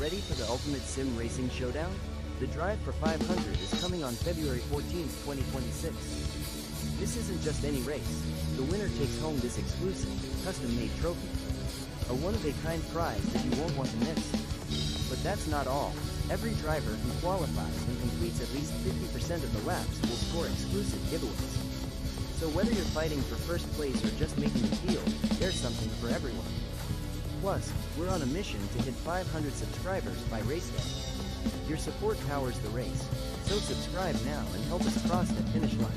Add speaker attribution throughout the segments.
Speaker 1: Ready for the ultimate sim racing showdown? The Drive for 500 is coming on February 14th, 2026. This isn't just any race. The winner takes home this exclusive, custom-made trophy. A one-of-a-kind prize that you won't want to miss. But that's not all. Every driver who qualifies and completes at least 50% of the laps will score exclusive giveaways. So whether you're fighting for first place or just making the field, there's something for everyone. Plus, we're on a mission to hit 500 subscribers by race day. Your support powers the race, so subscribe now and help us cross the finish line.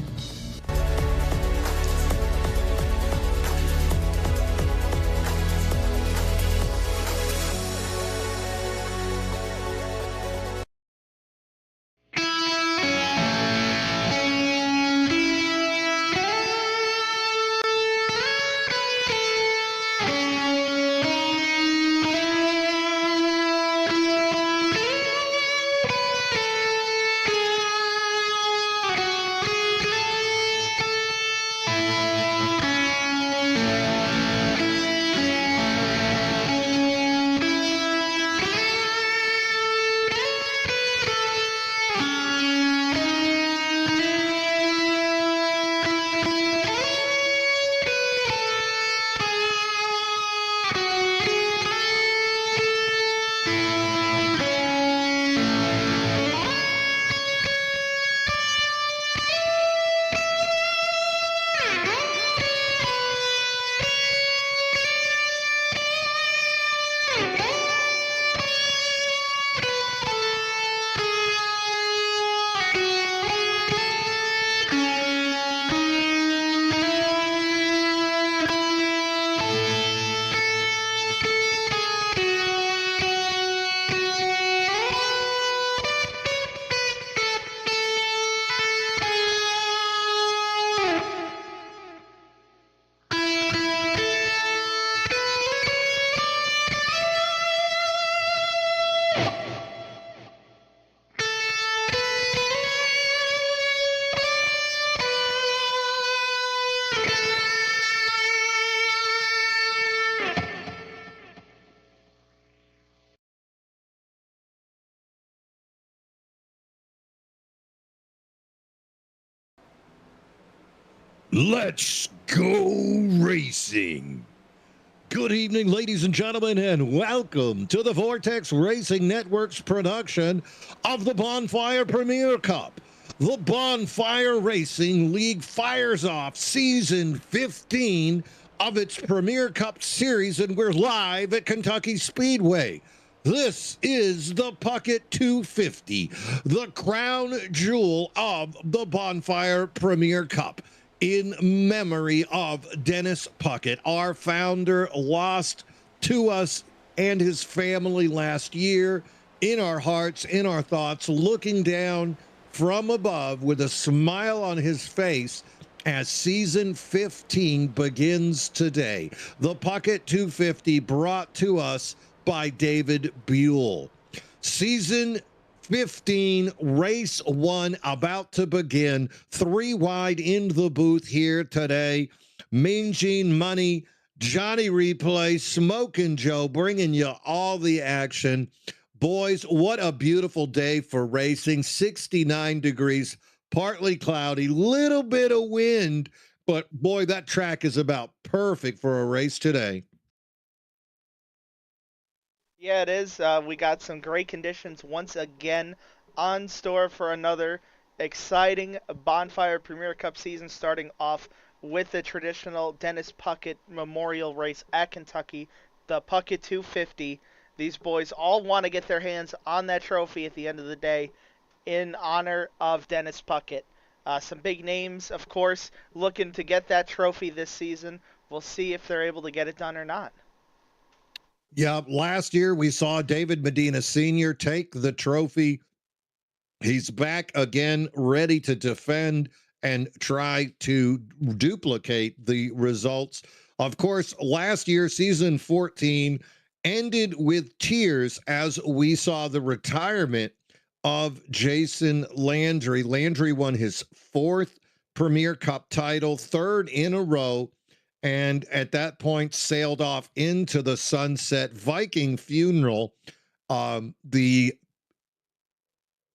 Speaker 2: Let's go racing. Good evening, ladies and gentlemen, and welcome to the Vortex Racing Network's production of the Bonfire Premier Cup. The Bonfire Racing League fires off season 15 of its Premier Cup Series, and we're live at Kentucky Speedway. This is the Puckett 250, the crown jewel of the Bonfire Premier Cup. In memory of Dennis Puckett, our founder, lost to us and his family last year. In our hearts, in our thoughts, looking down from above with a smile on his face as season 15 begins today. The Puckett 250 brought to us by David Buell. Season 15, race 1 about to begin. 3 wide in the booth here today. Mean Gene Money, Johnny Replay, Smokin' Joe bringing you all the action. Boys, what a beautiful day for racing. 69 degrees, partly cloudy, little bit of wind, but boy, that track is about perfect for a race today.
Speaker 3: Yeah, it is. We got some great conditions once again on store for another exciting Bonfire Premier Cup season, starting off with the traditional Dennis Puckett Memorial Race at Kentucky, the Puckett 250. These boys all want to get their hands on that trophy at the end of the day in honor of Dennis Puckett. Some big names, of course, looking to get that trophy this season. We'll see if they're able to get it done or not.
Speaker 2: Yeah, last year we saw David Medina Sr. take the trophy. He's back again, ready to defend and try to duplicate the results. Of course, last year, season 14, ended with tears as we saw the retirement of Jason Landry. Landry won his 4th Premier Cup title, 3rd in a row, and at that point sailed off into the sunset. Viking funeral The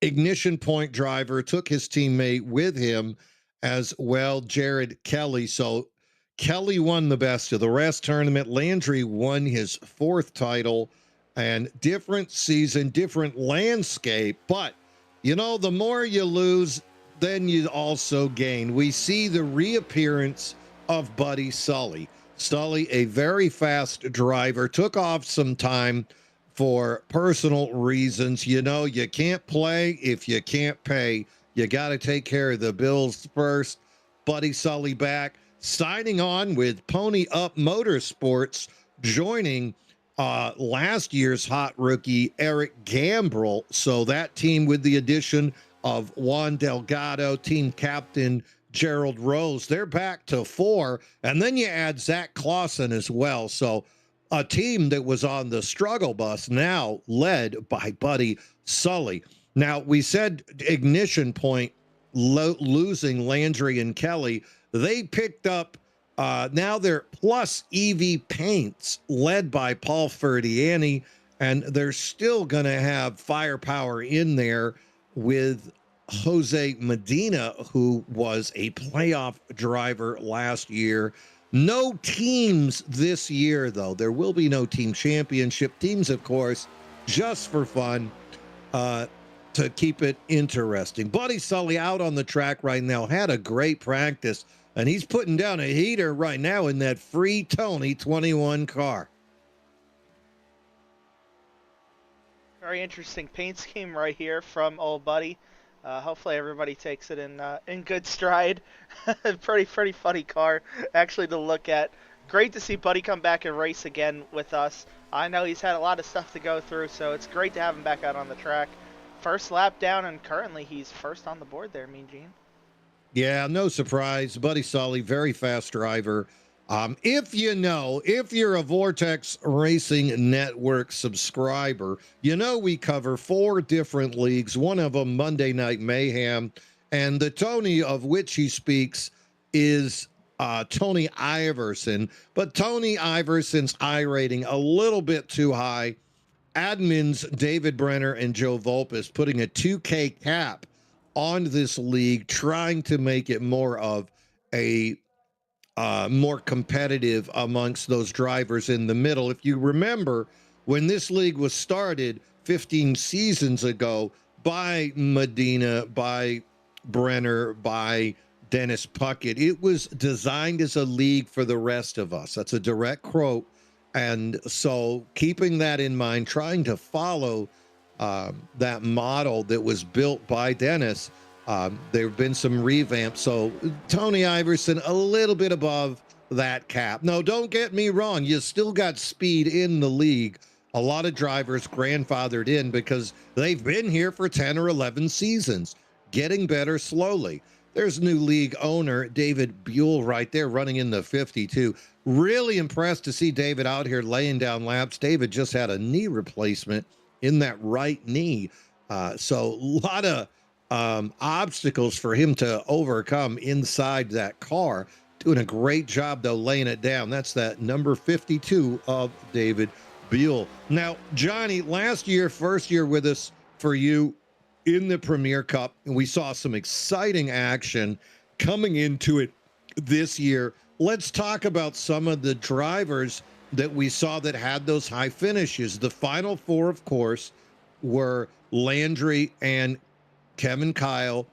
Speaker 2: ignition point driver took his teammate with him as well, Jared Kelly. So Kelly won the best of the rest tournament. Landry won his fourth title, and different season, different landscape. But, you know, the more you lose, then you also gain. We see the reappearance of Buddy Sully. Sully, a very fast driver, took off some time for personal reasons. You know, you can't play if you can't pay. You got to take care of the bills first. Buddy Sully back, signing on with Pony Up Motorsports, joining last year's hot rookie Eric Gambrell. So that team, with the addition of Juan Delgado, team captain Gerald Rose, they're back to 4. And then you add Zach Clausen as well. So a team that was on the struggle bus now led by Buddy Sully. Now, we said ignition point losing Landry and Kelly. They picked up, now they're plus EV paints led by Paul Ferdiani, and they're still going to have firepower in there with Jose Medina, who was a playoff driver last year. No teams this year, though. There will be no team championship. Teams, of course, just for fun, to keep it interesting. Buddy Sully out on the track right now, had a great practice, and he's putting down a heater right now in that free Tony 21 car.
Speaker 3: Very interesting paint scheme right here from old Buddy. Hopefully everybody takes it in good stride. pretty funny car actually to look at. Great to see Buddy come back and race again with us. I know he's had a lot of stuff to go through, so it's great to have him back out on the track. First lap down, and currently he's first on the board there, Mean Gene.
Speaker 2: Yeah, no surprise. Buddy Sully, very fast driver. If you're a Vortex Racing Network subscriber, you know we cover 4 different leagues, one of them Monday Night Mayhem, and the Tony of which he speaks is Tony Iverson. But Tony Iverson's iRating a little bit too high. Admins David Brenner and Joe Volpes putting a 2K cap on this league, trying to make it more of a more competitive amongst those drivers in the middle. If you remember, when this league was started 15 seasons ago by Medina, by Brenner, by Dennis Puckett, it was designed as a league for the rest of us. That's a direct quote. And so keeping that in mind, trying to follow that model that was built by Dennis, there have been some revamps. So Tony Iverson, a little bit above that cap. No, don't get me wrong. You still got speed in the league. A lot of drivers grandfathered in because they've been here for 10 or 11 seasons, getting better slowly. There's new league owner, David Buell, right there running in the 52. Really impressed to see David out here laying down laps. David just had a knee replacement in that right knee. So a lot of obstacles for him to overcome inside that car. Doing a great job, though, laying it down. That's that number 52 of David Buell. Now, Johnny, last year, first year with us for you in the Premier Cup, and we saw some exciting action coming into it this year. Let's talk about some of the drivers that we saw that had those high finishes. The final 4, of course, were Landry and Kevin Kyle,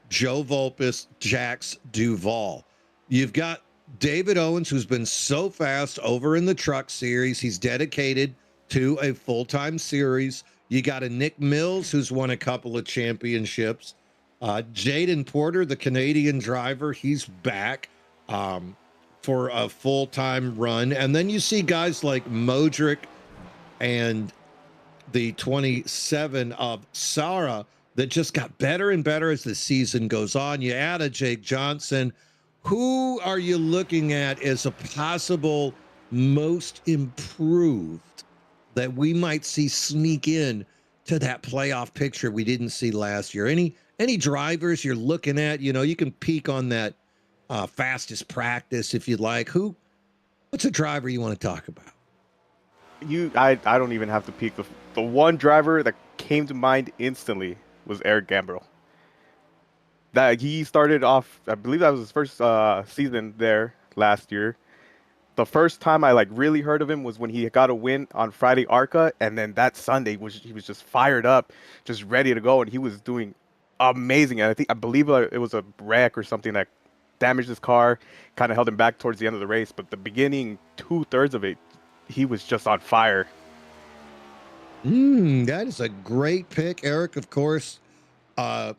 Speaker 2: Joe Volpes, Jax Duvall. You've got David Owens, who's been so fast over in the truck series. He's dedicated to a full-time series. You got a Nick Mills, who's won a couple of championships. Jaden Porter, the Canadian driver, he's back for a full-time run. And then you see guys like Modric and the 27 of Sarah that just got better and better as the season goes on. You add a Jake Johnson. Who are you looking at as a possible most improved that we might see sneak in to that playoff picture we didn't see last year? Any drivers you're looking at? You know, you can peek on that fastest practice if you'd like. What's a driver you want to talk about?
Speaker 4: I don't even have to peek. The one driver that came to mind instantly was Eric Gambrell. That he started off, I believe that was his first season there last year. The first time I like really heard of him was when he got a win on Friday Arca, and then that Sunday he was just fired up, just ready to go, and he was doing amazing. And I believe it was a wreck or something that damaged his car, kind of held him back towards the end of the race. But the beginning 2/3 of it, he was just on fire.
Speaker 2: That is a great pick, Eric. Of course, a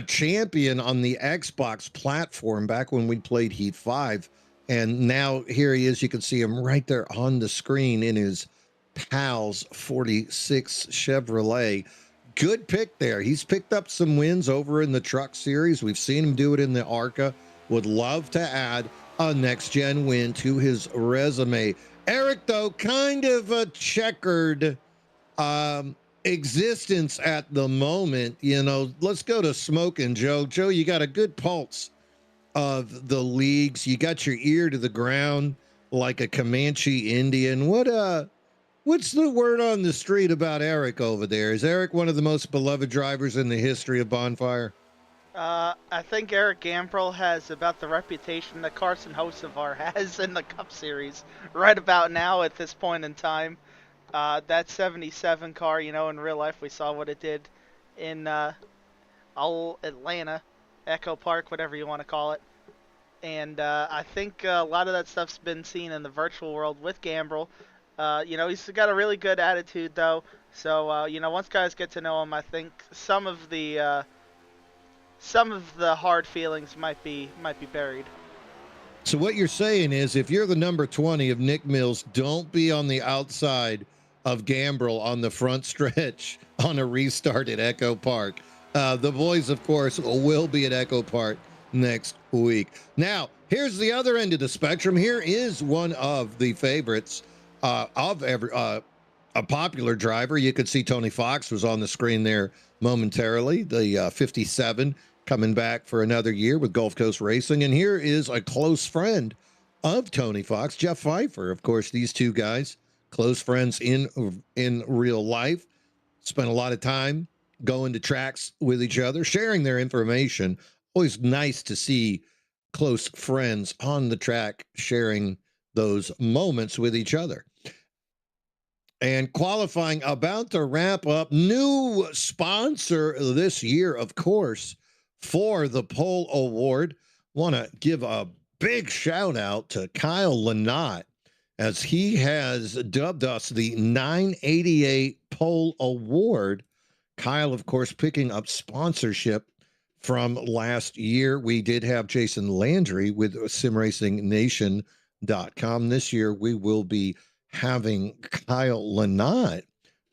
Speaker 2: champion on the Xbox platform back when we played Heat 5. And now here he is. You can see him right there on the screen in his PALS 46 Chevrolet. Good pick there. He's picked up some wins over in the truck series. We've seen him do it in the ARCA. Would love to add a next-gen win to his resume. Eric, though, kind of a checkered existence at the moment. You know, let's go to Smoking Joe. Joe, you got a good pulse of the leagues. You got your ear to the ground like a Comanche Indian. What's the word on the street about Eric over there? Is Eric one of the most beloved drivers in the history of Bonfire?
Speaker 3: I think Eric Gambrell has about the reputation that Carson Hocevar has in the Cup Series right about now at this point in time. That 77 car, you know, in real life we saw what it did in all Atlanta, Echo Park, whatever you want to call it. And I think a lot of that stuff's been seen in the virtual world with Gambrell. You know, he's got a really good attitude, though. So, you know, once guys get to know him, I think some of the hard feelings might be buried.
Speaker 2: So what you're saying is if you're the number 20 of Nick Mills, don't be on the outside of Gambrell on the front stretch on a restart at Echo Park. The boys, of course, will be at Echo Park next week. Now, here's the other end of the spectrum. Here is one of the favorites of a popular driver. You could see Tony Fox was on the screen there momentarily, the 57 coming back for another year with Gulf Coast Racing. And here is a close friend of Tony Fox, Jeff Pfeiffer. Of course, these two guys, close friends in real life, spent a lot of time going to tracks with each other, sharing their information. Always nice to see close friends on the track sharing those moments with each other. And qualifying about to wrap up. New sponsor this year, of course, for the Pole Award. Want to give a big shout out to Kyle Lynott as he has dubbed us the 988 Pole Award. Kyle, of course, picking up sponsorship from last year. We did have Jason Landry with SimRacingNation.com. This year, we will be having Kyle Lynott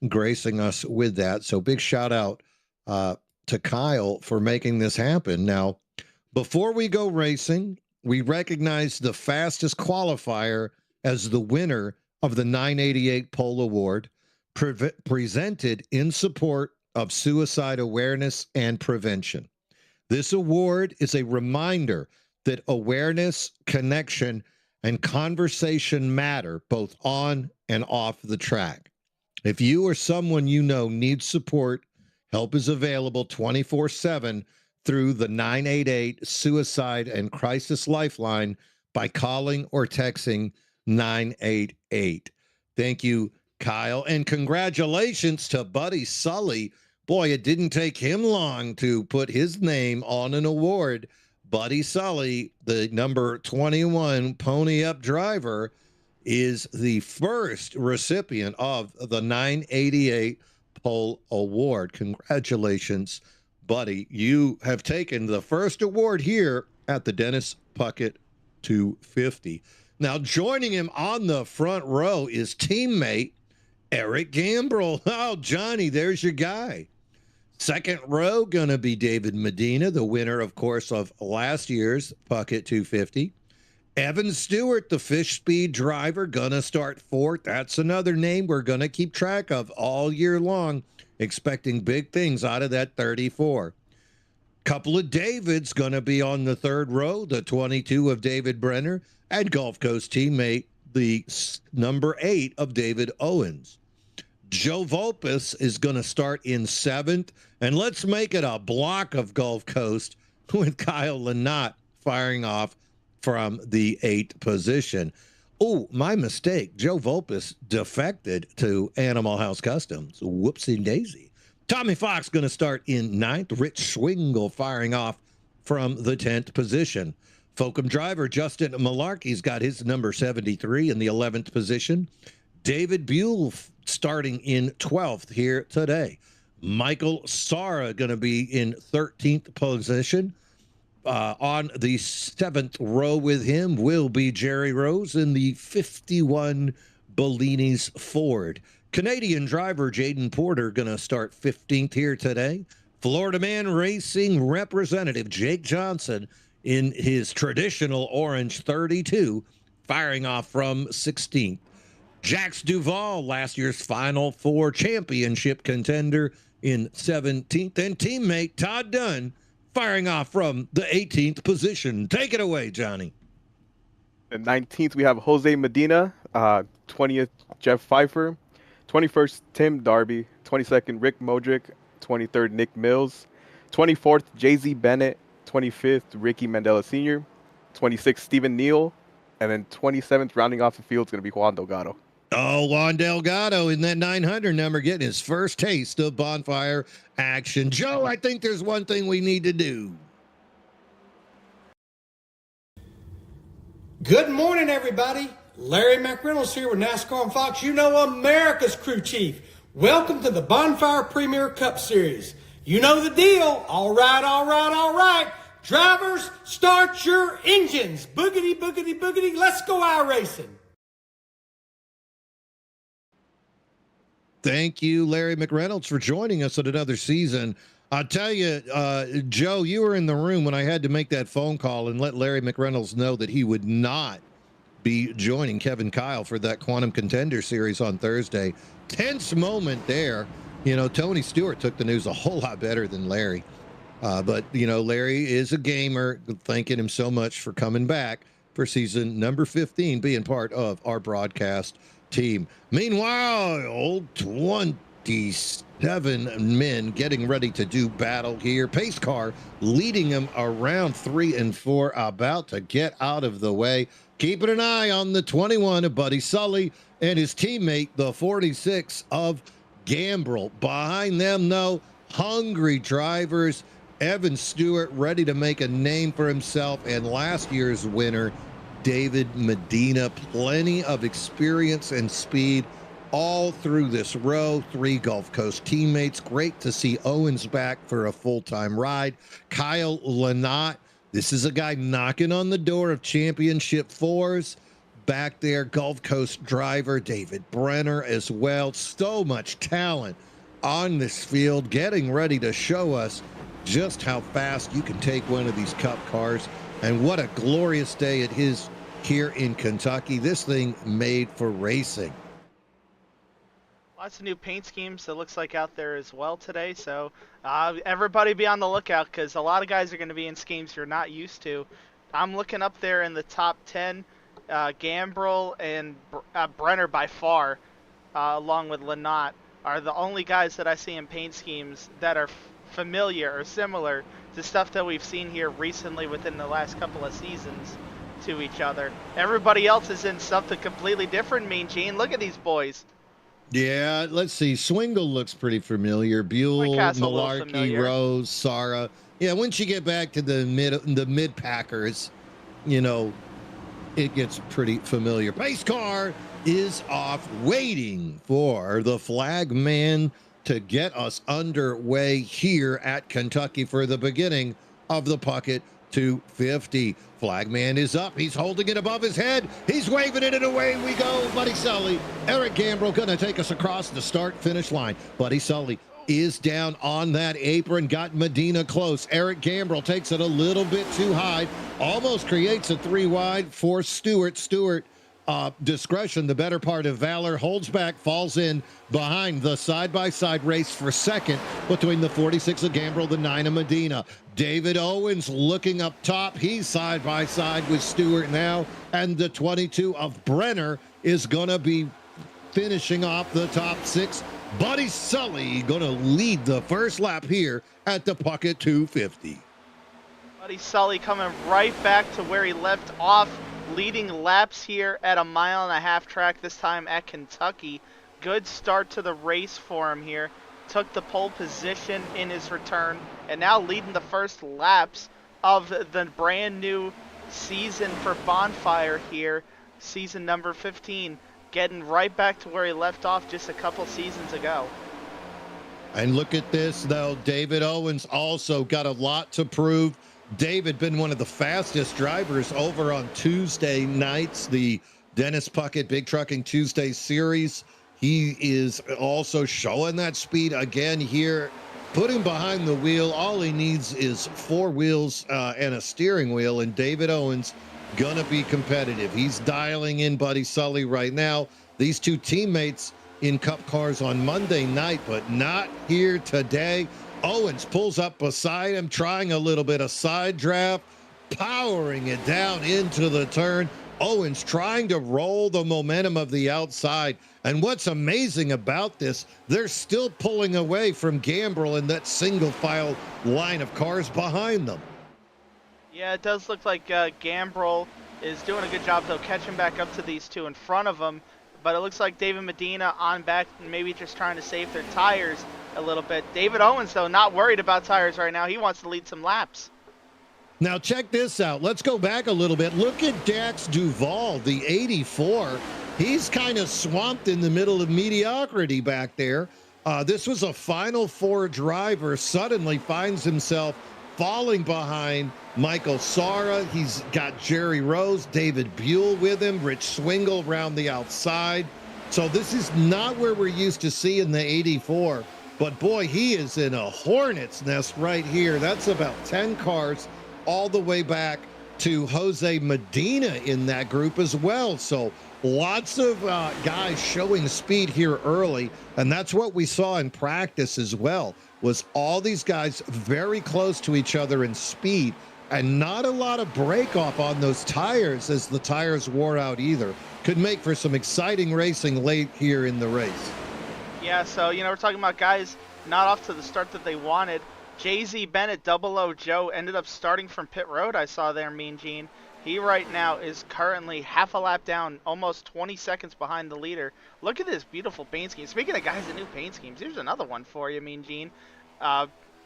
Speaker 2: gracing us with that. So big shout out to Kyle for making this happen. Now, before we go racing, we recognize the fastest qualifier as the winner of the 988 Pole Award, presented in support of suicide awareness and prevention. This award is a reminder that awareness, connection, and conversation matter both on and off the track. If you or someone you know needs support, help is available 24/7 through the 988 Suicide and Crisis Lifeline by calling or texting 988. Thank you, Kyle, and congratulations to Buddy Sully. Boy, it didn't take him long to put his name on an award. Buddy Sully, the number 21 Pony Up driver, is the first recipient of the 988 Pole Award. Congratulations, Buddy. You have taken the first award here at the Dennis Puckett 250. Now, joining him on the front row is teammate Eric Gambrell. Oh, Johnny, there's your guy. Second row, going to be David Medina, the winner, of course, of last year's Puckett 250. Evan Stewart, the fish speed driver, going to start fourth. That's another name we're going to keep track of all year long, expecting big things out of that 34. Couple of Davids going to be on the third row, the 22 of David Brenner and Gulf Coast teammate, the number 8 of David Owens. Joe Volpus is going to start in 7th. And let's make it a block of Gulf Coast with Kyle Lynott firing off from the 8th position. Oh, my mistake. Joe Volpus defected to Animal House Customs. Whoopsie daisy. Tommy Fox going to start in 9th. Rich Swingle firing off from the 10th position. Folcom driver Justin Malarkey's got his number 73 in the 11th position. David Buell starting in 12th here today. Michael Sara going to be in 13th position. On the 7th row with him will be Jerry Rose in the 51 Bellini's Ford. Canadian driver Jaden Porter going to start 15th here today. Florida Man Racing representative Jake Johnson in his traditional orange 32, firing off from 16th. Jax Duvall, last year's Final Four championship contender, in 17th. And teammate Todd Dunn firing off from the 18th position. Take it away, Johnny.
Speaker 4: The 19th, we have Jose Medina. 20th, Jeff Pfeiffer. 21st, Tim Darby. 22nd, Rick Modric. 23rd, Nick Mills. 24th, Jay-Z Bennett. 25th, Ricky Mandela Sr. 26th, Stephen Neal. And then 27th, rounding off the field, is going to be Juan Delgado.
Speaker 2: Oh, Juan Delgado in that 900 number getting his first taste of bonfire action. Joe, I think there's one thing we need to do.
Speaker 5: Good morning, everybody. Larry McReynolds here with NASCAR and Fox. You know, America's crew chief. Welcome to the Bonfire Premier Cup Series. You know the deal. All right, all right, all right. Drivers, start your engines. Boogity, boogity, boogity. Let's go iRacing.
Speaker 2: Thank you, Larry McReynolds, for joining us at another season. I'll tell you, Joe, you were in the room when I had to make that phone call and let Larry McReynolds know that he would not be joining Kevin Kyle for that Quantum Contender Series on Thursday. Tense moment there. You know, Tony Stewart took the news a whole lot better than Larry. But, you know, Larry is a gamer. Thanking him so much for coming back for season number 15, being part of our broadcast team. Meanwhile, old 27 men getting ready to do battle here. Pace car leading them around 3 and 4, about to get out of the way. Keeping an eye on the 21 of Buddy Sully and his teammate, the 46 of Gambrel. Behind them, though, hungry drivers. Evan Stewart ready to make a name for himself, and last year's winner, David Medina. Plenty of experience and speed all through this row. 3 Gulf Coast teammates. Great to see Owens back for a full-time ride. Kyle Lynott. This is a guy knocking on the door of championship 4s. Back there, Gulf Coast driver David Brenner as well. So much talent on this field, getting ready to show us just how fast you can take one of these Cup cars. And what a glorious day it is here in Kentucky. This thing made for racing.
Speaker 3: Lots of new paint schemes, it looks like, out there as well today. So everybody be on the lookout, because a lot of guys are going to be in schemes you're not used to. I'm looking up there in the top 10. Gambrel and Brenner by far, along with Lynott, are the only guys that I see in paint schemes that are familiar or similar to stuff that we've seen here recently within the last couple of seasons to each other. Everybody else is in something completely different. Mean Gene, look at these boys.
Speaker 2: Yeah, let's see. Swingle looks pretty familiar. Buell, Malarkey, Rose, Sara. Yeah, once you get back to the mid packers, you know, it gets pretty familiar. Pace car is off, waiting for the flag man to get us underway here at Kentucky for the beginning of the Puckett 250. Flagman is up. He's holding it above his head. He's waving it, and away we go. Buddy Sully, Eric Gambrel going to take us across the start-finish line. Buddy Sully is down on that apron, got Medina close. Eric Gambrel takes it a little bit too high, almost creates a 3 wide for Stewart. Discretion, the better part of valor, holds back, falls in behind the side-by-side race for second between the 46 of Gambrel, the 9 of Medina. David Owens looking up top. He's side-by-side with Stewart now, and the 22 of Brenner is going to be finishing off the top 6. Buddy Sully going to lead the first lap here at the Puckett 250.
Speaker 3: Buddy Sully coming right back to where he left off, leading laps here at a 1.5-mile track, this time at Kentucky. Good start to the race for him here. Took the pole position in his return, and now leading the first laps of the brand new season for Bonfire here, season number 15, getting right back to where he left off just a couple seasons ago.
Speaker 2: And look at this, though. David Owens also got a lot to prove. David been one of the fastest drivers over on Tuesday nights, the Dennis Puckett Big Trucking Tuesday Series. He is also showing that speed again here. Put him behind the wheel. All he needs is 4 wheels and a steering wheel, and David Owens gonna be competitive. He's dialing in Buddy Sully right now. These two teammates in Cup cars on Monday night, but not here today. Owens pulls up beside him, trying a little bit of side draft, powering it down into the turn. Owens trying to roll the momentum of the outside. And what's amazing about this, they're still pulling away from Gambrel in that single file line of cars behind them.
Speaker 3: Yeah, it does look like Gambrel is doing a good job, though, catching back up to these two in front of him. But it looks like David Medina on back, maybe just trying to save their tires a little bit. David Owens, though, not worried about tires right now. He wants to lead some laps.
Speaker 2: Now check this out. Let's go back a little bit. Look at Dax Duval, the 84. He's kind of swamped in the middle of mediocrity back there. This was a Final Four driver, suddenly finds himself falling behind Michael Sara. He's got Jerry Rose, David Buell with him, Rich Swingle around the outside. So this is not where we're used to seeing the 84. But boy, he is in a hornet's nest right here. That's about 10 cars all the way back to Jose Medina in that group as well. So lots of guys showing speed here early, and that's what we saw in practice as well, was all these guys very close to each other in speed, and not a lot of break off on those tires as the tires wore out either. Could make for some exciting racing late here in the race.
Speaker 3: Yeah, so, we're talking about guys not off to the start that they wanted. Jay-Z Bennett, 00 Joe, ended up starting from pit road, I saw there, Mean Gene. He right now is currently half a lap down, almost 20 seconds behind the leader. Look at this beautiful paint scheme. Speaking of guys that new paint schemes, here's another one for you, Mean Gene.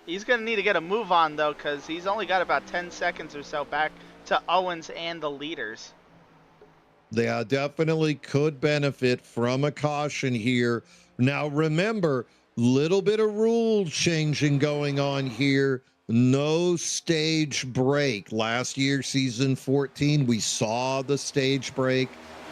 Speaker 3: He's going to need to get a move on, though, because he's only got about 10 seconds or so back to Owens and the leaders.
Speaker 2: They definitely could benefit from a caution here. Now, remember, little bit of rule changing going on here. No stage break. Last year, season 14, we saw the stage break.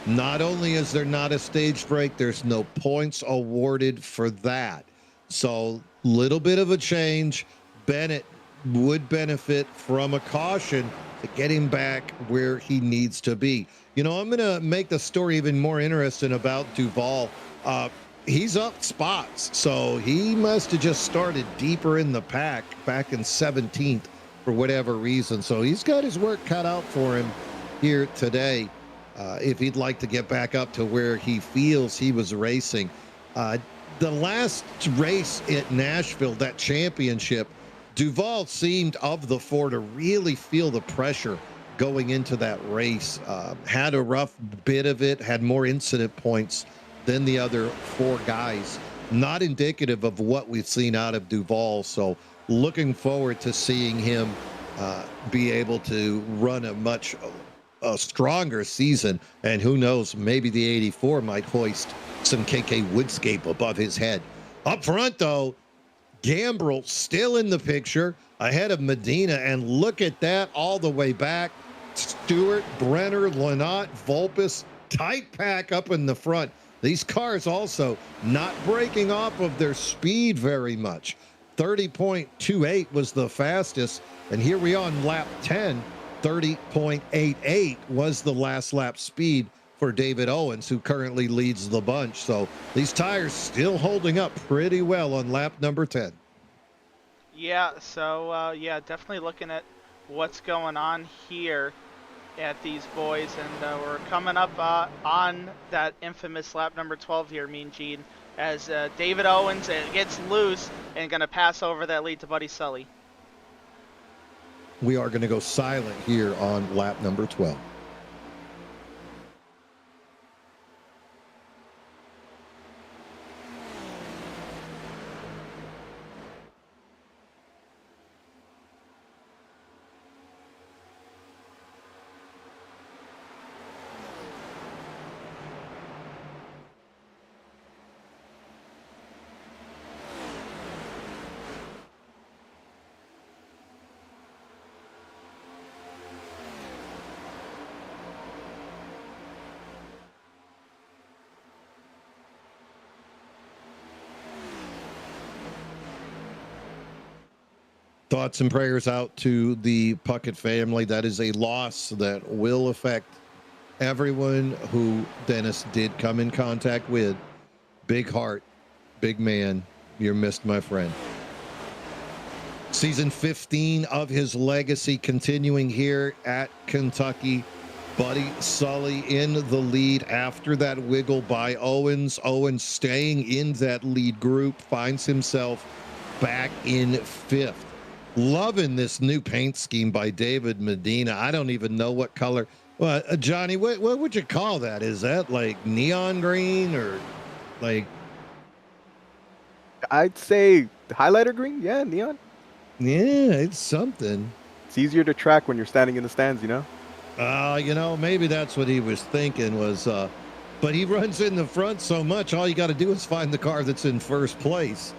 Speaker 2: Not only is there not a stage break, there's no points awarded for that. So, little bit of a change. Bennett would benefit from a caution to get him back where he needs to be. I'm going to make the story even more interesting about Duval. He's up spots, so he must have just started deeper in the pack back in 17th for whatever reason. So he's got his work cut out for him here today if he'd like to get back up to where he feels he was racing. The last race at Nashville, that championship, Duval seemed of the 4 to really feel the pressure going into that race. Had a rough bit of it, had more incident points than the other 4 guys. Not indicative of what we've seen out of Duval. So looking forward to seeing him be able to run a much stronger season. And who knows, maybe the 84 might hoist some KK Woodscape above his head. Up front, though, Gambrel still in the picture ahead of Medina. And look at that all the way back. Stewart, Brenner, Lynott, Volpus, tight pack up in the front. These cars also not breaking off of their speed very much. 30.28 was the fastest. And here we are on lap 10. 30.88 was the last lap speed for David Owens, who currently leads the bunch. So these tires still holding up pretty well on lap number 10.
Speaker 3: Yeah, so, definitely looking at what's going on here. at these boys, and we're coming up on that infamous lap number 12 here, Mean Gene, as David Owens gets loose and going to pass over that lead to Buddy Sully.
Speaker 2: We are going to go silent here on lap number 12. Thoughts and prayers out to the Puckett family. That is a loss that will affect everyone who Dennis did come in contact with. Big heart, big man. You're missed, my friend. Season 15 of his legacy continuing here at Kentucky. Buddy Sully in the lead after that wiggle by Owens. Owens staying in that lead group, finds himself back in 5th. Loving this new paint scheme by David Medina. I don't even know what color. Well, Johnny, what would you call that? Is that like neon green or like?
Speaker 4: I'd say highlighter green. Yeah, neon.
Speaker 2: Yeah, it's something.
Speaker 4: It's easier to track when you're standing in the stands, you know?
Speaker 2: Maybe that's what he was thinking was, but he runs in the front so much, all you got to do is find the car that's in first place.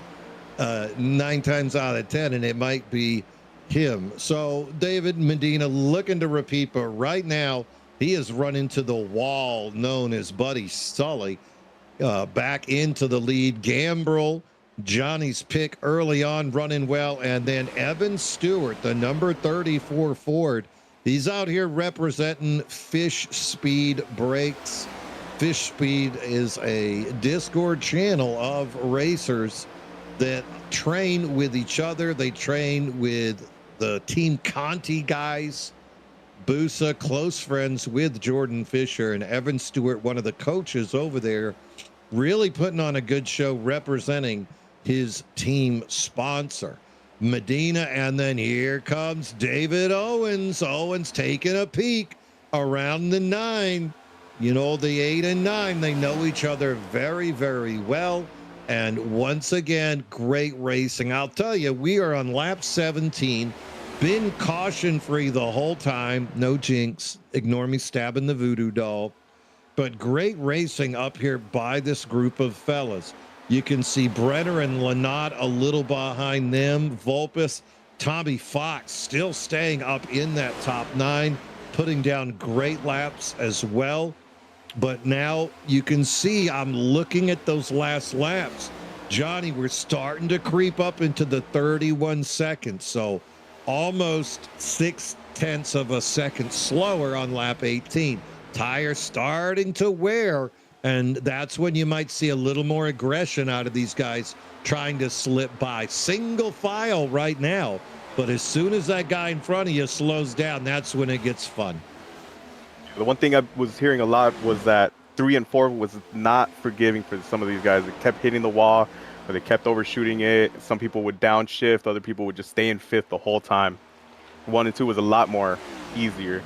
Speaker 2: 9 times out of 10, and it might be him. So David Medina looking to repeat, but right now he is running to the wall known as Buddy Sully. Back into the lead. Gambrel, Johnny's pick early on, running well, and then Evan Stewart, the number 34 Ford. He's out here representing Fish Speed Brakes. Fish Speed is a Discord channel of racers that train with each other. They train with the Team Conti guys. Busa, close friends with Jordan Fisher, and Evan Stewart, one of the coaches over there, really putting on a good show representing his team sponsor, Medina. And then here comes David Owens. Owens taking a peek around the 9. You know, the 8 and 9, they know each other very, very well. And once again, great racing. I'll tell you, we are on lap 17. Been caution-free the whole time. No jinx. Ignore me stabbing the voodoo doll. But great racing up here by this group of fellas. You can see Brenner and Lynott a little behind them. Vulpes, Tommy Fox still staying up in that top 9, putting down great laps as well. But now you can see, I'm looking at those last laps. Johnny, we're starting to creep up into the 31 seconds. So almost 0.6 of a second slower on lap 18. Tires starting to wear, and that's when you might see a little more aggression out of these guys trying to slip by. Single file right now, but as soon as that guy in front of you slows down, that's when it gets fun.
Speaker 4: The one thing I was hearing a lot was that 3 and 4 was not forgiving for some of these guys. They kept hitting the wall, or they kept overshooting it. Some people would downshift, other people would just stay in 5th the whole time. 1 and 2 was a lot more easier.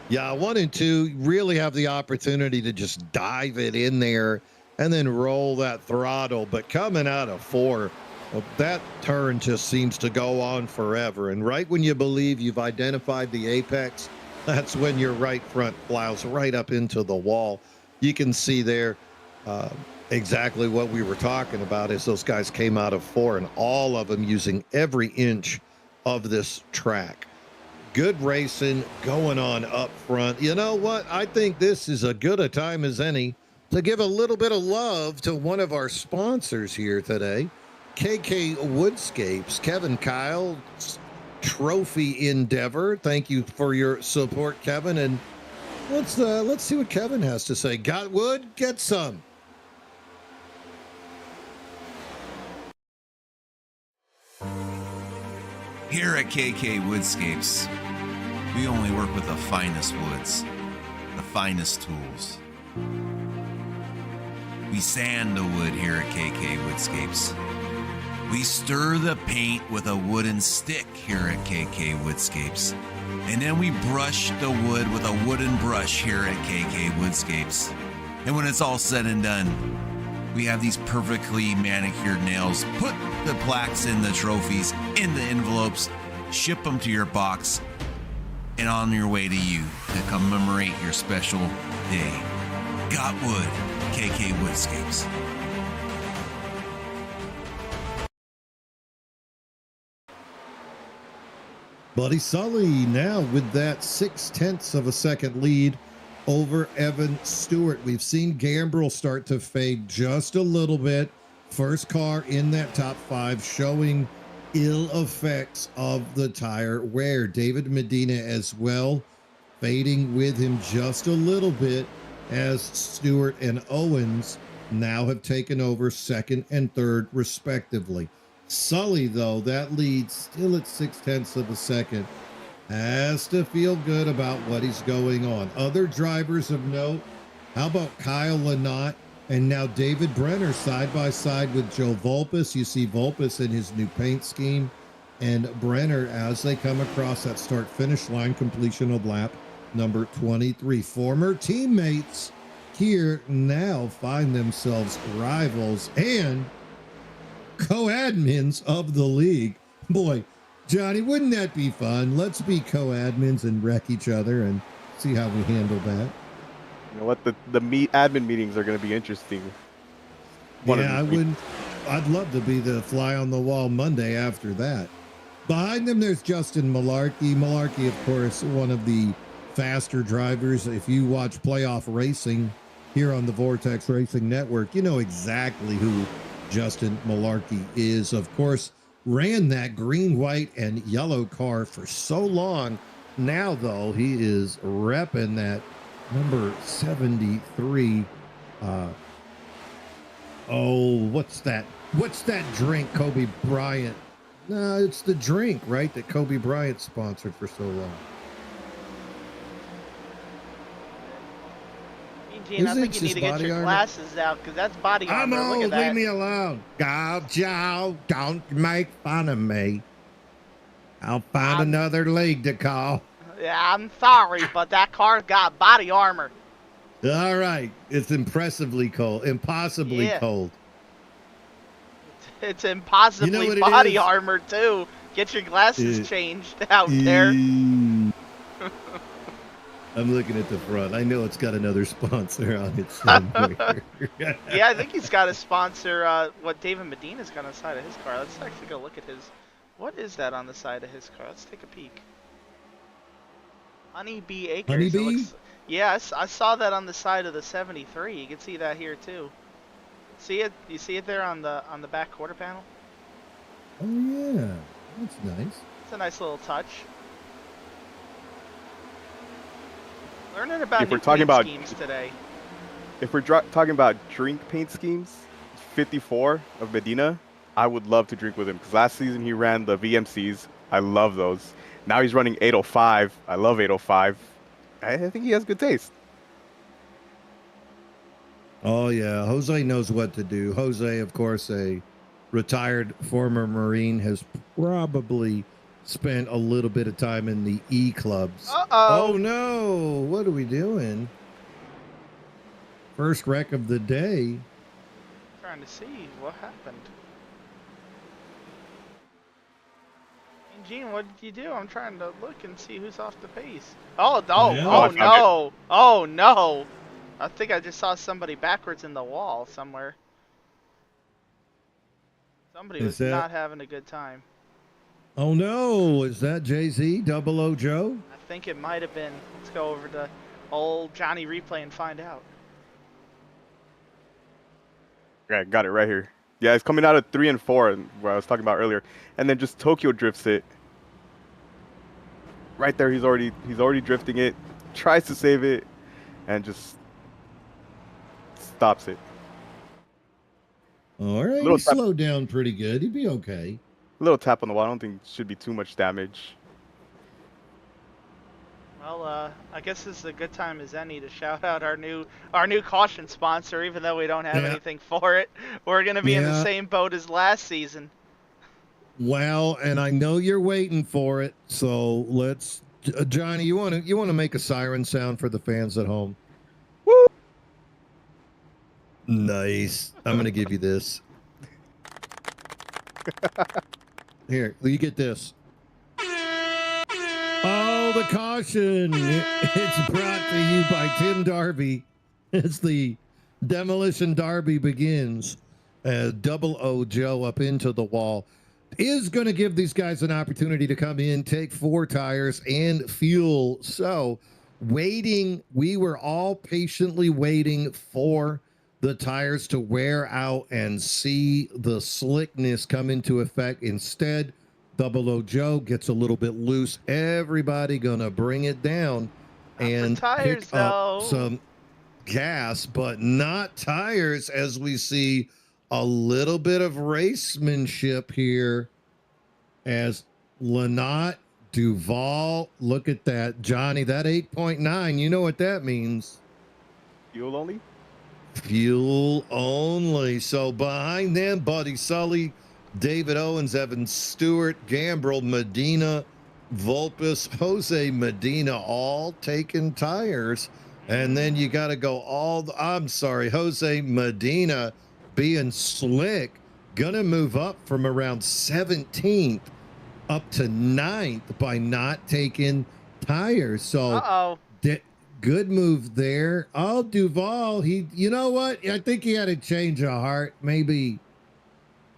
Speaker 2: Yeah, 1 and 2 really have the opportunity to just dive it in there and then roll that throttle. But coming out of 4, well, that turn just seems to go on forever. And right when you believe you've identified the apex, that's when your right front plows right up into the wall. You can see there exactly what we were talking about as those guys came out of 4, and all of them using every inch of this track. Good racing going on up front. You know what? I think this is as good a time as any to give a little bit of love to one of our sponsors here today, KK Woodscapes. Kevin Kyle's trophy endeavor. Thank you for your support, Kevin. And let's see what Kevin has to say. Got wood? Get some.
Speaker 6: Here at KK Woodscapes, We only work with the finest woods, the finest tools. We sand the wood here at KK Woodscapes. We stir the paint with a wooden stick here at KK Woodscapes. And then we brush the wood with a wooden brush here at KK Woodscapes. And when it's all said and done, we have these perfectly manicured nails. Put the plaques in the trophies, in the envelopes, ship them to your box, and on your way to you to commemorate your special day. Got wood, KK Woodscapes.
Speaker 2: Buddy Sully now with that 0.6 of a second lead over Evan Stewart. We've seen Gambrel start to fade just a little bit. First car in that top 5 showing ill effects of the tire wear. David Medina as well, fading with him just a little bit as Stewart and Owens now have taken over second and third respectively. Sully, though, that lead still at 0.6 of a second, has to feel good about what he's going on. Other drivers of note, how about Kyle Lynott and now David Brenner side by side with Joe Vulpes? You see Vulpes in his new paint scheme and Brenner as they come across that start finish line completion of lap number 23. Former teammates here now find themselves rivals and co-admins of the league. Boy, Johnny, wouldn't that be fun? Let's be co-admins and wreck each other and see how we handle that.
Speaker 4: You know what? The admin meetings are going to be interesting.
Speaker 2: I'd love to be the fly on the wall Monday after that. Behind them, there's Justin Malarkey. Malarkey, of course, one of the faster drivers. If you watch playoff racing here on the Vortex Racing Network, you know exactly who Justin Malarkey is. Of course, ran that green, white, and yellow car for so long. Now, though, he is repping that number 73. What's that? What's that drink Kobe Bryant? No, it's the drink, right, that Kobe Bryant sponsored for so long.
Speaker 3: Gene, I think you need to get your glasses out because that's body armor.
Speaker 2: I'm
Speaker 3: Look at
Speaker 2: old,
Speaker 3: that.
Speaker 2: leave me alone. Joe, don't make fun of me. I'll find another league to call.
Speaker 3: Yeah, I'm sorry, but that car's got body armor.
Speaker 2: All right. It's impressively cold. Impossibly cold.
Speaker 3: It's impossibly body armor, too. Get your glasses changed out there.
Speaker 2: I'm looking at the front. I know it's got another sponsor on it somewhere.
Speaker 3: Yeah, I think he's got a sponsor, what David Medina's got on the side of his car. Let's actually go look at his... What is that on the side of his car? Let's take a peek. Honeybee Acres.
Speaker 2: Honeybee?
Speaker 3: Yes, I saw that on the side of the 73. You can see that here too. See it? You see it there on the back quarter panel?
Speaker 2: Oh yeah, that's nice.
Speaker 3: It's a nice little touch. Learning about new paint schemes today.
Speaker 4: If we're talking about drink paint schemes, 54 of Medina, I would love to drink with him because last season he ran the VMCs. I love those. Now he's running 805. I love 805. I think he has good taste.
Speaker 2: Oh, yeah. Jose knows what to do. Jose, of course, a retired former Marine, has probably spent a little bit of time in the E clubs. Oh, no. What are we doing? First wreck of the day.
Speaker 3: Trying to see what happened. Gene, what did you do? I'm trying to look and see who's off the pace. Oh no! I think I just saw somebody backwards in the wall somewhere. Somebody was not having a good time.
Speaker 2: Oh no! Is that Jay-Z, Double O Joe?
Speaker 3: I think it might have been. Let's go over to old Johnny Replay and find out.
Speaker 4: Yeah, got it right here. Yeah, it's coming out of 3 and 4, where I was talking about earlier, and then just Tokyo drifts it. Right there, he's already drifting it, tries to save it, and just stops it.
Speaker 2: All right, he slowed down pretty good. He'd be okay.
Speaker 4: A little tap on the wall. I don't think it should be too much damage.
Speaker 3: Well, I guess this is a good time as any to shout out our new caution sponsor, even though we don't have
Speaker 2: Yeah.
Speaker 3: anything for it. We're gonna be in the
Speaker 2: Yeah.
Speaker 3: same boat as last season.
Speaker 2: Well, and I know you're waiting for it, so let's. Johnny, you want to make a siren sound for the fans at home?
Speaker 4: Woo!
Speaker 2: Nice. I'm gonna give you this. Here, you get this. Oh, the caution! It's brought to you by Tim Darby. It's the Demolition Derby begins. Double O Joe up into the wall is going to give these guys an opportunity to come in, take 4 tires and fuel. So, we were all patiently waiting for the tires to wear out and see the slickness come into effect. Instead, Double O Joe gets a little bit loose. Everybody gonna bring it down and
Speaker 3: tires,
Speaker 2: pick up
Speaker 3: though.
Speaker 2: some gas, but not tires, as we see a little bit of racemanship here as Lynott, Duval, look at that. Johnny, that 8.9, you know what that means.
Speaker 4: Fuel only?
Speaker 2: Fuel only. So behind them, Buddy Sully, David Owens, Evan Stewart, Gambrel, Medina, Vulpes, Jose Medina, all taking tires. And then you got to go Jose Medina being slick, gonna move up from around 17th up to 9th by not taking tires. So good move there. Oh, Duval, you know what? I think he had a change of heart. Maybe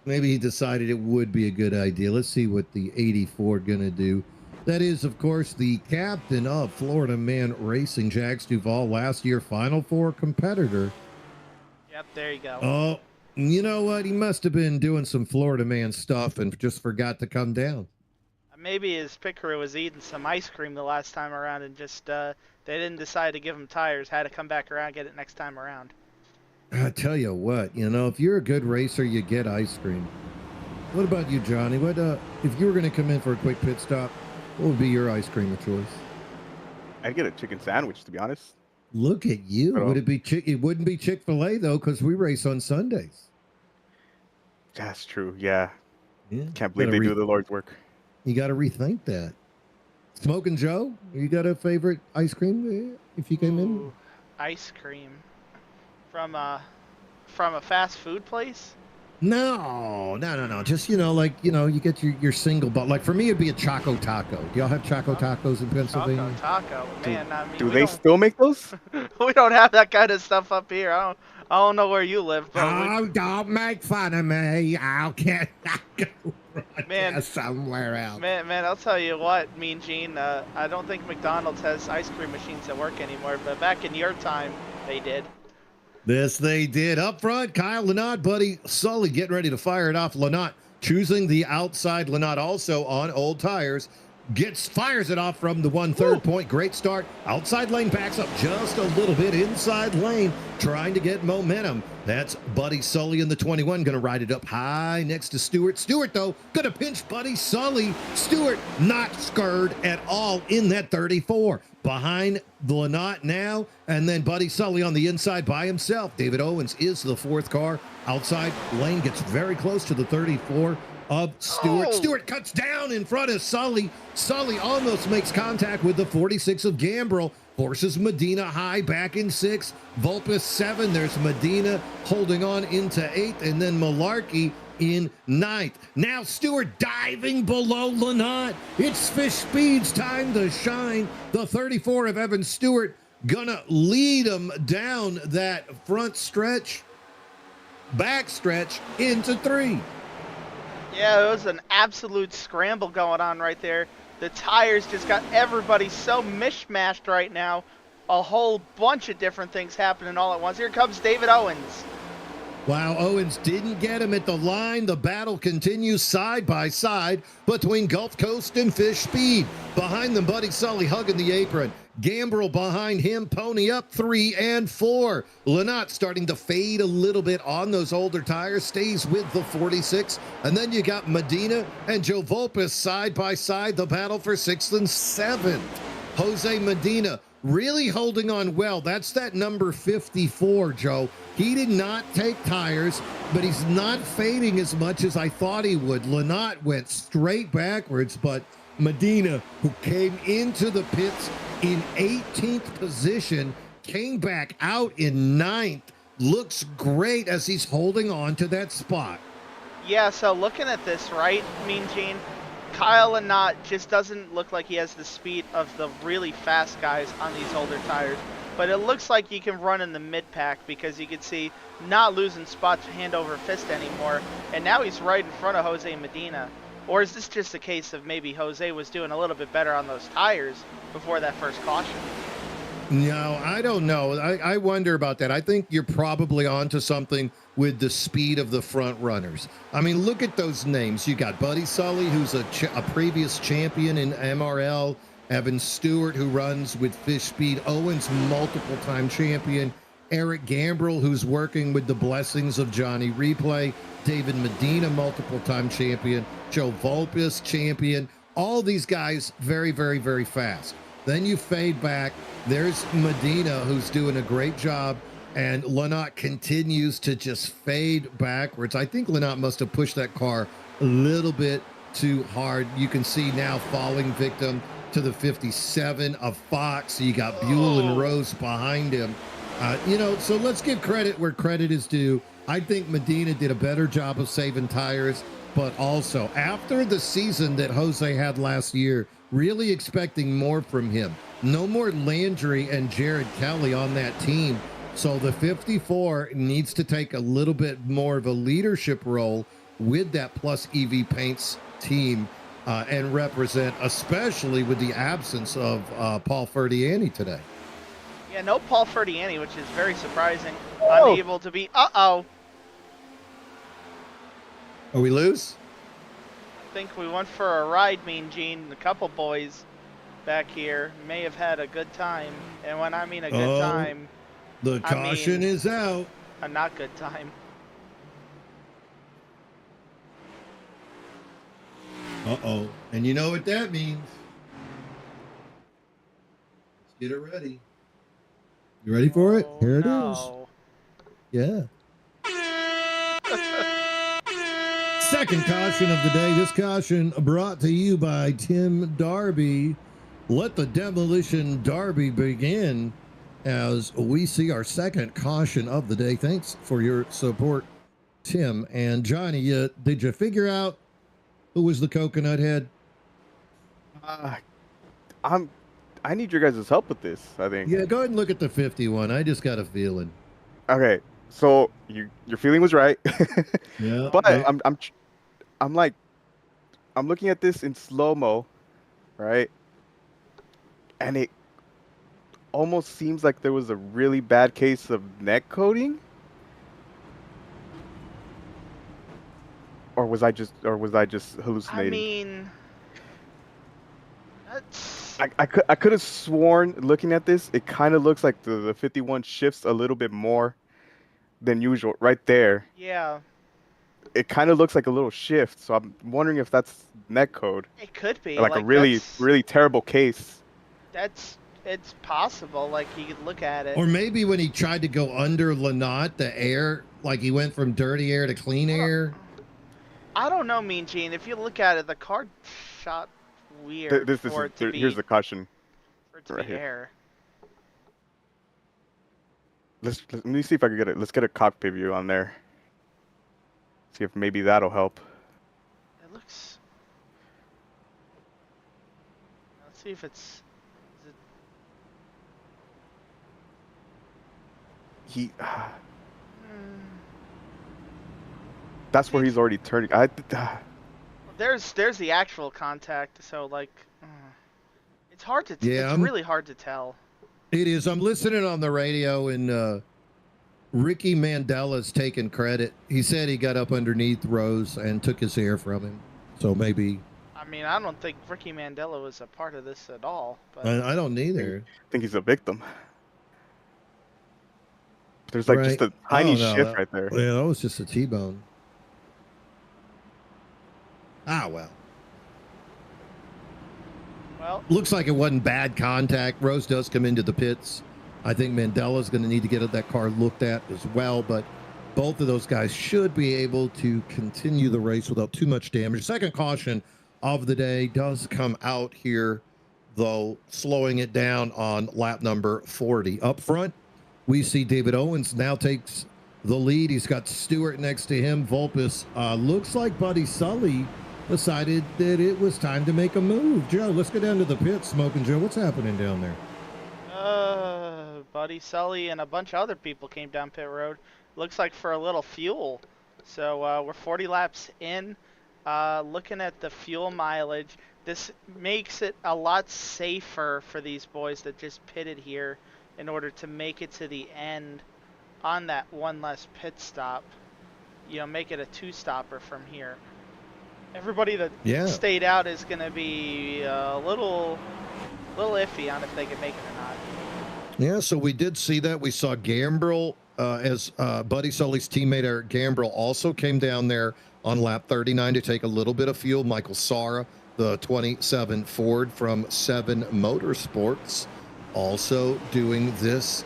Speaker 2: he decided it would be a good idea. Let's see what the 84 gonna do. That is, of course, the captain of Florida Man Racing, Jax Duval, last year Final Four competitor.
Speaker 3: Yep, there you go.
Speaker 2: Oh, you know what? He must have been doing some Florida Man stuff and just forgot to come down.
Speaker 3: Maybe his pit crew was eating some ice cream the last time around and just they didn't decide to give him tires. Had to come back around and get it next time around.
Speaker 2: I tell you what, if you're a good racer, you get ice cream. What about you, Johnny? What if you were going to come in for a quick pit stop? What would be your ice cream of choice?
Speaker 4: I'd get a chicken sandwich, to be honest.
Speaker 2: Look at you. Would it be It wouldn't be Chick-fil-A though, because we race on Sundays.
Speaker 4: That's true. Yeah.
Speaker 2: Yeah.
Speaker 4: Can't believe they do the Lord's work.
Speaker 2: You got to rethink that. Smoking Joe, you got a favorite ice cream if you came in?
Speaker 3: Ice cream from a fast food place?
Speaker 2: No. Just you get your single, but like for me it'd be a Choco Taco. Do y'all have Choco Tacos in Pennsylvania?
Speaker 3: Taco, man.
Speaker 4: Do they still make those?
Speaker 3: We don't have that kind of stuff up here. I don't know where you live, but
Speaker 2: don't make fun of me. I'll get
Speaker 3: man
Speaker 2: somewhere else.
Speaker 3: Man, I'll tell you what, Mean Gene. I don't think McDonald's has ice cream machines that work anymore, but back in your time, they did.
Speaker 2: This they did. Up front, Kyle Lynott, Buddy Sully getting ready to fire it off. Lynott choosing the outside. Lynott also on old tires. Fires it off from the 1/3 point. Great start. Outside lane backs up just a little bit. Inside lane trying to get momentum. That's Buddy Sully in the 21. Going to ride it up high next to Stewart. Stewart, though, going to pinch Buddy Sully. Stewart not scared at all in that 34. Behind Lynott now, and then Buddy Sully on the inside by himself. David Owens is the 4th car. Outside lane gets very close to the 34 of Stewart. Stewart cuts down in front of Sully. Sully almost makes contact with the 46 of Gambrel. Forces Medina high back in 6th. Vulpes 7. There's Medina holding on into 8th. And then Malarkey in 9th. Now Stewart diving below Lynott. It's Fish Speed's time to shine. The 34 of Evan Stewart gonna lead him down that front stretch, back stretch into 3.
Speaker 3: Yeah, it was an absolute scramble going on right there. The tires just got everybody so mishmashed right now. A whole bunch of different things happening all at once. Here comes David Owens.
Speaker 2: Wow, Owens didn't get him at the line. The battle continues side by side between Gulf Coast and Fish Speed. Behind them, Buddy Sully hugging the apron. Gambrel behind him, pony up 3 and 4. Lynott starting to fade a little bit on those older tires, stays with the 46. And then you got Medina and Joe Vulpes side by side, the battle for 6th and 7th. Jose Medina really holding on well. That's that number 54, Joe. He did not take tires, but he's not fading as much as I thought he would. Lynott went straight backwards, but Medina, who came into the pits in 18th position, came back out in 9th. Looks great as he's holding on to that spot.
Speaker 3: Yeah, so looking at this, right, Mean Gene, Kyle Lynott just doesn't look like he has the speed of the really fast guys on these older tires. But it looks like you can run in the mid-pack because you can see not losing spots hand over fist anymore. And now he's right in front of Jose Medina. Or is this just a case of maybe Jose was doing a little bit better on those tires before that first caution?
Speaker 2: No, I don't know. I wonder about that. I think you're probably onto something with the speed of the front runners. I mean, look at those names. You got Buddy Sully, who's a previous champion in MRL. Evan Stewart, who runs with Fish Speed. Owens, multiple-time champion. Eric Gambrell, who's working with the blessings of Johnny Replay. David Medina, multiple-time champion. Joe Volpis, champion. All these guys very, very, very fast. Then you fade back. There's Medina, who's doing a great job, and Lynott continues to just fade backwards. I think Lynott must have pushed that car a little bit too hard. You can see now falling victim to the 57 of Fox. So you got Buell and Rose behind him. So let's give credit where credit is due. I think Medina did a better job of saving tires, but also after the season that Jose had last year, really expecting more from him. No more Landry and Jared Kelly on that team. So the 54 needs to take a little bit more of a leadership role with that Plus EV Paints team and represent, especially with the absence of Paul Ferdiani today.
Speaker 3: Yeah, no Paul Ferdiani, which is very surprising. Unable to be... Uh-oh.
Speaker 2: Are we loose?
Speaker 3: I think we went for a ride, Mean Gene. A couple boys back here may have had a good time. And when I mean a good time...
Speaker 2: The caution is out.
Speaker 3: A not good time.
Speaker 2: Uh-oh. And you know what that means. Let's get it ready. You ready for it? Here it is. Yeah. Second caution of the day. This caution brought to you by Tim Darby. Let the demolition derby begin as we see our second caution of the day. Thanks for your support, Tim. And Johnny, did you figure out who was the coconut head?
Speaker 4: I need your guys' help with this, I think.
Speaker 2: Yeah, go ahead and look at the 51. I just got a feeling.
Speaker 4: Okay, so your feeling was right.
Speaker 2: Yeah.
Speaker 4: But I'm looking at this in slow-mo, right? And it almost seems like there was a really bad case of neck coating. Or was I just hallucinating?
Speaker 3: I mean, that's...
Speaker 4: I could have sworn, looking at this, it kind of looks like the 51 shifts a little bit more than usual right there.
Speaker 3: Yeah.
Speaker 4: It kind of looks like a little shift, so I'm wondering if that's neck code.
Speaker 3: It could be.
Speaker 4: Or like a really terrible case.
Speaker 3: It's possible. Like, you could look at it.
Speaker 2: Or maybe when he tried to go under Lynott, the air, like he went from dirty air to clean air.
Speaker 3: I don't know, Mean Gene. If you look at it, the car shot weird.
Speaker 4: Here's the caution.
Speaker 3: For it to be air.
Speaker 4: Let me see if I can get it. Let's get a cockpit view on there. See if maybe that'll help.
Speaker 3: It looks... Let's see if it's...
Speaker 4: That's where he's already turning.
Speaker 3: There's the actual contact, so like... It's hard to...
Speaker 2: Yeah,
Speaker 3: it's really hard to tell.
Speaker 2: It is. I'm listening on the radio, and Ricky Mandela's taking credit. He said he got up underneath Rose and took his hair from him. So maybe...
Speaker 3: I mean, I don't think Ricky Mandela was a part of this at all. But
Speaker 2: I don't either.
Speaker 4: I think he's a victim. There's like just a tiny shift right there.
Speaker 2: Yeah, that was just a T-bone. Ah, well.
Speaker 3: Well,
Speaker 2: Looks like it wasn't bad contact. Rose does come into the pits. I think Mandela's going to need to get that car looked at as well, but both of those guys should be able to continue the race without too much damage. Second caution of the day does come out here, though, slowing it down on lap number 40. Up front, we see David Owens now takes the lead. He's got Stewart next to him. Vulpes looks like Buddy Sully decided that it was time to make a move. Joe, let's go down to the pit. Smoking Joe, what's happening down there?
Speaker 3: Buddy Sully and a bunch of other people came down pit road. Looks like for a little fuel. So we're 40 laps in. Looking at the fuel mileage, this makes it a lot safer for these boys that just pitted here in order to make it to the end on that one less pit stop. You know, make it a two-stopper from here. Everybody that stayed out is going to be a little iffy on if they can make it or not.
Speaker 2: Yeah, so we did see that. We saw Gambrill as Buddy Sully's teammate Eric Gambrill also came down there on lap 39 to take a little bit of fuel. Michael Sara, the 27 Ford from 7 Motorsports, also doing this.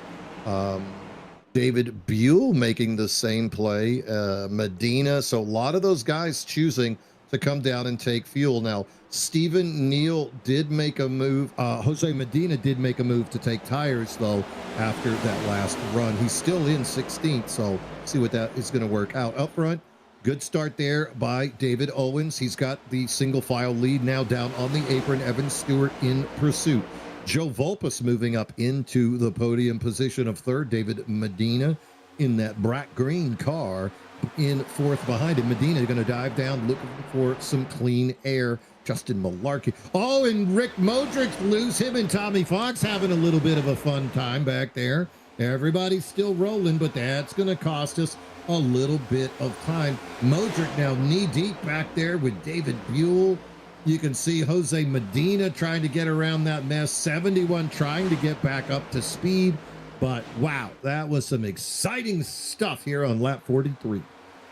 Speaker 2: David Buell making the same play. Medina. So a lot of those guys choosing to come down and take fuel. Now, Stephen Neal did make a move. Jose Medina did make a move to take tires, though, after that last run. He's still in 16th, so see what that is going to work out. Up front, good start there by David Owens. He's got the single file lead now down on the apron. Evan Stewart in pursuit. Joe Vulpes moving up into the podium position of third. David Medina in that bright green car in fourth behind him. Medina going to dive down looking for some clean air. Justin Malarkey. Oh, and Rick Modric lose him and Tommy Fox having a little bit of a fun time back there. Everybody's still rolling, but that's going to cost us a little bit of time. Modric now knee deep back there with David Buell. You can see Jose Medina trying to get around that mess. 71 trying to get back up to speed. But wow, that was some exciting stuff here on lap 43.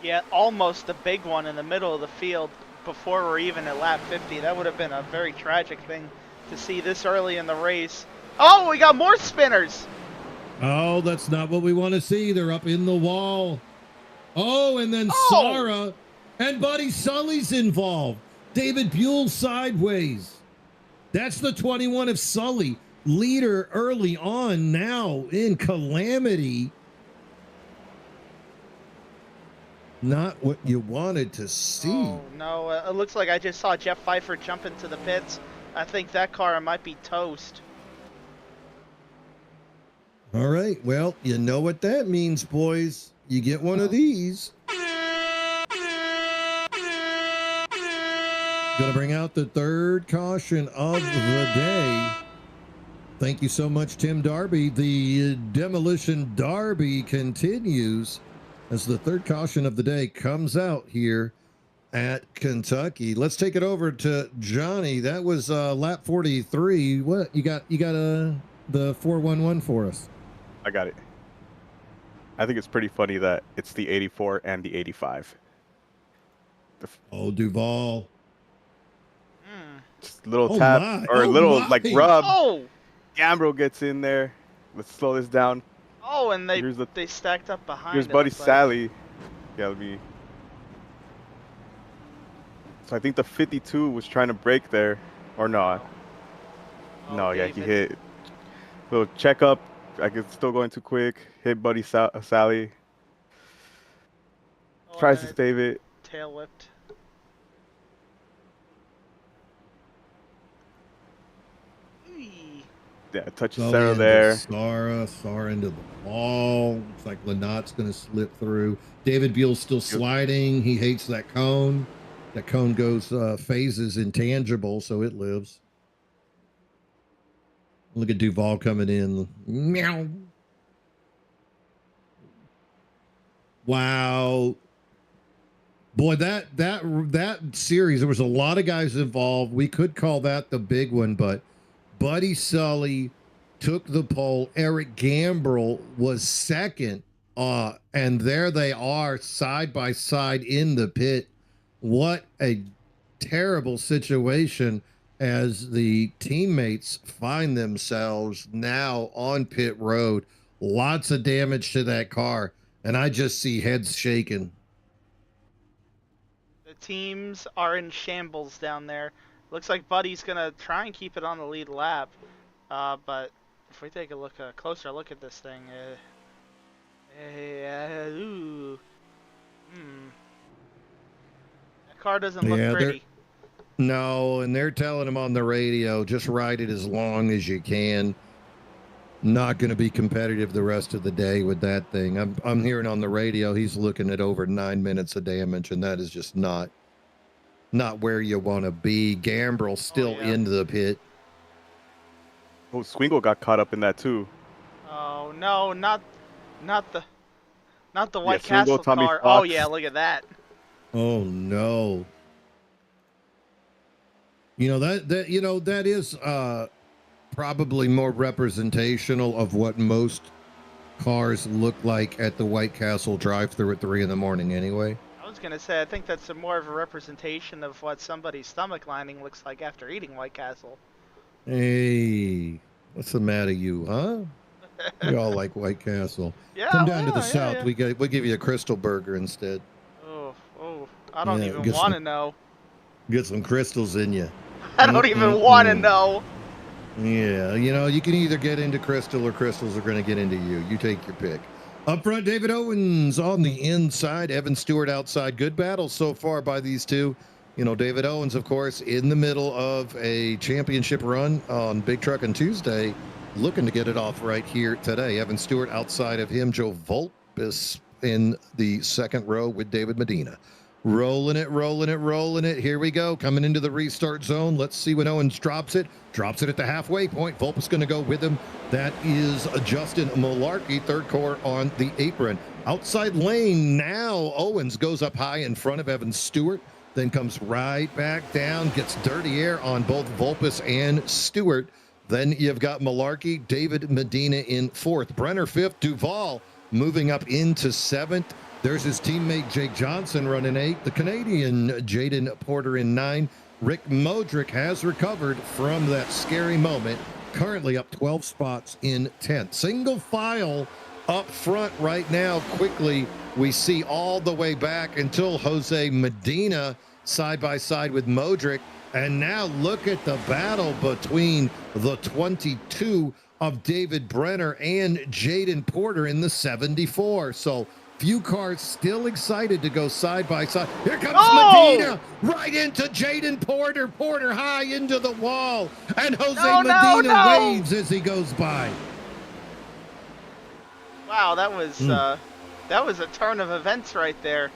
Speaker 3: Yeah, almost a big one in the middle of the field before we're even at lap 50. That would have been a very tragic thing to see this early in the race. Oh, we got more spinners.
Speaker 2: Oh, that's not what we want to see. They're up in the wall. Oh, and then Sara and Buddy Sully's involved. David Buell sideways. That's the 21 of Sully. Leader early on, now in calamity. Not what you wanted to see.
Speaker 3: Oh, no. It looks like I just saw Jeff Pfeiffer jump into the pits. I think that car might be toast.
Speaker 2: All right. Well, you know what that means, boys. You get one of these. Going to bring out the third caution of the day. Thank you so much, Tim Darby. The Demolition Derby continues as the third caution of the day comes out here at Kentucky. Let's take it over to Johnny. That was lap 43. What you got? You got the 411 for us.
Speaker 4: I got it. I think it's pretty funny that it's the 84 and the 85.
Speaker 2: Oh, Duval.
Speaker 4: Just a little tap or a little like rub.
Speaker 3: Oh!
Speaker 4: Gambrill gets in there. Let's slow this down.
Speaker 3: Oh, and they stacked up behind.
Speaker 4: Here's Buddy Sally. Yeah, let me. So I think the 52 was trying to break there, or no? No, yeah, he hit. Little check up. I guess still going too quick. Hit Buddy Sally. Tries to save it.
Speaker 3: Tail whipped.
Speaker 4: Yeah, touches Sarah there.
Speaker 2: Sara into the wall. Looks like Lynotte's going to slip through. David Buell's still sliding. He hates that cone. That cone goes phases intangible, so it lives. Look at Duval coming in. Meow. Wow. Boy, that series, there was a lot of guys involved. We could call that the big one, but Buddy Sully took the pole. Eric Gambrill was second. And there they are side by side in the pit. What a terrible situation. as the teammates find themselves now on pit road. Lots of damage to that car, and I just see heads shaking.
Speaker 3: The teams are in shambles down there. Looks like Buddy's gonna try and keep it on the lead lap, but if we take a closer look at this thing, ooh, that car doesn't look
Speaker 2: Yeah,
Speaker 3: pretty.
Speaker 2: no, and they're telling him on the radio, just ride it as long as you can. Not going to be competitive the rest of the day with that thing. I'm hearing on the radio he's looking at over 9 minutes of damage, and that is just not where you want to be. Gambrel still into the pit.
Speaker 4: Oh, Swingle got caught up in that too.
Speaker 3: Oh no, not the White
Speaker 4: Swingle,
Speaker 3: Castle
Speaker 4: Tommy
Speaker 3: car.
Speaker 4: Fox.
Speaker 3: Oh yeah, look at that.
Speaker 2: Oh no. That is probably more representational of what most cars look like at the White Castle drive-thru at 3 a.m. anyway.
Speaker 3: I was gonna say, I think that's more of a representation of what somebody's stomach lining looks like after eating White Castle.
Speaker 2: Hey, what's the matter, you, huh? We all like White Castle.
Speaker 3: Yeah,
Speaker 2: Come down to the
Speaker 3: yeah,
Speaker 2: south.
Speaker 3: yeah.
Speaker 2: We'll give you a Crystal Burger instead.
Speaker 3: Oh, I don't even want to know.
Speaker 2: Get some crystals in you.
Speaker 3: I don't even want to know.
Speaker 2: Yeah, you can either get into Crystal or Crystals are going to get into you. You take your pick. Up front, David Owens on the inside, Evan Stewart outside. Good battle so far by these two. David Owens, of course, in the middle of a championship run on Big Truck on Tuesday, looking to get it off right here today. Evan Stewart outside of him, Joe Volpis in the second row with David Medina. Rolling it. Here we go. Coming into the restart zone. Let's see when Owens drops it. Drops it at the halfway point. Volpis going to go with him. That is Justin Malarkey, third core on the apron. Outside lane now. Owens goes up high in front of Evan Stewart. Then comes right back down. Gets dirty air on both Volpis and Stewart. Then you've got Malarkey, David Medina in fourth. Brenner fifth. Duval moving up into seventh. There's his teammate Jake Johnson running 8. The Canadian Jaden Porter in 9. Rick Modric has recovered from that scary moment. Currently up 12 spots in 10th. Single file up front right now. Quickly, we see all the way back until Jose Medina side by side with Modric. And now look at the battle between the 22 of David Brenner and Jaden Porter in the 74. So few cars still excited to go side by side. Here comes Medina right into Jaden Porter. Porter high into the wall. And Jose Medina waves as he goes by.
Speaker 3: Wow, that was a turn of events right there.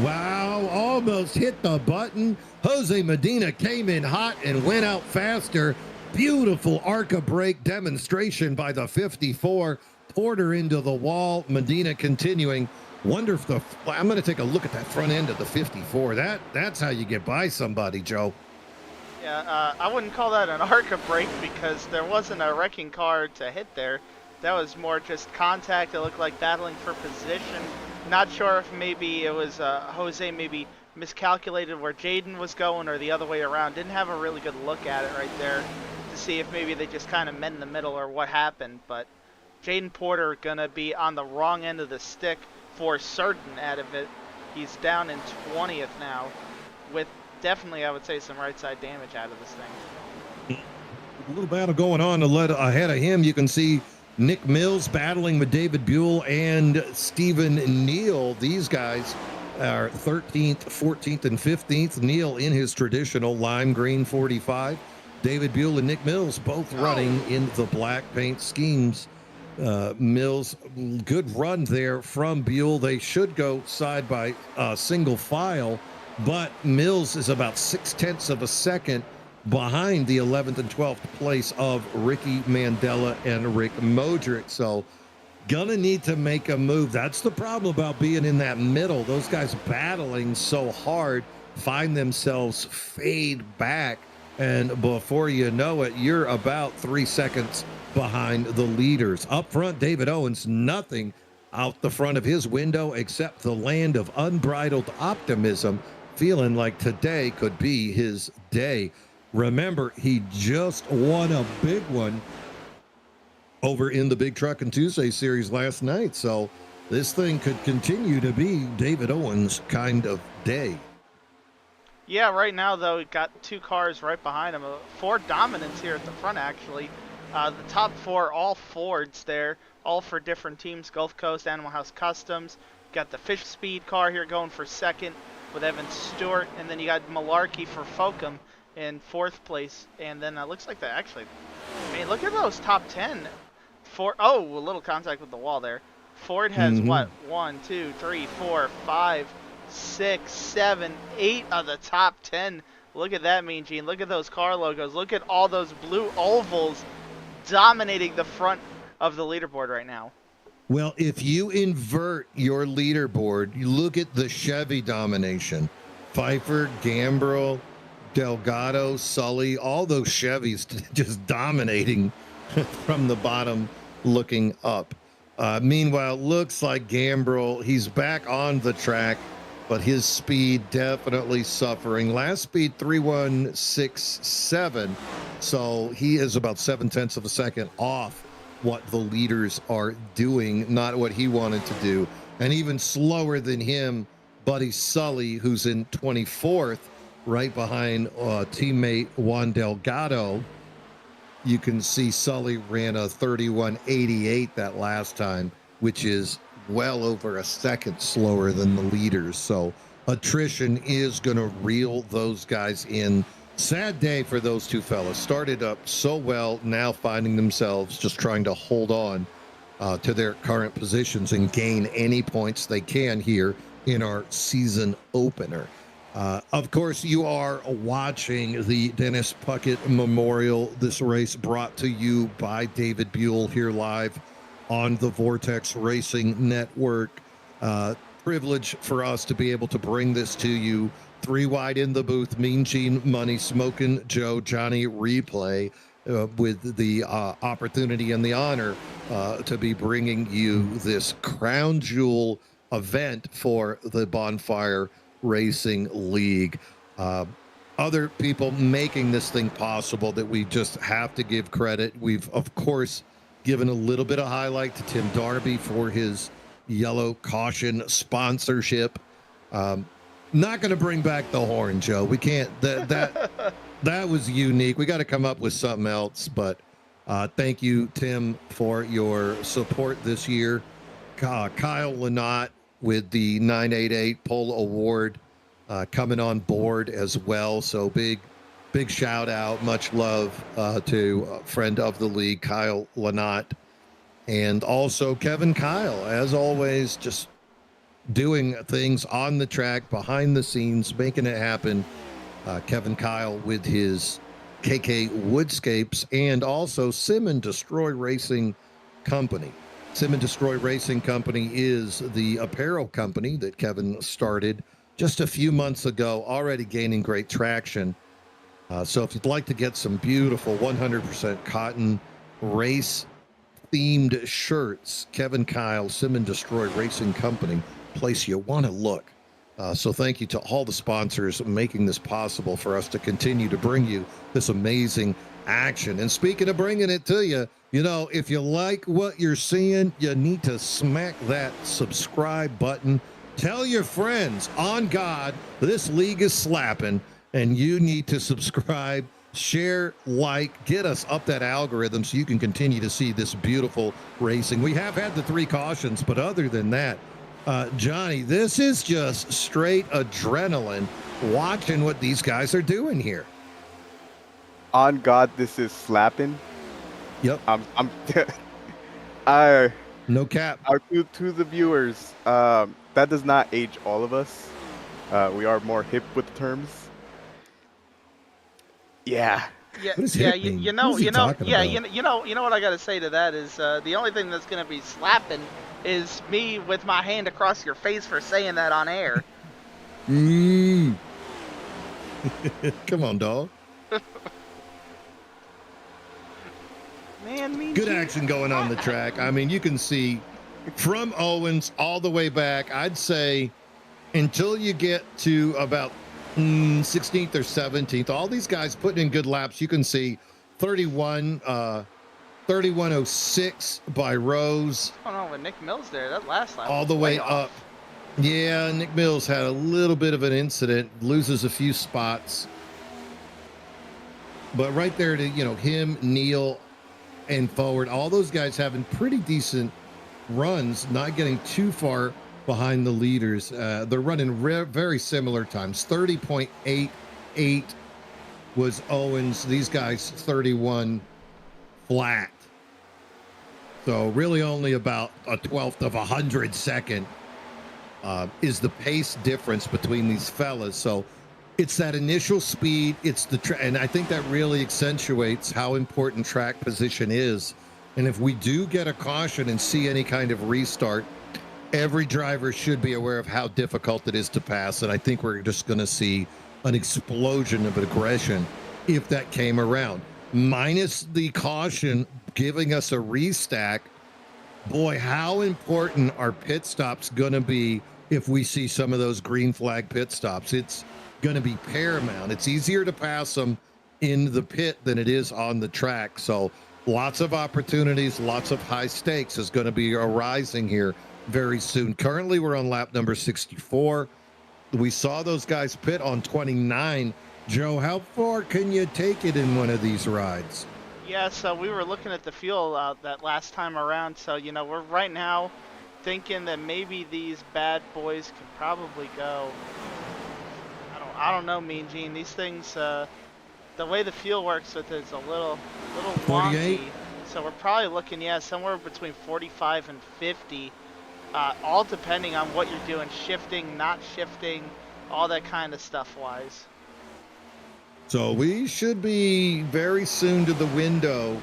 Speaker 2: Wow, almost hit the button. Jose Medina came in hot and went out faster. Beautiful ARCA brake demonstration by the 54. Porter into the wall. Medina continuing. Wonder if I'm going to take a look at that front end of the 54. That's how you get by somebody, Joe.
Speaker 3: Yeah, I wouldn't call that an ARCA brake because there wasn't a wrecking car to hit there. That was more just contact. It looked like battling for position. Not sure if maybe it was Jose maybe miscalculated where Jaden was going or the other way around. Didn't have a really good look at it right there to see if maybe they just kind of met in the middle or what happened. But Jaden Porter gonna be on the wrong end of the stick for certain out of it. He's down in 20th now with definitely, I would say, some right side damage out of this thing.
Speaker 2: A little battle going on ahead of him. You can see Nick Mills battling with David Buell and Stephen Neal. These guys are 13th, 14th, and 15th. Neal in his traditional lime green 45. David Buell and Nick Mills both running in the black paint schemes. Mills, good run there from Buell. They should go side by single file, but Mills is about 0.6 of a second behind the 11th and 12th place of Ricky Mandela and Rick Modric. So gonna need to make a move. That's the problem about being in that middle. Those guys battling so hard find themselves fade back, and before you know it, you're about 3 seconds behind the leaders. Up front, David Owens, nothing out the front of his window except the land of unbridled optimism. feeling like today could be his day. Remember, he just won a big one over in the Big Truck and Tuesday series last night. So this thing could continue to be David Owens' kind of day.
Speaker 3: Yeah, right now, though, we got 2 cars right behind him. 4 dominants here at the front, actually. The top 4, all Fords there, all for different teams. Gulf Coast, Animal House Customs. Got the Fish Speed car here going for second with Evan Stewart. And then you got Malarkey for Fokum in 4th place. And then it looks like that actually, I mean, look at those top 10. A little contact with the wall there. Ford has what? 1, 2, 3, 4, 5, 6, 7, 8 of the top 10. Look at that, Mean Gene. Look at those car logos. Look at all those blue ovals dominating the front of the leaderboard right now.
Speaker 2: Well, if you invert your leaderboard, you look at the Chevy domination. Pfeiffer, Gambrill, Delgado, Sully, all those Chevys just dominating from the bottom looking up. Meanwhile, looks like Gambrill, he's back on the track, but his speed definitely suffering. Last speed 3:167, so he is about 0.7 of a second off what the leaders are doing, not what he wanted to do. And even slower than him, Buddy Sully, who's in 24th, right behind teammate Juan Delgado. You can see Sully ran a 31:88 that last time, which is well over a second slower than the leaders. So attrition is going to reel those guys in. Sad day for those two fellas. Started up so well, now finding themselves just trying to hold on to their current positions and gain any points they can here in our season opener. Of course, you are watching the Dennis Puckett Memorial. This race brought to you by David Buell here live on the Vortex Racing Network. Privilege for us to be able to bring this to you. 3 wide in the booth, Mean Gene, Money, Smokin' Joe, Johnny Replay, with the opportunity and the honor to be bringing you this crown jewel event for the Bonfire Racing League. Other people making this thing possible that we just have to give credit. We've, of course, given a little bit of highlight to Tim Darby for his yellow caution sponsorship. Not going to bring back the horn, Joe. We can't. That was unique. We got to come up with something else. But thank you, Tim, for your support this year. Kyle Lynott with the 988 Pole Award coming on board as well. So big shout out. Much love to a friend of the league, Kyle Lynott. And also Kevin Kyle, as always, just doing things on the track, behind the scenes, making it happen. Kevin Kyle with his KK Woodscapes and also Sim and Destroy Racing Company. Sim and Destroy Racing Company is the apparel company that Kevin started just a few months ago, already gaining great traction. So if you'd like to get some beautiful 100% cotton race themed shirts, Kevin Kyle, Sim and Destroy Racing Company, place you want to look. So thank you to all the sponsors making this possible for us to continue to bring you this amazing action. And speaking of bringing it to you, you know, if you like what you're seeing, you need to smack that subscribe button. Tell your friends, on God, this league is slapping, and you need to subscribe, share, like, get us up that algorithm so you can continue to see this beautiful racing. We have had the 3 cautions, but other than that, Johnny, this is just straight adrenaline watching what these guys are doing here.
Speaker 4: On God, this is slapping.
Speaker 2: Yep. No cap.
Speaker 4: To the viewers, that does not age all of us. We are more hip with the terms. Yeah.
Speaker 3: Yeah,
Speaker 2: What does
Speaker 3: yeah,
Speaker 2: hip mean?
Speaker 3: you know,
Speaker 2: What is he
Speaker 3: you know,
Speaker 2: talking
Speaker 3: yeah,
Speaker 2: about?
Speaker 3: you know what I gotta say to that is the only thing that's gonna be slapping is me with my hand across your face for saying that on air.
Speaker 2: Come on, dog.
Speaker 3: Man, Mean
Speaker 2: Good
Speaker 3: Gene.
Speaker 2: action going on the track. I mean, you can see from Owens all the way back, I'd say until you get to about 16th or 17th. All these guys putting in good laps. You can see 3106 by Rose.
Speaker 3: What's going on with Nick Mills there? That last lap
Speaker 2: All
Speaker 3: was
Speaker 2: the way
Speaker 3: off.
Speaker 2: up. Yeah, Nick Mills had a little bit of an incident, loses a few spots. But right there to, him, Neil, and Forward, all those guys having pretty decent runs, not getting too far behind the leaders. They're running very similar times. 30.88 was Owens. These guys 31 flat. So really only about a 12th of a 100-second is the pace difference between these fellas. So it's that initial speed. It's and I think that really accentuates how important track position is. And if we do get a caution and see any kind of restart, every driver should be aware of how difficult it is to pass. And I think we're just going to see an explosion of aggression if that came around. Minus the caution giving us a restack, boy, how important are pit stops going to be if we see some of those green flag pit stops? It's going to be paramount. It's easier to pass them in the pit than it is on the track. So lots of opportunities, lots of high stakes is going to be arising here very soon. Currently, we're on lap number 64. We saw those guys pit on 29. Joe, how far can you take it in one of these rides?
Speaker 3: Yeah, so we were looking at the fuel that last time around. So, we're right now thinking that maybe these bad boys could probably go. I don't know, Mean Gene. These things, the way the fuel works with it is a little
Speaker 2: 48?
Speaker 3: wonky. So we're probably looking, somewhere between 45 and 50, all depending on what you're doing, shifting, not shifting, all that kind of stuff wise.
Speaker 2: So we should be very soon to the window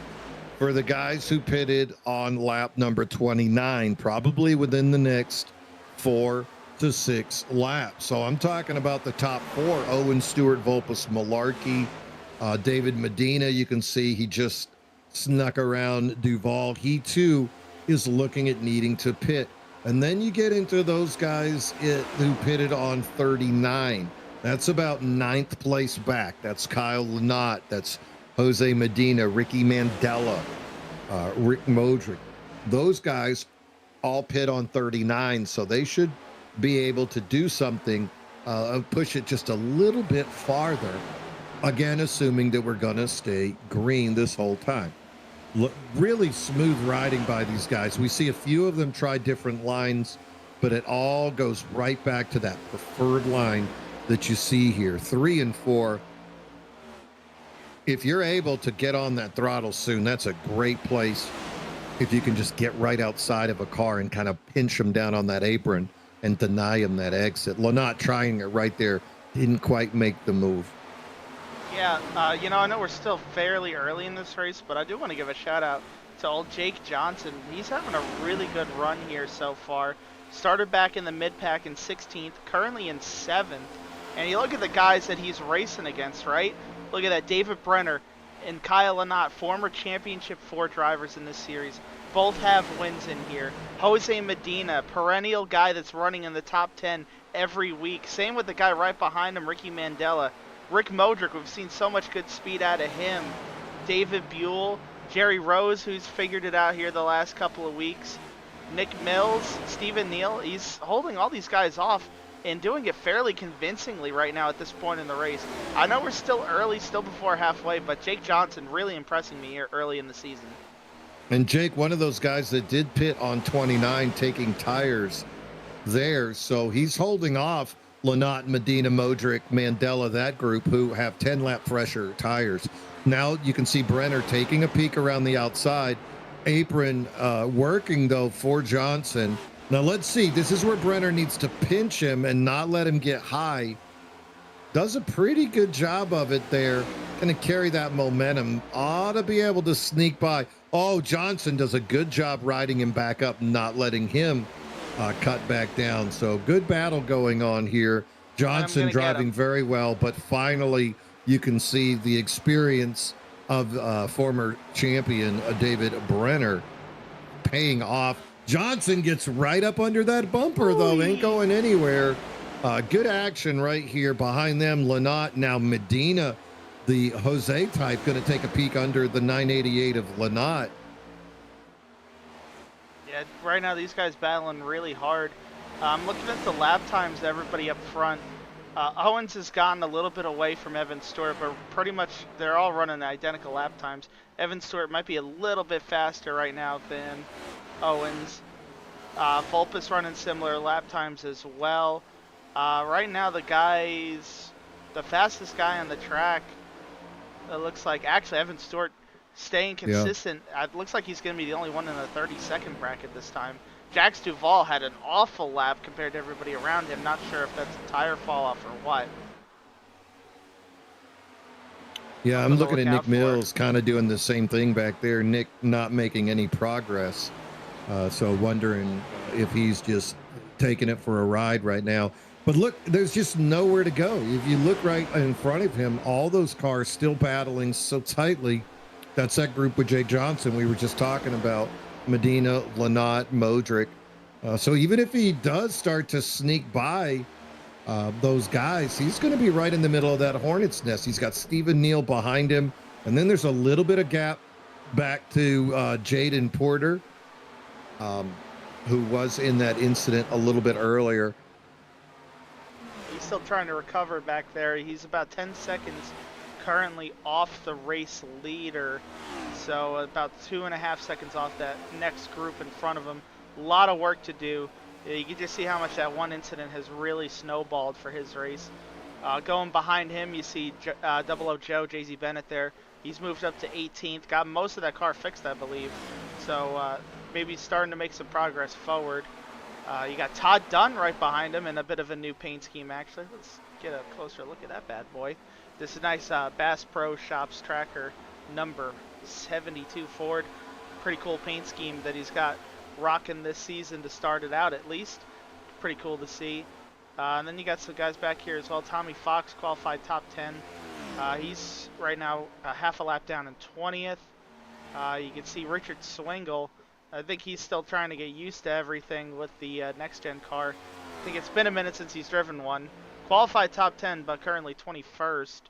Speaker 2: for the guys who pitted on lap number 29, probably within the next 4 to 6 laps. So I'm talking about the top 4: Owen, Stewart, Volpus, Malarkey, David Medina. You can see he just snuck around Duval. He too is looking at needing to pit. And then you get into those guys who pitted on 39. That's about 9th place back. That's Kyle Lynott. That's Jose Medina, Ricky Mandela, Rick Modric. Those guys all pit on 39, so they should be able to do something, push it just a little bit farther. Again, assuming that we're going to stay green this whole time. Look, really smooth riding by these guys. We see a few of them try different lines, but it all goes right back to that preferred line that you see here, 3 and 4. If you're able to get on that throttle soon, that's a great place. If you can just get right outside of a car and kind of pinch them down on that apron and deny him that exit. Lynott trying it right there, didn't quite make the move.
Speaker 3: Yeah, I know we're still fairly early in this race, but I do want to give a shout out to old Jake Johnson. He's having a really good run here so far. Started back in the mid-pack in 16th, currently in 7th. And you look at the guys that he's racing against, right? Look at that, David Brenner and Kyle Lynott, former Championship 4 drivers in this series. Both have wins in here. Jose Medina, perennial guy that's running in the top 10 every week. Same with the guy right behind him, Ricky Mandela. Rick Modric, we've seen so much good speed out of him. David Buell, Jerry Rose, who's figured it out here the last couple of weeks. Nick Mills, Stephen Neal, he's holding all these guys off and doing it fairly convincingly right now at this point in the race. I know we're still early, still before halfway, but Jake Johnson really impressing me here early in the season.
Speaker 2: And Jake, one of those guys that did pit on 29, taking tires there. So he's holding off Lynott, Medina, Modric, Mandela, that group who have 10-lap fresher tires. Now you can see Brenner taking a peek around the outside. Apron working, though, for Johnson. Now let's see. This is where Brenner needs to pinch him and not let him get high. Does a pretty good job of it there. Going to carry that momentum. Ought to be able to sneak by. Oh, Johnson does a good job riding him back up, not letting him cut back down. So good battle going on here. Johnson driving very well, but finally you can see the experience of former champion David Brenner paying off. Johnson gets right up under that bumper, though. Ain't going anywhere. Good action right here behind them. Lanat, now Medina, the Jose type, going to take a peek under the 988 of Lanat.
Speaker 3: Yeah, right now these guys battling really hard. I'm looking at the lap times, everybody up front. Owens has gotten a little bit away from Evan Stewart, but pretty much they're all running identical lap times. Evan Stewart might be a little bit faster right now than Owens. Vulpes running similar lap times as well. Right now the fastest guy on the track, it looks like, actually Evan Stewart staying consistent.
Speaker 2: Yeah.
Speaker 3: It looks like he's going to be the only one in the 30-second bracket this time. Jax Duvall had an awful lap compared to everybody around him. Not sure if that's a tire fall off or what.
Speaker 2: Yeah, I'm looking at Nick Mills kind of doing the same thing back there. Nick not making any progress. So wondering if he's just taking it for a ride right now. But look, there's just nowhere to go. If you look right in front of him, all those cars still battling so tightly. That's that group with Jake Johnson we were just talking about. Medina, Lanat, Modric. So even if he does start to sneak by those guys, he's going to be right in the middle of that hornet's nest. He's got Stephen Neal behind him. And then there's a little bit of gap back to Jaden Porter, who was in that incident a little bit earlier.
Speaker 3: He's still trying to recover back there. He's about 10 seconds currently off the race leader, so about 2.5 seconds off that next group in front of him. A lot of work to do. You can just see how much that one incident has really snowballed for his race. Going behind him, you see Double O Joe, JZ Bennett there. He's moved up to 18th, got most of that car fixed, I believe. So maybe starting to make some progress forward. You got Todd Dunn right behind him and a bit of a new paint scheme, actually. Let's get a closer look at that bad boy. This is a nice Bass Pro Shops tracker number 72 Ford. Pretty cool paint scheme that he's got rocking this season to start it out, at least. Pretty cool to see. And then you got some guys back here as well. Tommy Fox qualified top 10. He's right now half a lap down in 20th. You can see Richard Swingle. I think he's still trying to get used to everything with the next-gen car. I think it's been a minute since he's driven one. Qualified top 10, but currently 21st.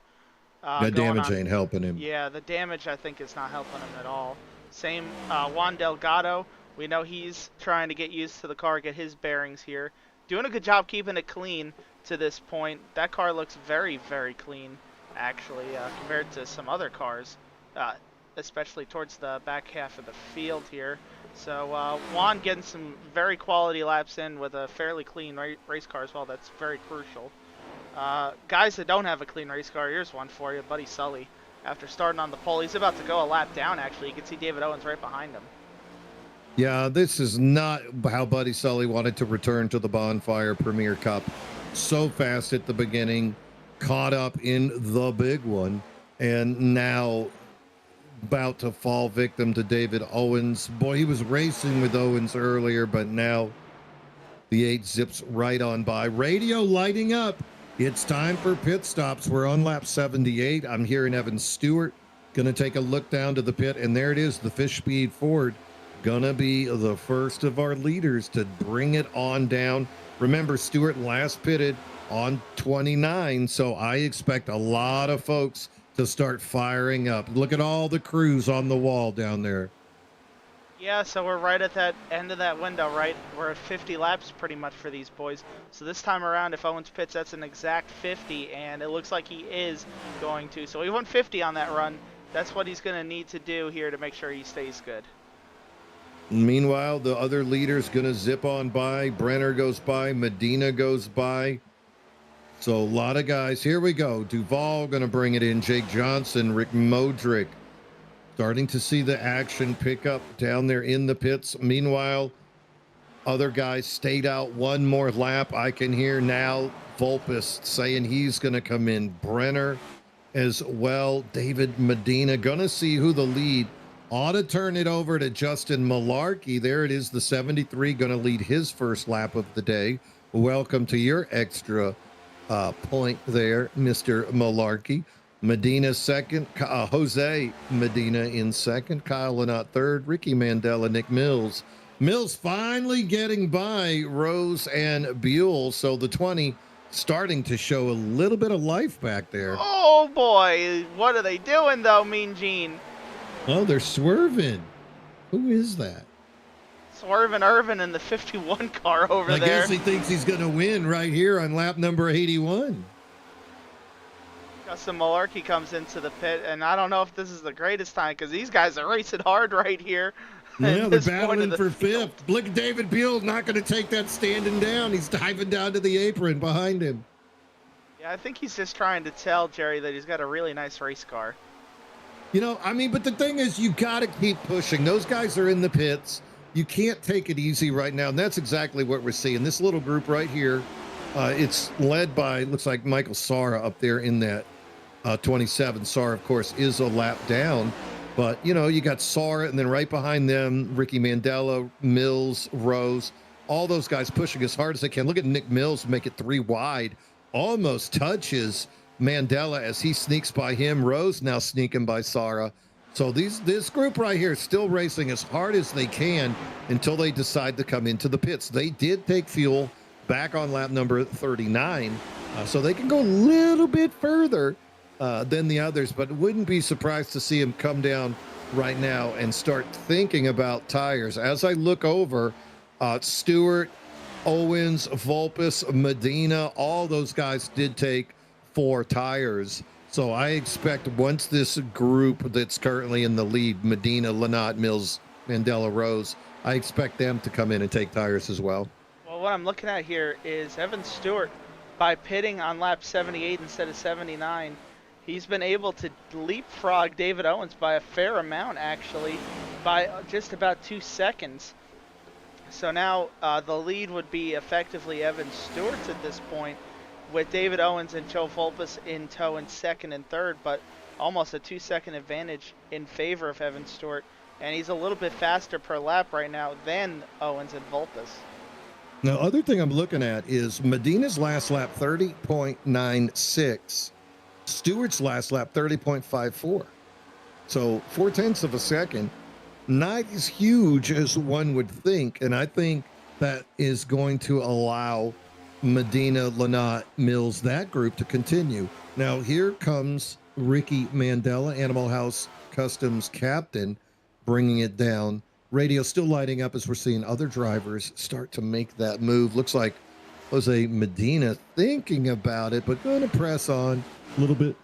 Speaker 2: The damage ain't helping him.
Speaker 3: Yeah, the damage I think is not helping him at all. Same Juan Delgado. We know he's trying to get used to the car, get his bearings here. Doing a good job keeping it clean to this point. That car looks very, very clean, actually, compared to some other cars, especially towards the back half of the field here. So Juan getting some very quality laps in with a fairly clean race car as well. That's very crucial. Guys that don't have a clean race car, here's one for you, Buddy Sully. After starting on the pole, he's about to go a lap down, actually. You can see David Owens right behind him.
Speaker 2: Yeah, this is not how Buddy Sully wanted to return to the Bonfire Premier Cup. So fast at the beginning, caught up in the big one, and now about to fall victim to David Owens. Boy, he was racing with Owens earlier, but now the 8 zips right on by. Radio lighting up. It's time for pit stops. We're on lap 78. I'm hearing Evan Stewart. Going to take a look down to the pit, and there it is, the Fish Speed Ford. Going to be the first of our leaders to bring it on down. Remember, Stewart last pitted on 29, so I expect a lot of folks to start firing up. Look at all the crews on the wall down there.
Speaker 3: Yeah, so we're right at that end of that window, right? We're at 50 laps pretty much for these boys. So this time around, if Owens pits, that's an exact 50, and it looks like he is going to. So he won 50 on that run. That's what he's going to need to do here to make sure he stays good.
Speaker 2: Meanwhile, the other leader's going to zip on by. Brenner goes by. Medina goes by. So a lot of guys. Here we go. Duvall going to bring it in. Jake Johnson, Rick Modric. Starting to see the action pick up down there in the pits. Meanwhile, other guys stayed out one more lap. I can hear now Vulpes saying he's going to come in. Brenner as well. David Medina. Going to see who the lead. Ought to turn it over to Justin Malarkey. There it is, the 73, going to lead his first lap of the day. Welcome to your extra point there, Mr. Malarkey. Medina second, Jose Medina in second, Kyle Lanat third, Ricky Mandela, Nick Mills. Mills finally getting by Rose and Buell. So the 20 starting to show a little bit of life back there.
Speaker 3: Oh boy, what are they doing though, Mean Gene?
Speaker 2: Oh, they're swerving. Who is that?
Speaker 3: Swerving Irvin in the 51 car over
Speaker 2: I
Speaker 3: there.
Speaker 2: guess he thinks he's going to win right here on lap number 81.
Speaker 3: Justin Malarkey comes into the pit, and I don't know if this is the greatest time because these guys are racing hard right here.
Speaker 2: Yeah, they're battling for fifth. Look, David Beal not going to take that standing down. He's diving down to the apron behind him.
Speaker 3: Yeah, I think he's just trying to tell Jerry that he's got a really nice race car.
Speaker 2: You know, I mean, but the thing is, you got to keep pushing. Those guys are in the pits. You can't take it easy right now, and that's exactly what we're seeing. This little group right here, it's led by, looks like Michael Sara up there in that 27. Sara, of course, is a lap down. But, you know, you got Sara, and then right behind them, Ricky Mandela, Mills, Rose, all those guys pushing as hard as they can. Look at Nick Mills make it 3 wide, almost touches Mandela as he sneaks by him. Rose now sneaking by Sara. So this group right here is still racing as hard as they can until they decide to come into the pits. They did take fuel back on lap number 39, so they can go a little bit further than the others, but wouldn't be surprised to see him come down right now and start thinking about tires. As I look over, Stewart, Owens, Vulpes, Medina, all those guys did take 4 tires. So I expect once this group that's currently in the lead, Medina, Lynott, Mills, Mandela, Rose, I expect them to come in and take tires as well.
Speaker 3: Well, what I'm looking at here is Evan Stewart, by pitting on lap 78 instead of 79, he's been able to leapfrog David Owens by a fair amount, actually, by just about 2 seconds. So now the lead would be effectively Evan Stewart's at this point, with David Owens and Joe Vulpes in tow in second and third, but almost a 2-second advantage in favor of Evan Stewart. And he's a little bit faster per lap right now than Owens and Vulpes.
Speaker 2: Now, other thing I'm looking at is Medina's last lap, 30.96. Stewart's last lap, 30.54. So 0.4 of a second. Not as huge as one would think. And I think that is going to allow Medina, Lynott, Mills, that group to continue. Now, here comes Ricky Mandela, Animal House Customs captain, bringing it down. Radio still lighting up as we're seeing other drivers start to make that move. Looks like Jose Medina thinking about it, but going to press on a little bit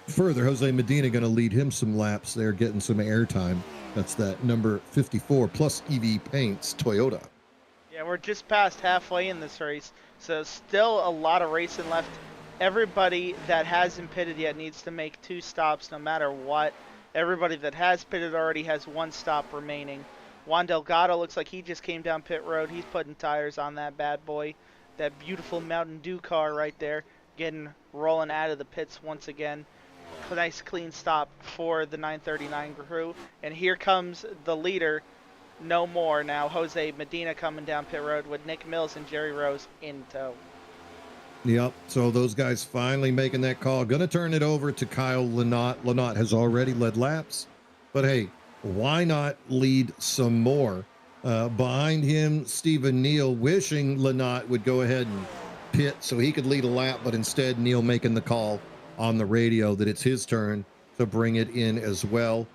Speaker 2: further. Jose Medina going to lead him some laps there, getting some airtime. That's that number 54 plus EV Paints Toyota.
Speaker 3: Yeah, we're just past halfway in this race, so still a lot of racing left. Everybody that hasn't pitted yet needs to make 2 stops no matter what. Everybody that has pitted already has 1 stop remaining. Juan Delgado looks like he just came down pit road. He's putting tires on that bad boy. That beautiful Mountain Dew car right there, getting rolling out of the pits once again. Nice clean stop for the 939 crew. And here comes the leader. No more now. Jose Medina coming down pit road with Nick Mills and Jerry Rose in tow.
Speaker 2: Yep. So those guys finally making that call. Going to turn it over to Kyle Lynott. Lynott has already led laps, but hey, why not lead some more? Behind him, Stephen Neal, wishing Lynott would go ahead and pit so he could lead a lap, but instead Neal making the call on the radio that it's his turn to bring it in as well.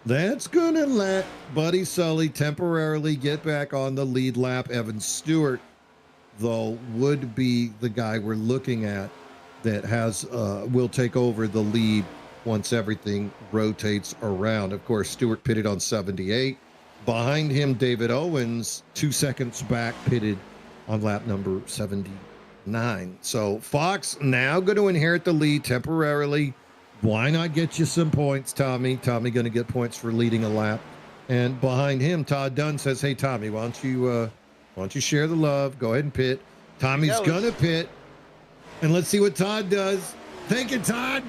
Speaker 2: That's going to let Buddy Sully temporarily get back on the lead lap. Evan Stewart, though, would be the guy we're looking at that has will take over the lead once everything rotates around. Of course, Stewart pitted on 78. Behind him, David Owens, 2 seconds back, pitted on lap number 79. So Fox now going to inherit the lead temporarily. Why not get you some points, Tommy? Tommy going to get points for leading a lap. And behind him, Todd Dunn says, hey, Tommy, why don't you share the love? Go ahead and pit. Tommy's going to pit. And let's see what Todd does. Take it, Todd.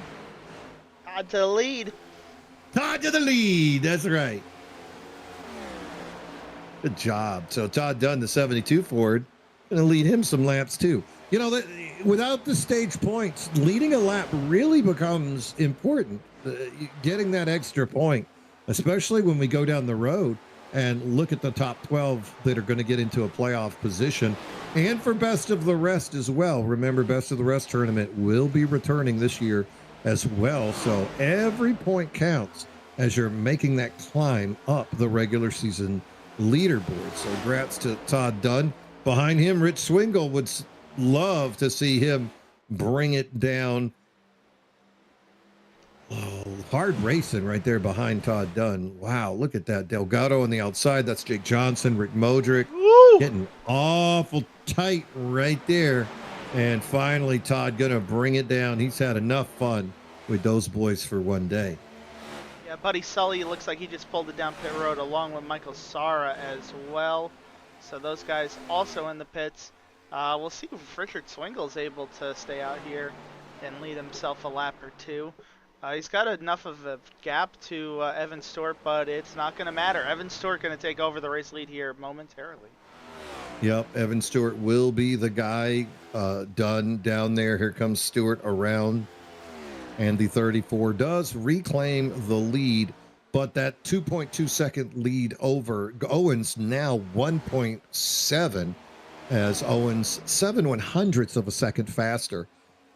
Speaker 3: Todd to the lead.
Speaker 2: Todd to the lead. That's right. Good job. So Todd Dunn, the 72 Ford, going to lead him some laps too. You know, without the stage points, leading a lap really becomes important. Getting that extra point, especially when we go down the road. and look at the top 12 that are going to get into a playoff position. And for best of the rest as well. Remember, best of the rest tournament will be returning this year as well. So every point counts as you're making that climb up the regular season leaderboard. So congrats to Todd Dunn. Behind him, Rich Swingle would love to see him bring it down. Oh, hard racing right there behind Todd Dunn. Wow, look at that. Delgado on the outside. That's Jake Johnson, Rick Modric.
Speaker 3: Woo!
Speaker 2: Getting awful tight right there. And finally, Todd going to bring it down. He's had enough fun with those boys for one day.
Speaker 3: Yeah, Buddy Sully looks like he just pulled it down pit road along with Michael Sara as well. So those guys also in the pits. We'll see if Richard Swingle's able to stay out here and lead himself a lap or two. He's got enough of a gap to Evan Stewart, but it's not going to matter. Evan Stewart going to take over the race lead here momentarily.
Speaker 2: Yep, Evan Stewart will be the guy done down there. Here comes Stewart around. And the 34 does reclaim the lead, but that 2.2 second lead over Owens now 1.7, as Owens 7/100ths of a second faster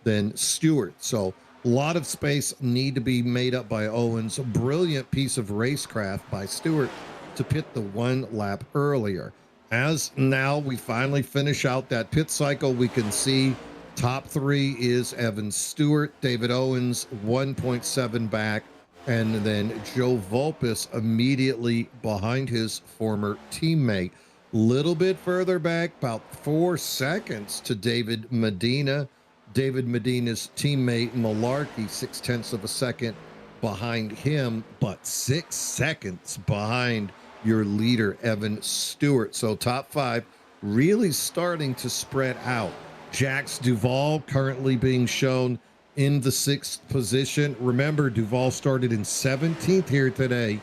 Speaker 2: than Stewart. So a lot of space need to be made up by Owens. A brilliant piece of racecraft by Stewart to pit the one lap earlier. As now we finally finish out that pit cycle, we can see top three is Evan Stewart, David Owens 1.7 back, and then Joe Vulpes immediately behind his former teammate. Little bit further back, about 4 seconds to David Medina. David Medina's teammate Malarkey, 0.6 of a second behind him, but 6 seconds behind your leader, Evan Stewart. So top five really starting to spread out. Jax Duvall currently being shown in the 6th position. Remember, Duvall started in 17th here today.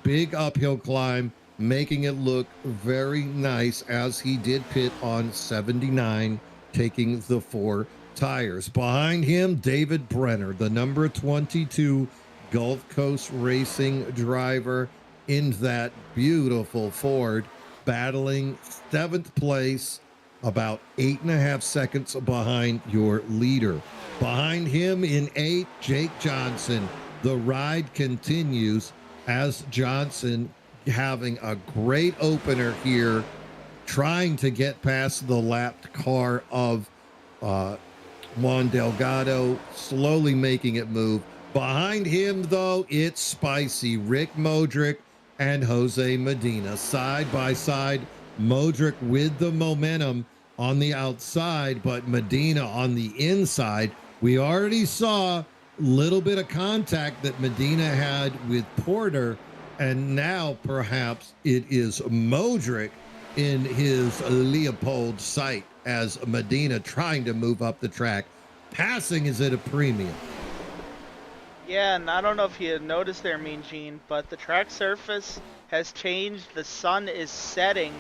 Speaker 2: Big uphill climb, making it look very nice as he did pit on 79, taking the 4 tires. Behind him, David Brenner, the number 22 Gulf Coast Racing driver in that beautiful Ford, battling 7th place, about 8.5 seconds behind your leader. Behind him in 8th, Jake Johnson. The ride continues as Johnson having a great opener here, trying to get past the lapped car of Juan Delgado, slowly making it move. Behind him, though, it's spicy. Rick Modric and Jose Medina side by side. Modric with the momentum on the outside, but Medina on the inside. We already saw a little bit of contact that Medina had with Porter, and now perhaps it is Modric in his Leopold sight as Medina trying to move up the track. Passing is at a premium.
Speaker 3: Yeah, and I don't know if you had noticed there, Mean Gene, but the track surface has changed. The sun is setting.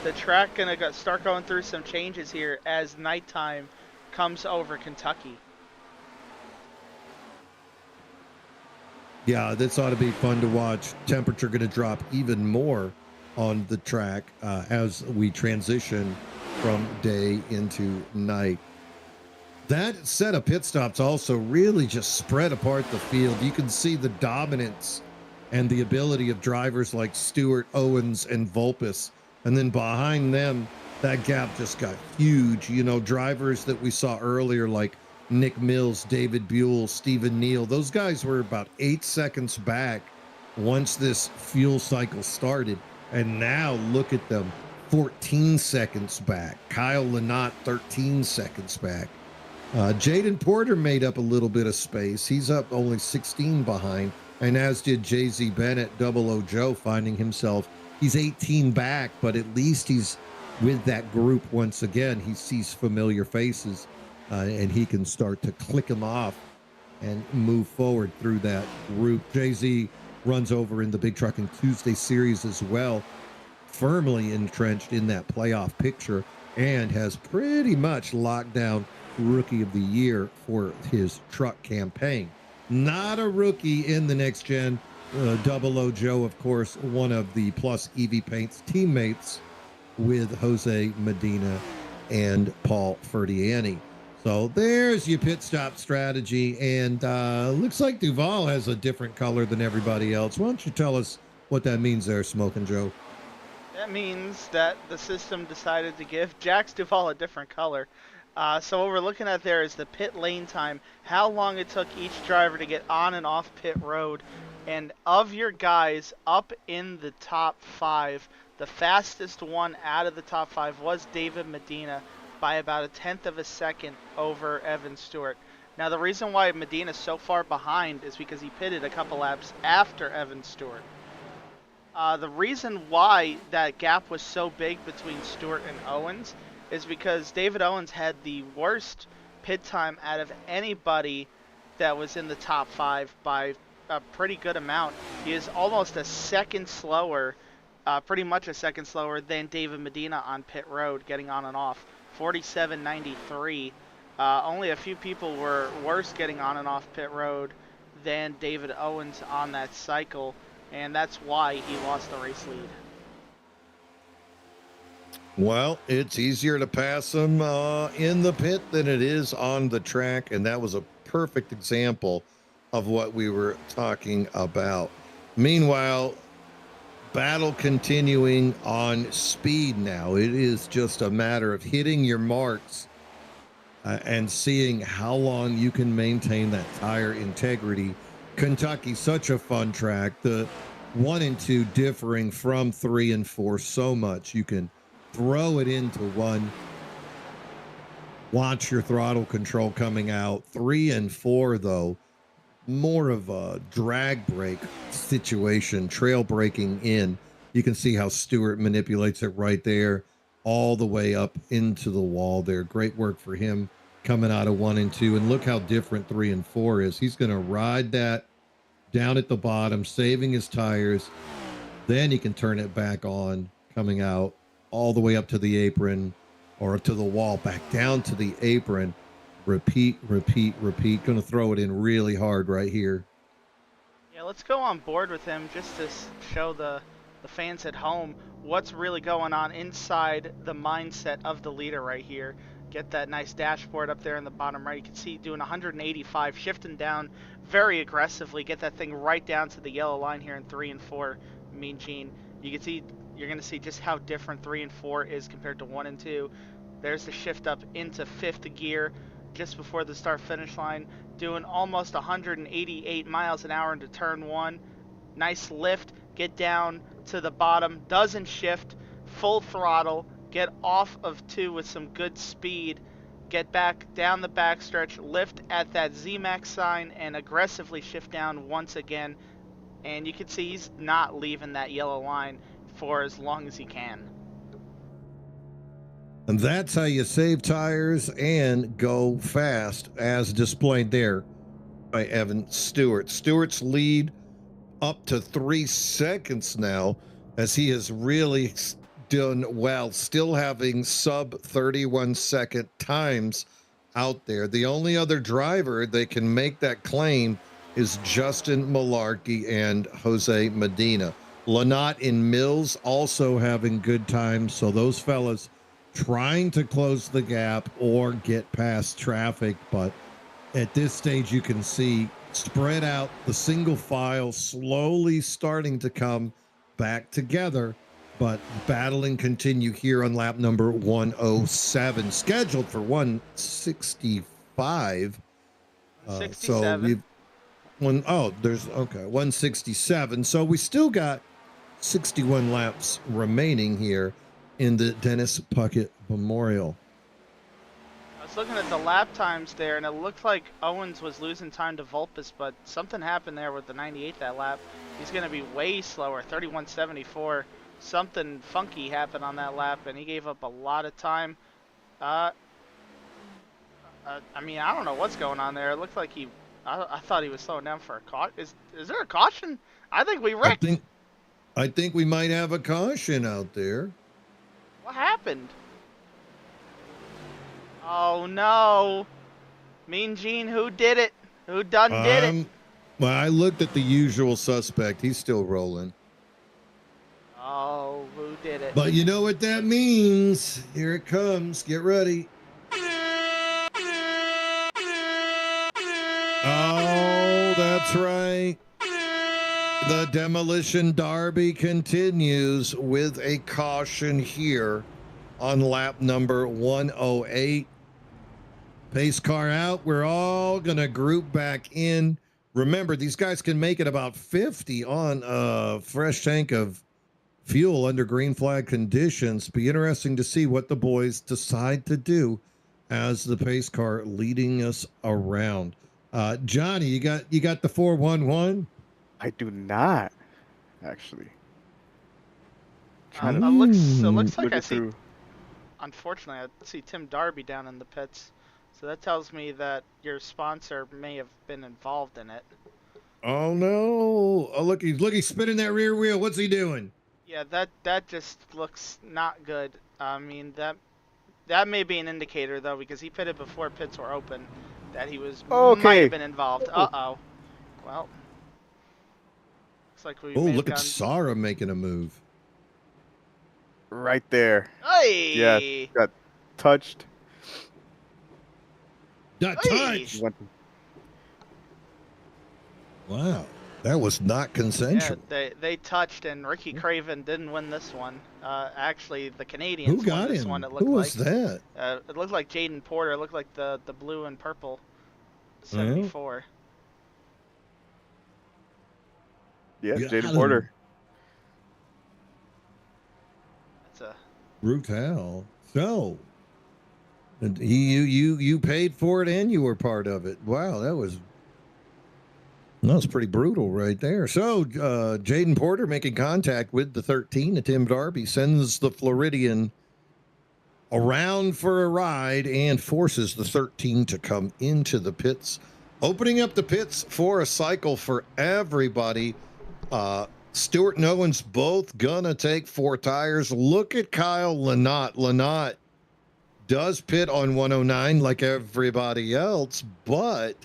Speaker 3: The track gonna start going through some changes here as nighttime comes over Kentucky.
Speaker 2: Yeah, this ought to be fun to watch. Temperature going to drop even more on the track as we transition from day into night. That set of pit stops also really just spread apart the field. You can see the dominance and the ability of drivers like Stewart, Owens, and Vulpes. And then behind them, that gap just got huge. You know, drivers that we saw earlier like Nick Mills, David Buell, Stephen Neal, those guys were about 8 seconds back once this fuel cycle started. And now look at them, 14 seconds back. Kyle Lynott, 13 seconds back. Jaden Porter made up a little bit of space. He's up only 16 behind, and as did JZ Bennett, Double O Joe, finding himself, he's 18 back, but at least he's with that group once again. He sees familiar faces, and he can start to click them off and move forward through that group. JZ runs over in the Big Trucking Tuesday series as well, firmly entrenched in that playoff picture, and has pretty much locked down Rookie of the Year for his truck campaign. Not a rookie in the next gen, Double O Joe, of course, one of the Plus EV Paints teammates with Jose Medina and Paul Ferdiani. So there's your pit stop strategy. And looks like Duval has a different color than everybody else. Why don't you tell us what that means there, Smoking Joe?
Speaker 3: That means that the system decided to give Jax Duvall a different color. So what we're looking at there is the pit lane time, how long it took each driver to get on and off pit road. And of your guys up in the top 5, the fastest one out of the top 5 was David Medina by about 1/10 of a second over Evan Stewart. Now the reason why Medina's so far behind is because he pitted a couple laps after Evan Stewart. The reason why that gap was so big between Stewart and Owens is because David Owens had the worst pit time out of anybody that was in the top 5 by a pretty good amount. He is almost a second slower, pretty much a second slower than David Medina on pit road, getting on and off. 47.93. Only a few people were worse getting on and off pit road than David Owens on that cycle, and that's why he lost the race lead.
Speaker 2: Well, it's easier to pass him in the pit than it is on the track, and that was a perfect example of what we were talking about. Meanwhile, battle continuing on speed now. It is just a matter of hitting your marks and seeing how long you can maintain that tire integrity. Kentucky, such a fun track. The 1 and 2 differing from 3 and 4 so much. You can throw it into 1. Watch your throttle control coming out. 3 and 4, though, more of a drag brake situation, trail braking in. You can see how Stewart manipulates it right there, all the way up into the wall there. Great work for him coming out of 1 and 2. And look how different 3 and 4 is. He's going to ride that down at the bottom, saving his tires. Then he can turn it back on, coming out all the way up to the apron or to the wall, back down to the apron. Repeat, repeat, repeat. Going to throw it in really hard right here.
Speaker 3: Yeah, let's go on board with him just to show the fans at home what's really going on inside the mindset of the leader right here. Get that nice dashboard up there in the bottom right. You can see doing 185, shifting down very aggressively. Get that thing right down to the yellow line here in 3 and 4. Mean Gene. You can see, you're going to see just how different 3 and 4 is compared to 1 and 2. There's the shift up into 5th gear just before the start finish line, doing almost 188 miles an hour into turn 1. Nice lift, get down to the bottom, doesn't shift, full throttle, get off of 2 with some good speed, get back down the backstretch, lift at that ZMAX sign, and aggressively shift down once again. And you can see he's not leaving that yellow line for as long as he can.
Speaker 2: And that's how you save tires and go fast, as displayed there by Evan Stewart. Stewart's lead up to 3 seconds now, as he has really done well, still having sub 31 second times out there. The only other driver that can make that claim is Justin Malarkey and Jose Medina. Lynott and Mills also having good times, so those fellas trying to close the gap or get past traffic. But at this stage, you can see spread out, the single file slowly starting to come back together, but battling continue here on lap number 107, scheduled for 165.
Speaker 3: 67.
Speaker 2: So we've there's 167. So we still got 61 laps remaining here in the Dennis Puckett Memorial.
Speaker 3: I was looking at the lap times there, and it looked like Owens was losing time to Vulpes, but something happened there with the 98 that lap. He's going to be way slower, 31.74. Something funky happened on that lap, and he gave up a lot of time. I mean, I don't know what's going on there. It looked like I thought he was slowing down for a caution. Is there a caution? I think we wrecked.
Speaker 2: I think we might have a caution out there.
Speaker 3: What happened? Oh no. Mean Gene, who did it? Who did it?
Speaker 2: Well, I looked at the usual suspect. He's still rolling.
Speaker 3: Oh, who did it?
Speaker 2: But you know what that means. Here it comes. Get ready. Oh, that's right. The Demolition Derby continues with a caution here on lap number 108. Pace car out. We're all going to group back in. Remember, these guys can make it about 50 on a fresh tank of fuel under green flag conditions. Be interesting to see what the boys decide to do as the pace car leading us around. Johnny, you got the 411?
Speaker 4: I do not, actually.
Speaker 3: It looks like
Speaker 4: Look
Speaker 3: I
Speaker 4: it
Speaker 3: see.
Speaker 4: through.
Speaker 3: Unfortunately, I see Tim Darby down in the pits, so that tells me that your sponsor may have been involved in it.
Speaker 2: Oh no! Oh, look, he's spinning that rear wheel. What's he doing?
Speaker 3: Yeah, that just looks not good. I mean that may be an indicator though, because he pitted before pits were open, that he was might
Speaker 4: Okay.
Speaker 3: have been involved. Uh-oh. Well, looks like we
Speaker 2: Oh,
Speaker 3: may have
Speaker 2: look at
Speaker 3: gone.
Speaker 2: Sarah making a move.
Speaker 4: Right there.
Speaker 3: Hey!
Speaker 4: Yeah, got touched.
Speaker 2: Got
Speaker 3: Hey!
Speaker 2: touched.
Speaker 4: Went-
Speaker 2: Wow, that was not
Speaker 3: Yeah,
Speaker 2: consensual.
Speaker 3: they touched, and Ricky Craven didn't win this one. Actually, the Canadians
Speaker 2: Who got
Speaker 3: won this
Speaker 2: him?
Speaker 3: one. It looked
Speaker 2: Who was
Speaker 3: like.
Speaker 2: that?
Speaker 3: It looked like Jaden Porter. It looked like the blue and purple 74.
Speaker 4: Yeah,
Speaker 2: Got
Speaker 4: Jaden
Speaker 2: him.
Speaker 4: Porter.
Speaker 3: That's a
Speaker 2: Brutal. So, and you paid for it and you were part of it. Wow, that was pretty brutal right there. So, Jaden Porter making contact with the 13. Tim Darby sends the Floridian around for a ride and forces the 13 to come into the pits, opening up the pits for a cycle for everybody. Stewart and Owens both gonna take 4 tires. Look at Kyle Lynott. Lynott does pit on 109 like everybody else, but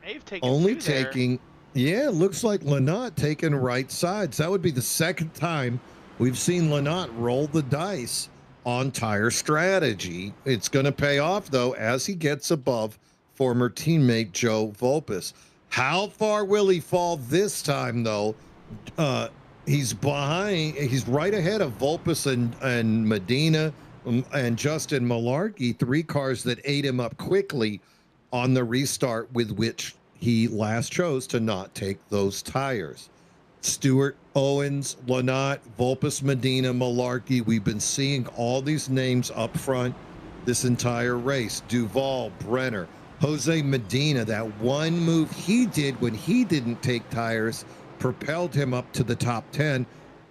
Speaker 3: may have taken
Speaker 2: only
Speaker 3: 2 there.
Speaker 2: taking, yeah, looks like Lynott taking right sides. That would be the second time we've seen Lynott roll the dice on tire strategy. It's going to pay off, though, as he gets above former teammate Joe Volpus. How far will he fall this time, though? He's behind. He's right ahead of Volpus and Medina and Justin Malarkey, 3 cars that ate him up quickly on the restart with which he last chose to not take those tires. Stewart, Owens, Lynott, Volpus, Medina, Malarkey. We've been seeing all these names up front this entire race. Duval, Brenner, Jose Medina. That one move he did when he didn't take tires propelled him up to the top 10,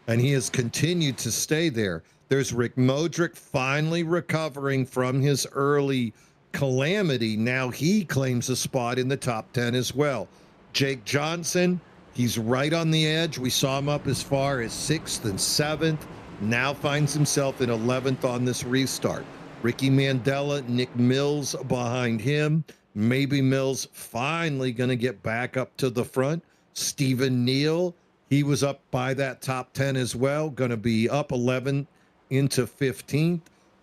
Speaker 2: and he has continued to stay there. There's Rick Modric finally recovering from his early calamity. Now he claims a spot in the top 10 as well. Jake Johnson, he's right on the edge. We saw him up as far as 6th and 7th. Now finds himself in 11th on this restart. Ricky Mandela, Nick Mills behind him. Maybe Mills finally going to get back up to the front. Stephen Neal, he was up by that top 10 as well. Going to be up 11 into 15th.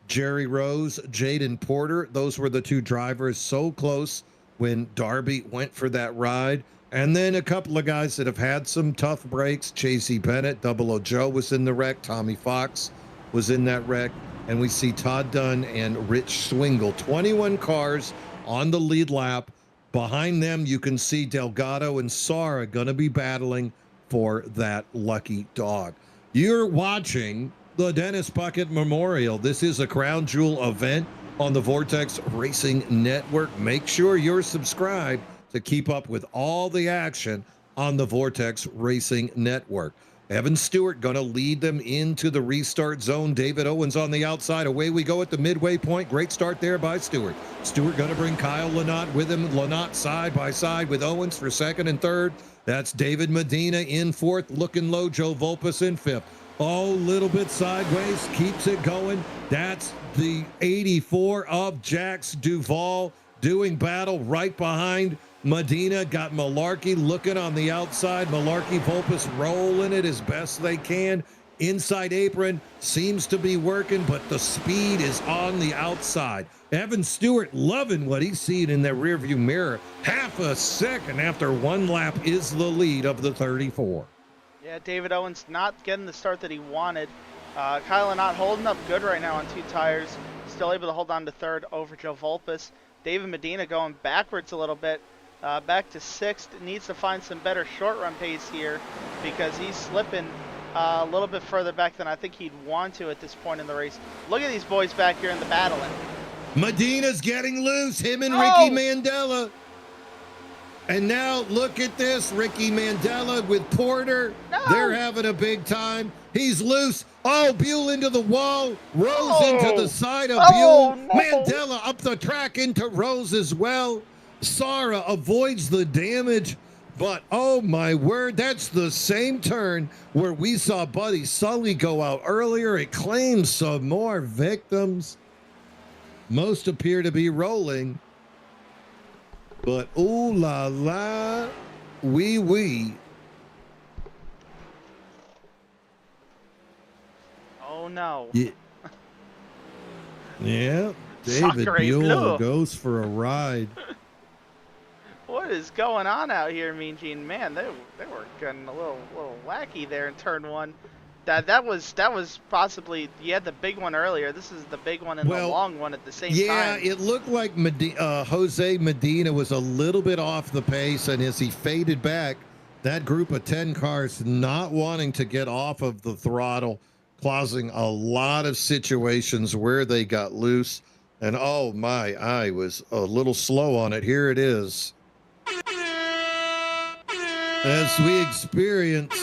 Speaker 2: Jerry Rose, Jaden Porter, those were the 2 drivers so close when Darby went for that ride. And then a couple of guys that have had some tough breaks. Chasey Bennett, Double O Joe was in the wreck. Tommy Fox was in that wreck. And we see Todd Dunn and Rich Swingle. 21 cars on the lead lap. Behind them, you can see Delgado and Sara going to be battling for that lucky dog. You're watching the Dennis Puckett Memorial. This is a crown jewel event on the Vortex Racing Network. Make sure you're subscribed to keep up with all the action on the Vortex Racing Network. Evan Stewart going to lead them into the restart zone. David Owens on the outside. Away we go at the midway point. Great start there by Stewart. Stewart going to bring Kyle Lynott with him. Lynott side by side with Owens for 2nd and 3rd. That's David Medina in 4th. Looking low. Joe Volpus in 5th. Oh, little bit sideways. Keeps it going. That's the 84 of Jax Duval doing battle right behind Medina got Malarkey looking on the outside. Malarkey Volpus rolling it as best they can. Inside apron seems to be working, but the speed is on the outside. Evan Stewart loving what he's seeing in that rearview mirror. Half a second after one lap is the lead of the 34.
Speaker 3: Yeah, David Owens not getting the start that he wanted. Kyla not holding up good right now on 2 tires. Still able to hold on to third over Joe Volpus. David Medina going backwards a little bit. Back to 6th. Needs to find some better short run pace here because he's slipping a little bit further back than I think he'd want to at this point in the race. Look at these boys back here in the battling.
Speaker 2: Medina's getting loose. Him and Ricky Mandela. And now look at this. Ricky Mandela with Porter.
Speaker 3: No.
Speaker 2: They're having a big time. He's loose. Oh, Buell into the wall. Rose into the side of Buell.
Speaker 3: No.
Speaker 2: Mandela up the track into Rose as well. Sara avoids the damage. But, oh, my word, that's the same turn where we saw Buddy Sully go out earlier. It claims some more victims. Most appear to be rolling. But, ooh la la, wee.
Speaker 3: Oh, no.
Speaker 2: Yeah. Yeah, David
Speaker 3: Sacre
Speaker 2: Buell
Speaker 3: bleu.
Speaker 2: goes for a ride.
Speaker 3: What is going on out here, Mean Gene? Man, they were getting a little wacky there in turn 1. That was possibly, you had the big one earlier. This is the big one and the long one at the same time.
Speaker 2: Yeah, it looked like Jose Medina was a little bit off the pace, and as he faded back, that group of 10 cars not wanting to get off of the throttle, causing a lot of situations where they got loose. And oh my, I was a little slow on it. Here it is. As we experience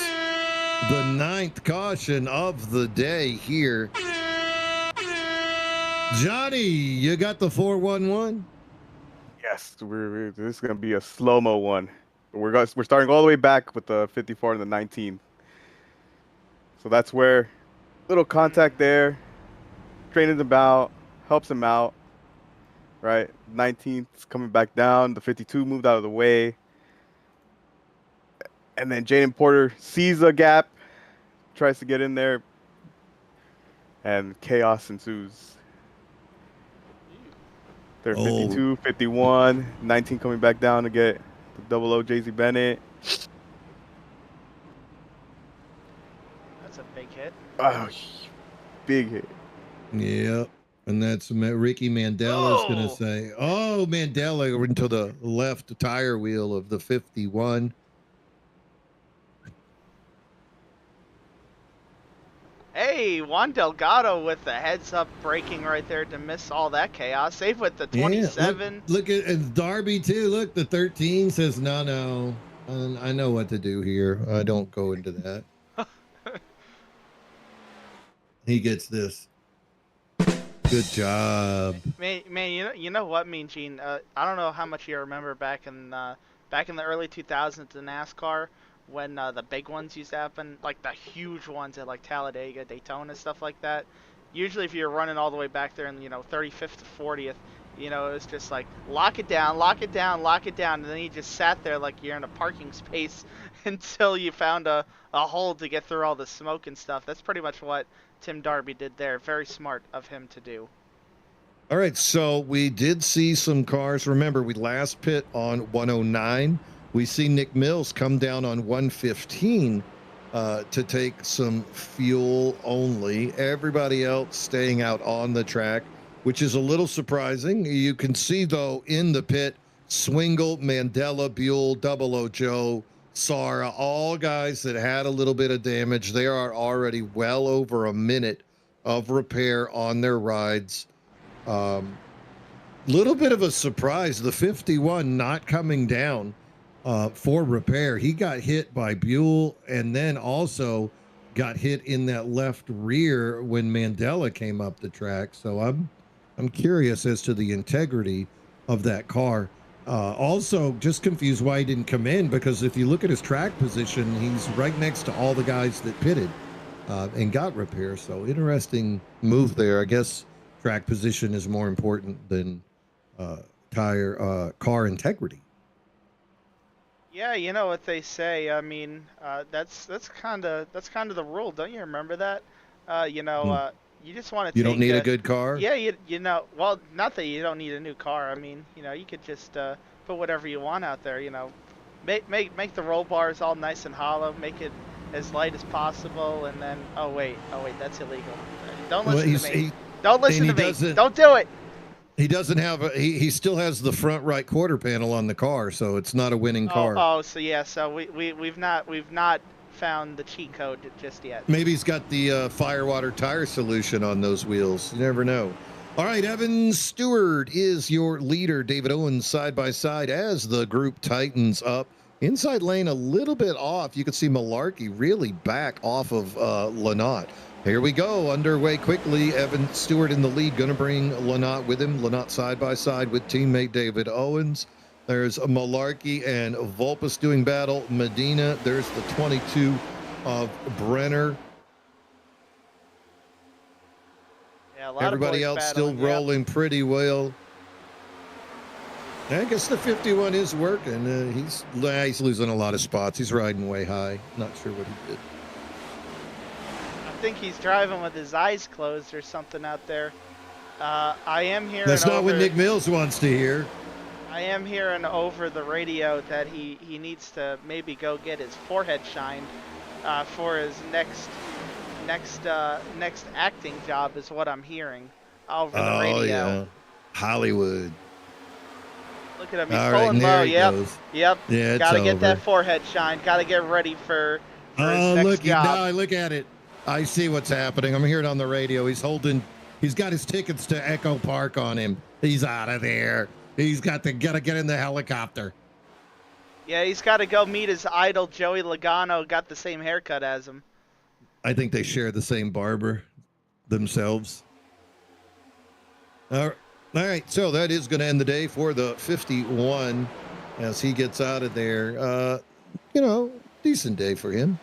Speaker 2: the 9th caution of the day here. Johnny, you got the 411?
Speaker 4: Yes, this is gonna be a slow-mo one. We're starting all the way back with the 54 and the 19. So that's where little contact there, training him out, helps him out. Right, 19's coming back down. The 52 moved out of the way. And then Jaden Porter sees a gap, tries to get in there, and chaos ensues. They're 52, 51, 19 coming back down to get the double O Jay-Z Bennett.
Speaker 3: That's a big hit.
Speaker 4: Oh, big hit.
Speaker 2: Yep. And that's Ricky Mandela's going to say, oh, Mandela into the left tire wheel of the 51.
Speaker 3: Hey, Juan Delgado with the heads-up braking right there to miss all that chaos. Save with the 27.
Speaker 2: Yeah, look at and Darby, too. Look, the 13 says, no. I know what to do here. I don't go into that. He gets this. Good job.
Speaker 3: Man, you know what, Mean Gene? I don't know how much you remember back in the early 2000s in NASCAR when the big ones used to happen, like the huge ones at like Talladega, Daytona, stuff like that. Usually, if you're running all the way back there in 35th to 40th, it was just like lock it down, and then you just sat there like you're in a parking space until you found a hole to get through all the smoke and stuff. That's pretty much what Tim Darby did there. Very smart of him to do.
Speaker 2: All right, so we did see some cars. Remember, we last pit on 109. We see Nick Mills come down on 115 to take some fuel only. Everybody else staying out on the track, which is a little surprising. You can see, though, in the pit, Swingle, Mandela, Buell, Double O Joe, Sara, all guys that had a little bit of damage. They are already well over a minute of repair on their rides. Little bit of a surprise, the 51 not coming down for repair. He got hit by Buell and then also got hit in that left rear when Mandela came up the track. So I'm curious as to the integrity of that car. Also, just confused why he didn't come in, because if you look at his track position, he's right next to all the guys that pitted and got repair. So interesting move there. I guess track position is more important than car integrity.
Speaker 3: Yeah, you know what they say. I mean, that's kind of the rule. Don't you remember that?
Speaker 2: Hmm.
Speaker 3: You just want to
Speaker 2: You don't
Speaker 3: take
Speaker 2: need a
Speaker 3: a.
Speaker 2: good car.
Speaker 3: Yeah, well, not that you don't need a new car. I mean, you could just put whatever you want out there. Make the roll bars all nice and hollow. Make it as light as possible, and then oh wait, that's illegal. Don't
Speaker 2: Well,
Speaker 3: listen to
Speaker 2: he's
Speaker 3: me.
Speaker 2: he
Speaker 3: Don't
Speaker 2: and
Speaker 3: listen
Speaker 2: he
Speaker 3: to me.
Speaker 2: doesn't.
Speaker 3: Don't do it.
Speaker 2: He doesn't have he still has the front right quarter panel on the car, so it's not a winning car.
Speaker 3: So yeah, so we've not found the cheat code just yet.
Speaker 2: Maybe he's got the Firewater tire solution on those wheels. You never know. All right, Evan Stewart is your leader. David Owens side by side as the group tightens up. Inside lane a little bit off. You can see Malarkey really back off of Lynott. Here we go, underway quickly. Evan Stewart in the lead, going to bring Lynott with him. Lynott side by side with teammate David Owens. There's Malarkey and Vulpes doing battle. Medina, there's the 22 of Brenner.
Speaker 3: Yeah, a lot
Speaker 2: Everybody
Speaker 3: of boys
Speaker 2: else still
Speaker 3: battling. Yep.
Speaker 2: rolling pretty well. I guess the 51 is working. He's losing a lot of spots. He's riding way high. Not sure what he did.
Speaker 3: I think he's driving with his eyes closed or something out there. I am hearing
Speaker 2: That's not
Speaker 3: over,
Speaker 2: what Nick Mills wants to hear.
Speaker 3: I am hearing over the radio that he needs to maybe go get his forehead shined for his next acting job is what I'm hearing over the radio.
Speaker 2: Yeah. Hollywood.
Speaker 3: Look at him, he's
Speaker 2: All right,
Speaker 3: pulling
Speaker 2: and there
Speaker 3: low.
Speaker 2: he
Speaker 3: Yep.
Speaker 2: goes.
Speaker 3: Yep.
Speaker 2: Yeah, it's
Speaker 3: Gotta get that
Speaker 2: over.
Speaker 3: forehead shined. Gotta get ready for his
Speaker 2: Oh,
Speaker 3: next job.
Speaker 2: now look at it. I see what's happening. I'm hearing it on the radio. He's got his tickets to Echo Park on him. He's out of there. He's gotta get in the helicopter.
Speaker 3: Yeah, he's got to go meet his idol, Joey Logano, got the same haircut as him.
Speaker 2: I think they share the same barber themselves. All right, so that is going to end the day for the 51 as he gets out of there. Decent day for him.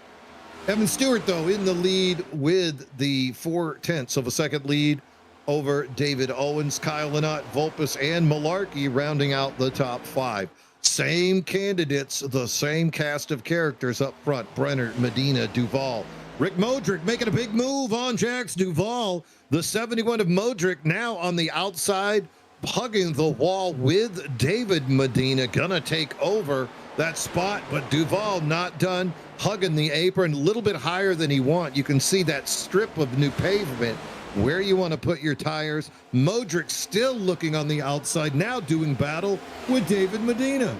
Speaker 2: Evan Stewart, though, in the lead with the 0.4 of a second lead over David Owens, Kyle Lynott, Vulpes, and Malarkey rounding out the top 5. Same candidates, the same cast of characters up front. Brenner, Medina, Duval. Rick Modric making a big move on Jax Duval. The 71 of Modric now on the outside, hugging the wall with David Medina. Gonna take over that spot, but Duval not done. Hugging the apron a little bit higher than he wants. You can see that strip of new pavement where you want to put your tires. Modric still looking on the outside, now doing battle with David Medina.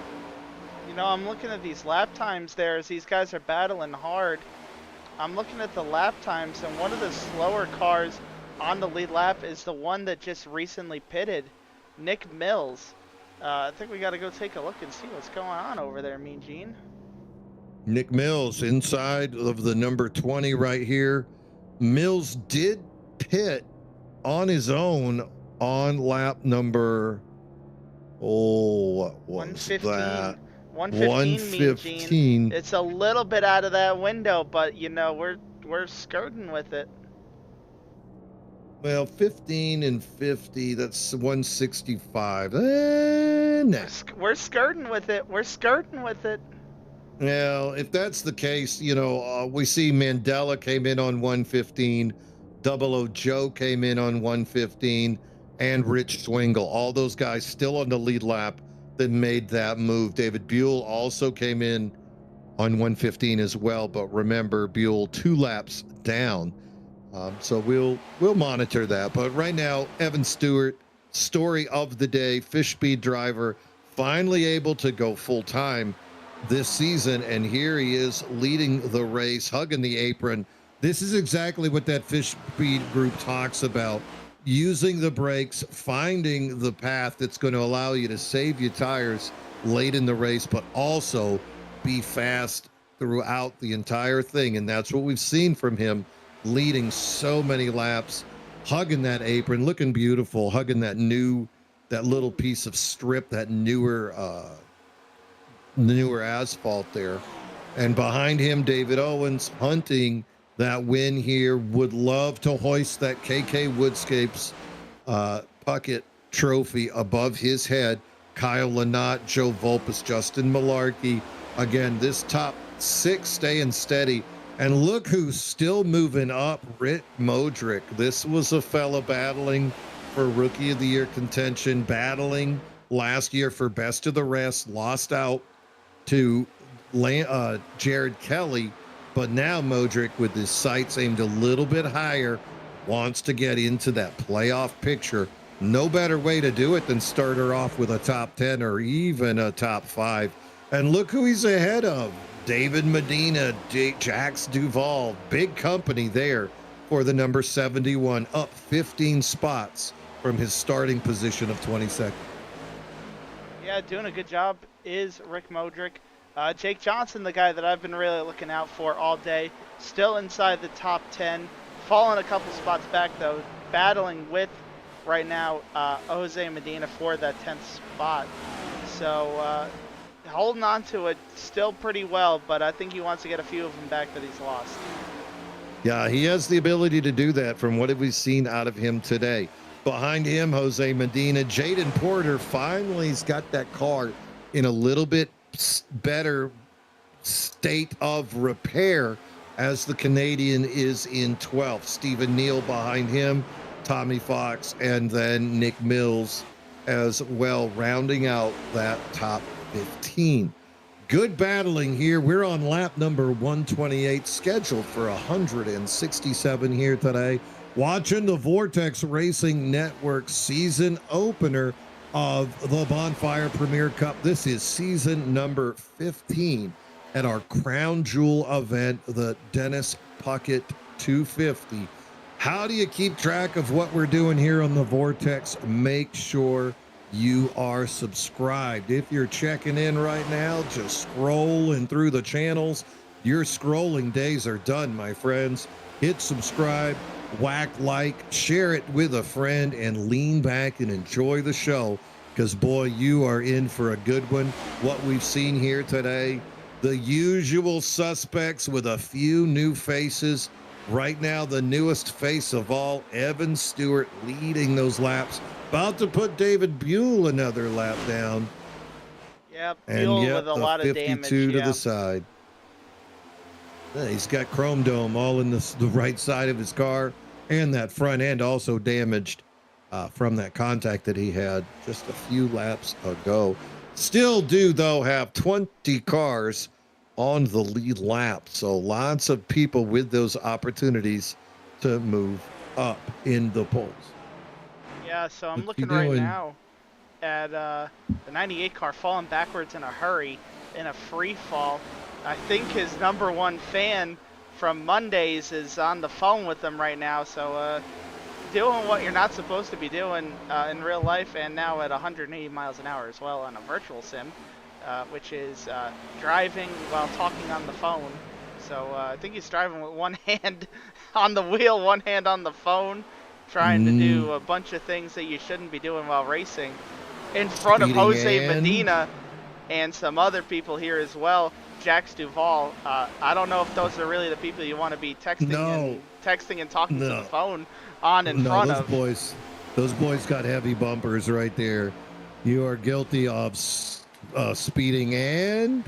Speaker 3: I'm looking at these lap times there as these guys are battling hard. I'm looking at the lap times, and one of the slower cars on the lead lap is the one that just recently pitted, Nick Mills. I think we got to go take a look and see what's going on over there, Mean Gene.
Speaker 2: Nick Mills inside of the number 20 right here. Mills did pit on his own on lap number, what was
Speaker 3: 115.
Speaker 2: that?
Speaker 3: 115, Mean Gene. It's a little bit out of that window, but we're skirting with it.
Speaker 2: Well, 15 and 50, that's 165. Nah.
Speaker 3: We're skirting with it. We're skirting with it.
Speaker 2: Well, if that's the case, we see Mandela came in on 115, Double O Joe came in on 115, and Rich Swingle. All those guys still on the lead lap that made that move. David Buell also came in on 115 as well, but remember, Buell 2 laps down. So we'll monitor that. But right now, Evan Stewart, story of the day, fish speed driver, finally able to go full time this season, and here he is leading the race, hugging the apron. This is exactly what that fish speed group talks about: using the brakes, finding the path that's going to allow you to save your tires late in the race, but also be fast throughout the entire thing. And that's what we've seen from him, leading so many laps, hugging that apron, looking beautiful, hugging that little piece of strip, that newer asphalt there. And behind him, David Owens hunting that win here. Would love to hoist that KK Woodscapes Puckett trophy above his head. Kyle Lynott, Joe Vulpes, Justin Malarkey, Again, this top 6 staying steady. And look who's still moving up, Rick Modric. This was a fella battling for Rookie of the Year contention, battling last year for Best of the Rest, lost out to Jared Kelly. But now Modric, with his sights aimed a little bit higher, wants to get into that playoff picture. No better way to do it than start her off with a top 10 or even a top 5. And look who he's ahead of. David Medina, Jax Duvall, big company there for the number 71, up 15 spots from his starting position of 22nd.
Speaker 3: Yeah, doing a good job is Rick Modric. Jake Johnson, the guy that I've been really looking out for all day, still inside the top 10, falling a couple spots back though, battling with right now Jose Medina for that 10th spot. So holding on to it still pretty well, but I think he wants to get a few of them back that he's lost.
Speaker 2: Yeah, he has the ability to do that from what we've seen out of him today. Behind him, Jose Medina. Jaden Porter finally's got that car in a little bit better state of repair as the Canadian is in 12th. Stephen Neal behind him, Tommy Fox, and then Nick Mills as well, rounding out that top 15. Good battling here. We're on lap number 128, scheduled for 167 here today. Watching the Vortex Racing Network season opener of the Bonfire Premier Cup. This is season number 15 at our crown jewel event, the Dennis Puckett 250. How do you keep track of what we're doing here on the Vortex? Make sure you are subscribed. If you're checking in right now, just scrolling through the channels, your scrolling days are done, my friends. Hit subscribe, whack like, share it with a friend, and lean back and enjoy the show, because boy, you are in for a good one. What we've seen here today, the usual suspects with a few new faces. Right now, the newest face of all, Evan Stewart, leading those laps. About to put David Buell another lap down.
Speaker 3: Yep, Buell with a lot of damage.
Speaker 2: 52 to the side. Yeah, he's got chrome dome all in the right side of his car, and that front end also damaged from that contact that he had just a few laps ago. Still do, though, have 20 cars on the lead lap, so lots of people with those opportunities to move up in the polls.
Speaker 3: Yeah, so I'm looking right now at the 98 car falling backwards in a hurry in a free fall. I think his number one fan from Mondays is on the phone with him right now, so doing what you're not supposed to be doing in real life, and now at 180 miles an hour as well on a virtual sim, which is driving while talking on the phone. So I think he's driving with one hand on the wheel, one hand on the phone, trying to do a bunch of things that you shouldn't be doing while racing in front of Jose Medina and some other people here as well. Jax Duvall. I don't know if those are really the people you want to be texting and talking to the phone on in front of.
Speaker 2: Those boys got heavy bumpers right there. You are guilty of speeding and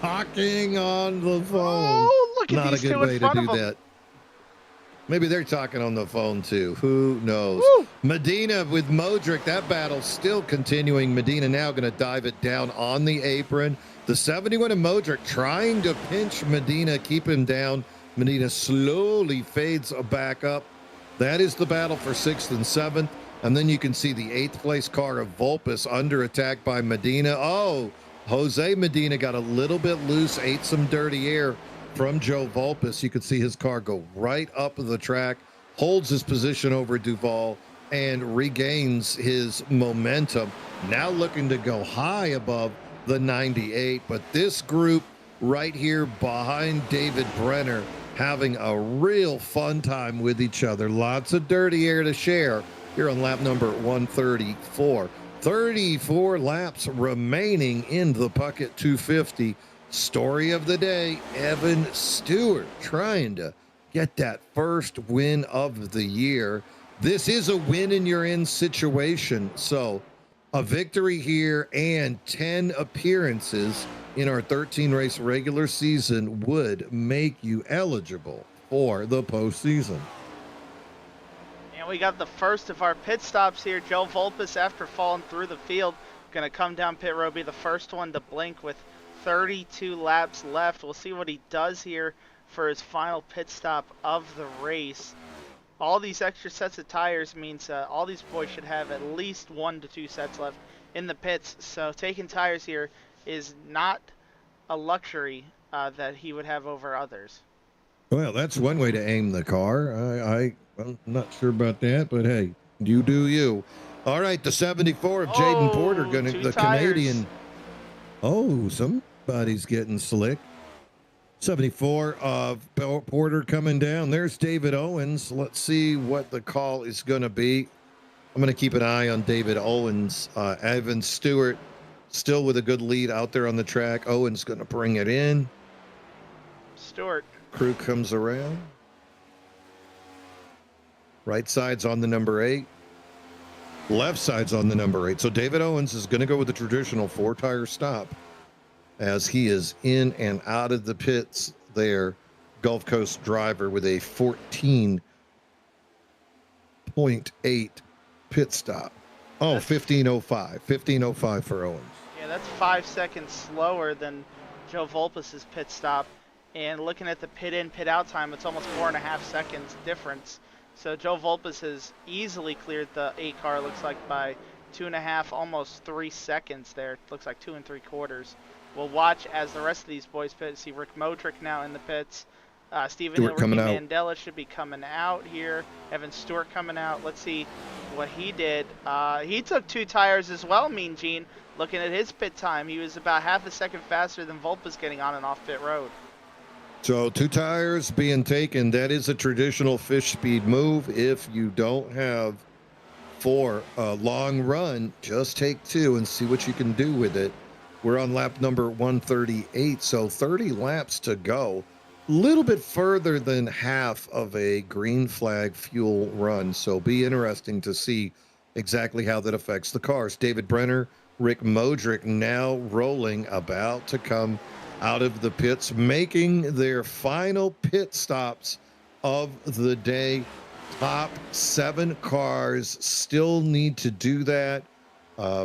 Speaker 2: talking on the phone.
Speaker 3: Oh, look at
Speaker 2: Not
Speaker 3: these
Speaker 2: a good
Speaker 3: two
Speaker 2: way
Speaker 3: in front
Speaker 2: to
Speaker 3: of
Speaker 2: do
Speaker 3: him.
Speaker 2: that. Maybe they're talking on the phone too. Who knows?
Speaker 3: Woo!
Speaker 2: Medina with Modric. That battle still continuing. Medina now going to dive it down on the apron. The 71 of Modric trying to pinch Medina, keep him down. Medina slowly fades back up. That is the battle for 6th and 7th. And then you can see the 8th place car of Vulpes under attack by Medina. Oh, Jose Medina got a little bit loose, ate some dirty air from Joe Vulpes. You could see his car go right up the track, holds his position over Duvall, and regains his momentum. Now looking to go high above the 98. But this group right here behind David Brenner having a real fun time with each other. Lots of dirty air to share here on lap number 134. 34 laps remaining in the Puckett 250. Story of the day, Evan Stewart trying to get that first win of the year. This is a win and you're in situation. So A victory here and 10 appearances in our 13 race regular season would make you eligible for the postseason.
Speaker 3: And we got the first of our pit stops here. Joe Volpus, after falling through the field, going to come down pit road, be the first one to blink with 32 laps left. We'll see what he does here for his final pit stop of the race. All these extra sets of tires means all these boys should have at least 1 to 2 sets left in the pits. So taking tires here is not a luxury that he would have over others.
Speaker 2: Well, that's one way to aim the car. I'm not sure about that, but hey, you do you. All right, the 74 of Jaden Porter, the Canadian. Oh, somebody's getting slick. 74 of Porter coming down. There's David Owens. Let's see what the call is going to be. I'm going to keep an eye on David Owens. Evan Stewart still with a good lead out there on the track. Owens going to bring it in.
Speaker 3: Stewart.
Speaker 2: Crew comes around. Right side's on the number 8. Left side's on the number 8. So David Owens is going to go with the traditional 4-tire stop as he is in and out of the pits there. Gulf Coast driver with a 14.8 pit stop. Oh, 15:05. 15:05 for Owens.
Speaker 3: Yeah, that's 5 seconds slower than Joe Volpus's pit stop. And looking at the pit in, pit out time, it's almost 4.5 seconds difference. So Joe Volpus has easily cleared the 8 car, looks like by 2.5, almost 3 seconds there. It looks like 2 3/4. We'll watch as the rest of these boys pit. See Rick Modric now in the pits. Stephen Hill, Ricky Mandela should be coming out here. Evan Stewart coming out. Let's see what he did. He took 2 tires as well, Mean Gene. Looking at his pit time, he was about half a second faster than Volpus getting on and off pit road.
Speaker 2: So 2 tires being taken. That is a traditional fish speed move. If you don't have 4 long run, just take 2 and see what you can do with it. We're on lap number 138, so 30 laps to go. A little bit further than half of a green flag fuel run, so be interesting to see exactly how that affects the cars. David Brenner, Rick Modric now rolling, about to come out of the pits, making their final pit stops of the day. Top 7 cars still need to do that.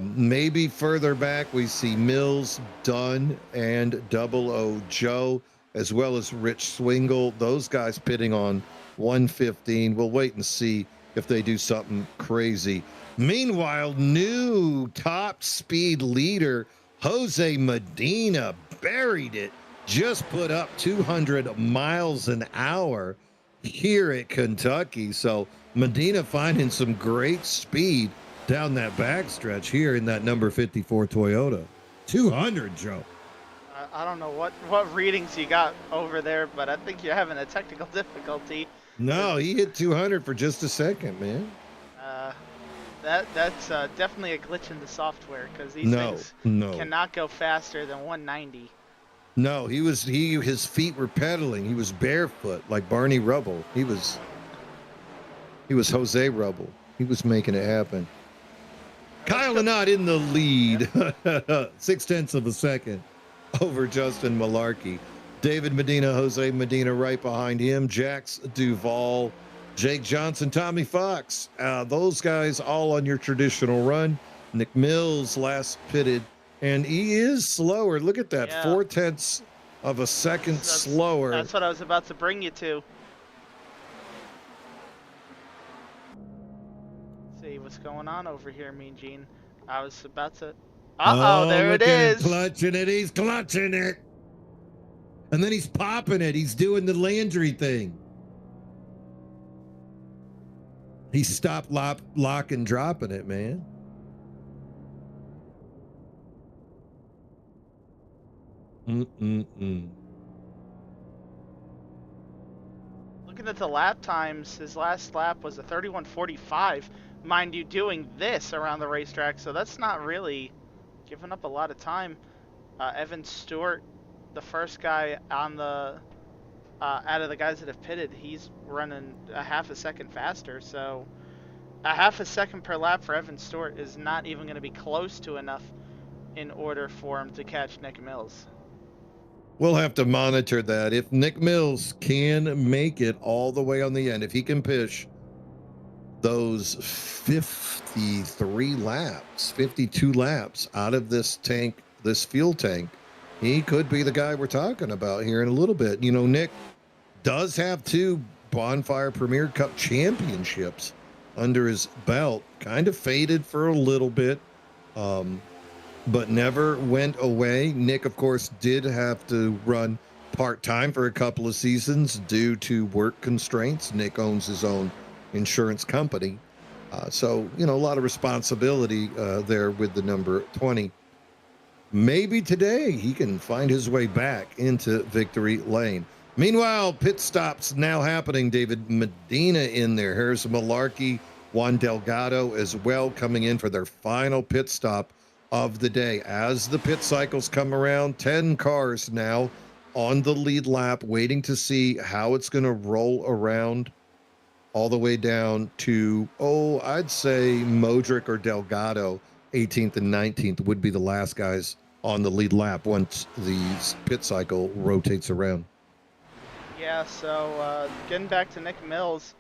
Speaker 2: Maybe further back we see Mills, Dunn, and 00 Joe, as well as Rich Swingle. Those guys pitting on 115. We'll wait and see if they do something crazy. Meanwhile, new top speed leader Jose Medina buried it, just put up 200 miles an hour here at Kentucky. So Medina finding some great speed down that backstretch here in that number 54 Toyota. 200, Joe.
Speaker 3: I don't know what readings you got over there, but I think you're having a technical difficulty.
Speaker 2: No, he hit 200 for just a second, man.
Speaker 3: That's definitely a glitch in the software, because these things cannot go faster than 190.
Speaker 2: No, his feet were pedaling. He was barefoot like Barney Rubble. He was Jose Rubble. He was making it happen. Kyle Lynott in the lead, 0.6 of a second over Justin Malarkey. David Medina, Jose Medina right behind him. Jax Duvall, Jake Johnson, Tommy Fox. Those guys all on your traditional run. Nick Mills last pitted, and he is slower. Look at that, 0.4 of a second slower.
Speaker 3: That's what I was about to bring you to. See what's going on over here, Mean Gene. I was about to. There it is.
Speaker 2: Clutching it. He's clutching it. And then he's popping it. He's doing the Landry thing. He stopped lock and dropping it, man.
Speaker 3: Looking at the lap times, his last lap was a 31:45. Mind you, doing this around the racetrack, so that's not really giving up a lot of time. Evan Stewart, the first guy on the out of the guys that have pitted, he's running a half a second faster. So A half a second per lap for Evan Stewart is not even going to be close to enough in order for him to catch Nick Mills.
Speaker 2: We'll have to monitor that. If Nick Mills can make it all the way on the end, if he can push those 53 laps, 52 laps out of this tank, this fuel tank, he could be the guy we're talking about here in a little bit. You know, Nick does have 2 Bonfire Premier Cup championships under his belt, kind of faded for a little bit, but never went away. Nick, of course, did have to run part-time for a couple of seasons due to work constraints. Nick owns his own insurance company. So, you know, a lot of responsibility there with the number 20. Maybe today he can find his way back into victory lane. Meanwhile, pit stops now happening. David Medina in there. Here's Malarkey, Juan Delgado as well coming in for their final pit stop of the day. As the pit cycles come around, 10 cars now on the lead lap, waiting to see how it's going to roll around all the way down to, I'd say Modric or Delgado, 18th and 19th would be the last guys on the lead lap once the pit cycle rotates around.
Speaker 3: Yeah, so getting back to Nick Mills,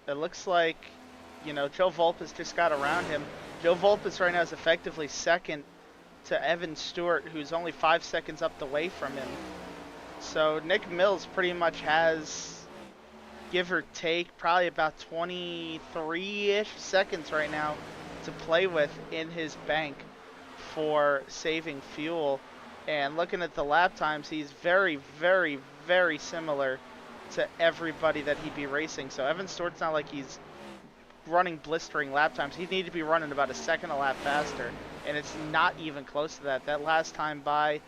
Speaker 3: it looks like, you know, Joe Volpes just got around him. Joe Volpes right now is effectively second to Evan Stewart, who's only 5 seconds up the way from him. So Nick Mills pretty much has, give or take, probably about 23-ish seconds right now to play with in his bank for saving fuel. And looking at the lap times, he's very, very, very similar to everybody that he'd be racing. So Evan Stewart's not like he's running blistering lap times. He'd need to be running about a second a lap faster, and it's not even close to that. That last time by,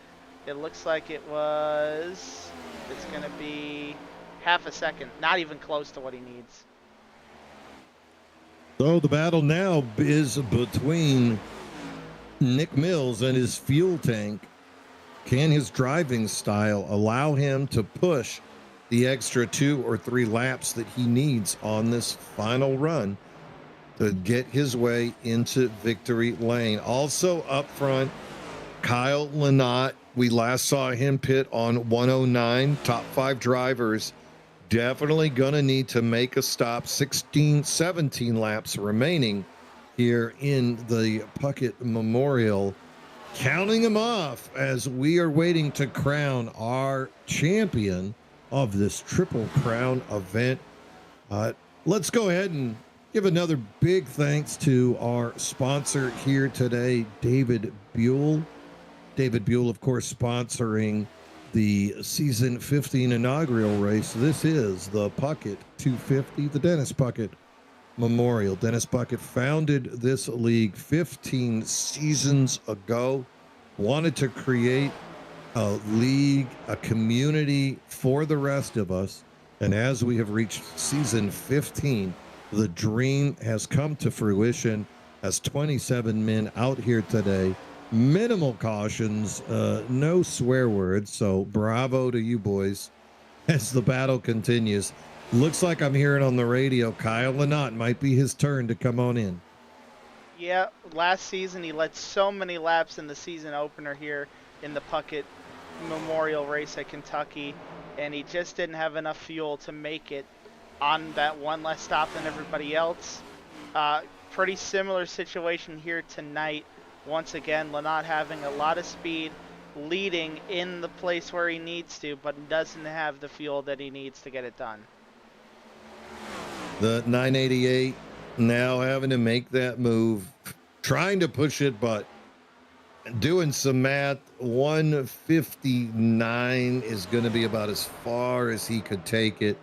Speaker 3: it looks like it's going to be half a second, not even close to what he needs.
Speaker 2: So the battle now is between Nick Mills and his fuel tank. Can his driving style allow him to push the extra 2 or 3 laps that he needs on this final run to get his way into victory lane? Also up front, Kyle Lynott. We last saw him pit on 109. Top 5 drivers definitely going to need to make a stop. 17 laps remaining here in the Puckett Memorial. Counting them off as we are waiting to crown our champion of this Triple Crown event. Let's go ahead and give another big thanks to our sponsor here today, David Buell. David Buell, of course, sponsoring the season 15 inaugural race. This is the Puckett 250, the Dennis Puckett Memorial. Dennis Puckett founded this league 15 seasons ago, wanted to create a league, a community for the rest of us. And as we have reached season 15, the dream has come to fruition as 27 men out here today. Minimal cautions, no swear words. So bravo to you boys as the battle continues. Looks like I'm hearing on the radio, Kyle Lynott might be his turn to come on in.
Speaker 3: Yeah, last season he led so many laps in the season opener here in the Puckett Memorial race at Kentucky, and he just didn't have enough fuel to make it on that one less stop than everybody else. Pretty similar situation here tonight. Once again, Lynott having a lot of speed, leading in the place where he needs to, but doesn't have the fuel that he needs to get it done.
Speaker 2: The 988 now having to make that move, trying to push it, but doing some math, 159 is going to be about as far as he could take it.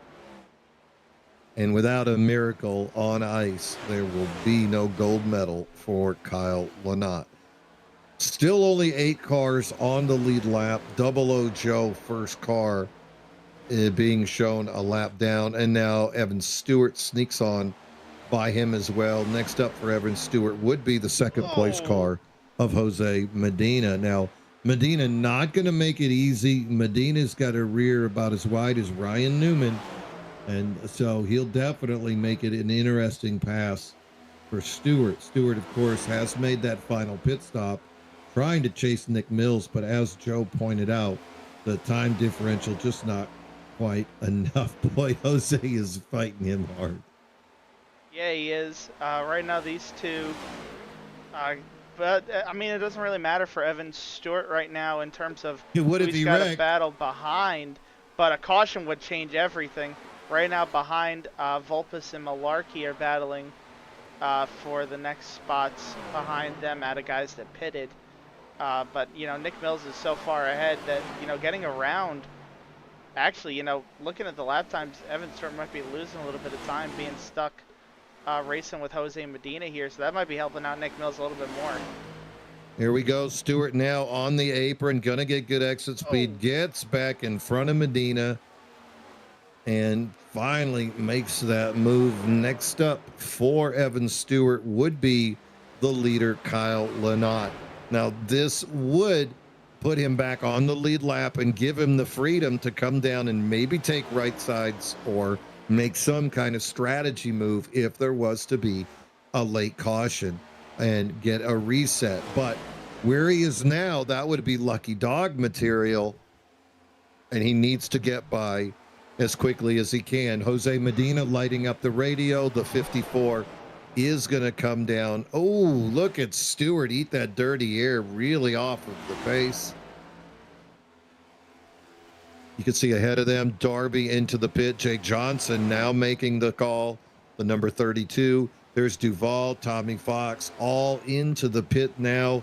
Speaker 2: And without a miracle on ice, there will be no gold medal for Kyle Lynott. Still only 8 cars on the lead lap. 00 Joe, first car, being shown a lap down. And now Evan Stewart sneaks on by him as well. Next up for Evan Stewart would be the second place car of Jose Medina. Now, Medina not going to make it easy. Medina's got a rear about as wide as Ryan Newman. And so he'll definitely make it an interesting pass for Stewart. Stewart, of course, has made that final pit stop, trying to chase Nick Mills, but as Joe pointed out, the time differential just not quite enough. Boy, Jose is fighting him hard.
Speaker 3: Yeah, he is. Right now, these two. But I mean, it doesn't really matter for Evan Stewart right now in terms of
Speaker 2: It would if
Speaker 3: who's
Speaker 2: he
Speaker 3: got a
Speaker 2: wrecked.
Speaker 3: battle behind. But a caution would change everything. Right now, behind Vulpes and Malarkey are battling for the next spots behind them out of guys that pitted. But you know, Nick Mills is so far ahead that getting around. Actually, looking at the lap times, Evan Stewart might be losing a little bit of time being stuck racing with Jose Medina here, so that might be helping out Nick Mills a little bit more.
Speaker 2: Here we go. Stewart now on the apron, gonna get good exit speed, gets back in front of Medina, and finally makes that move. Next up for Evan Stewart would be the leader, Kyle Lynott. Now, this would put him back on the lead lap and give him the freedom to come down and maybe take right sides or make some kind of strategy move if there was to be a late caution and get a reset. But where he is now, that would be lucky dog material, and he needs to get by as quickly as he can. Jose Medina lighting up the radio. The 54 is going to come down. Oh, look at Stewart eat that dirty air really off of the pace. You can see ahead of them, Darby into the pit. Jake Johnson now making the call, the number 32. There's Duval, Tommy Fox, all into the pit now.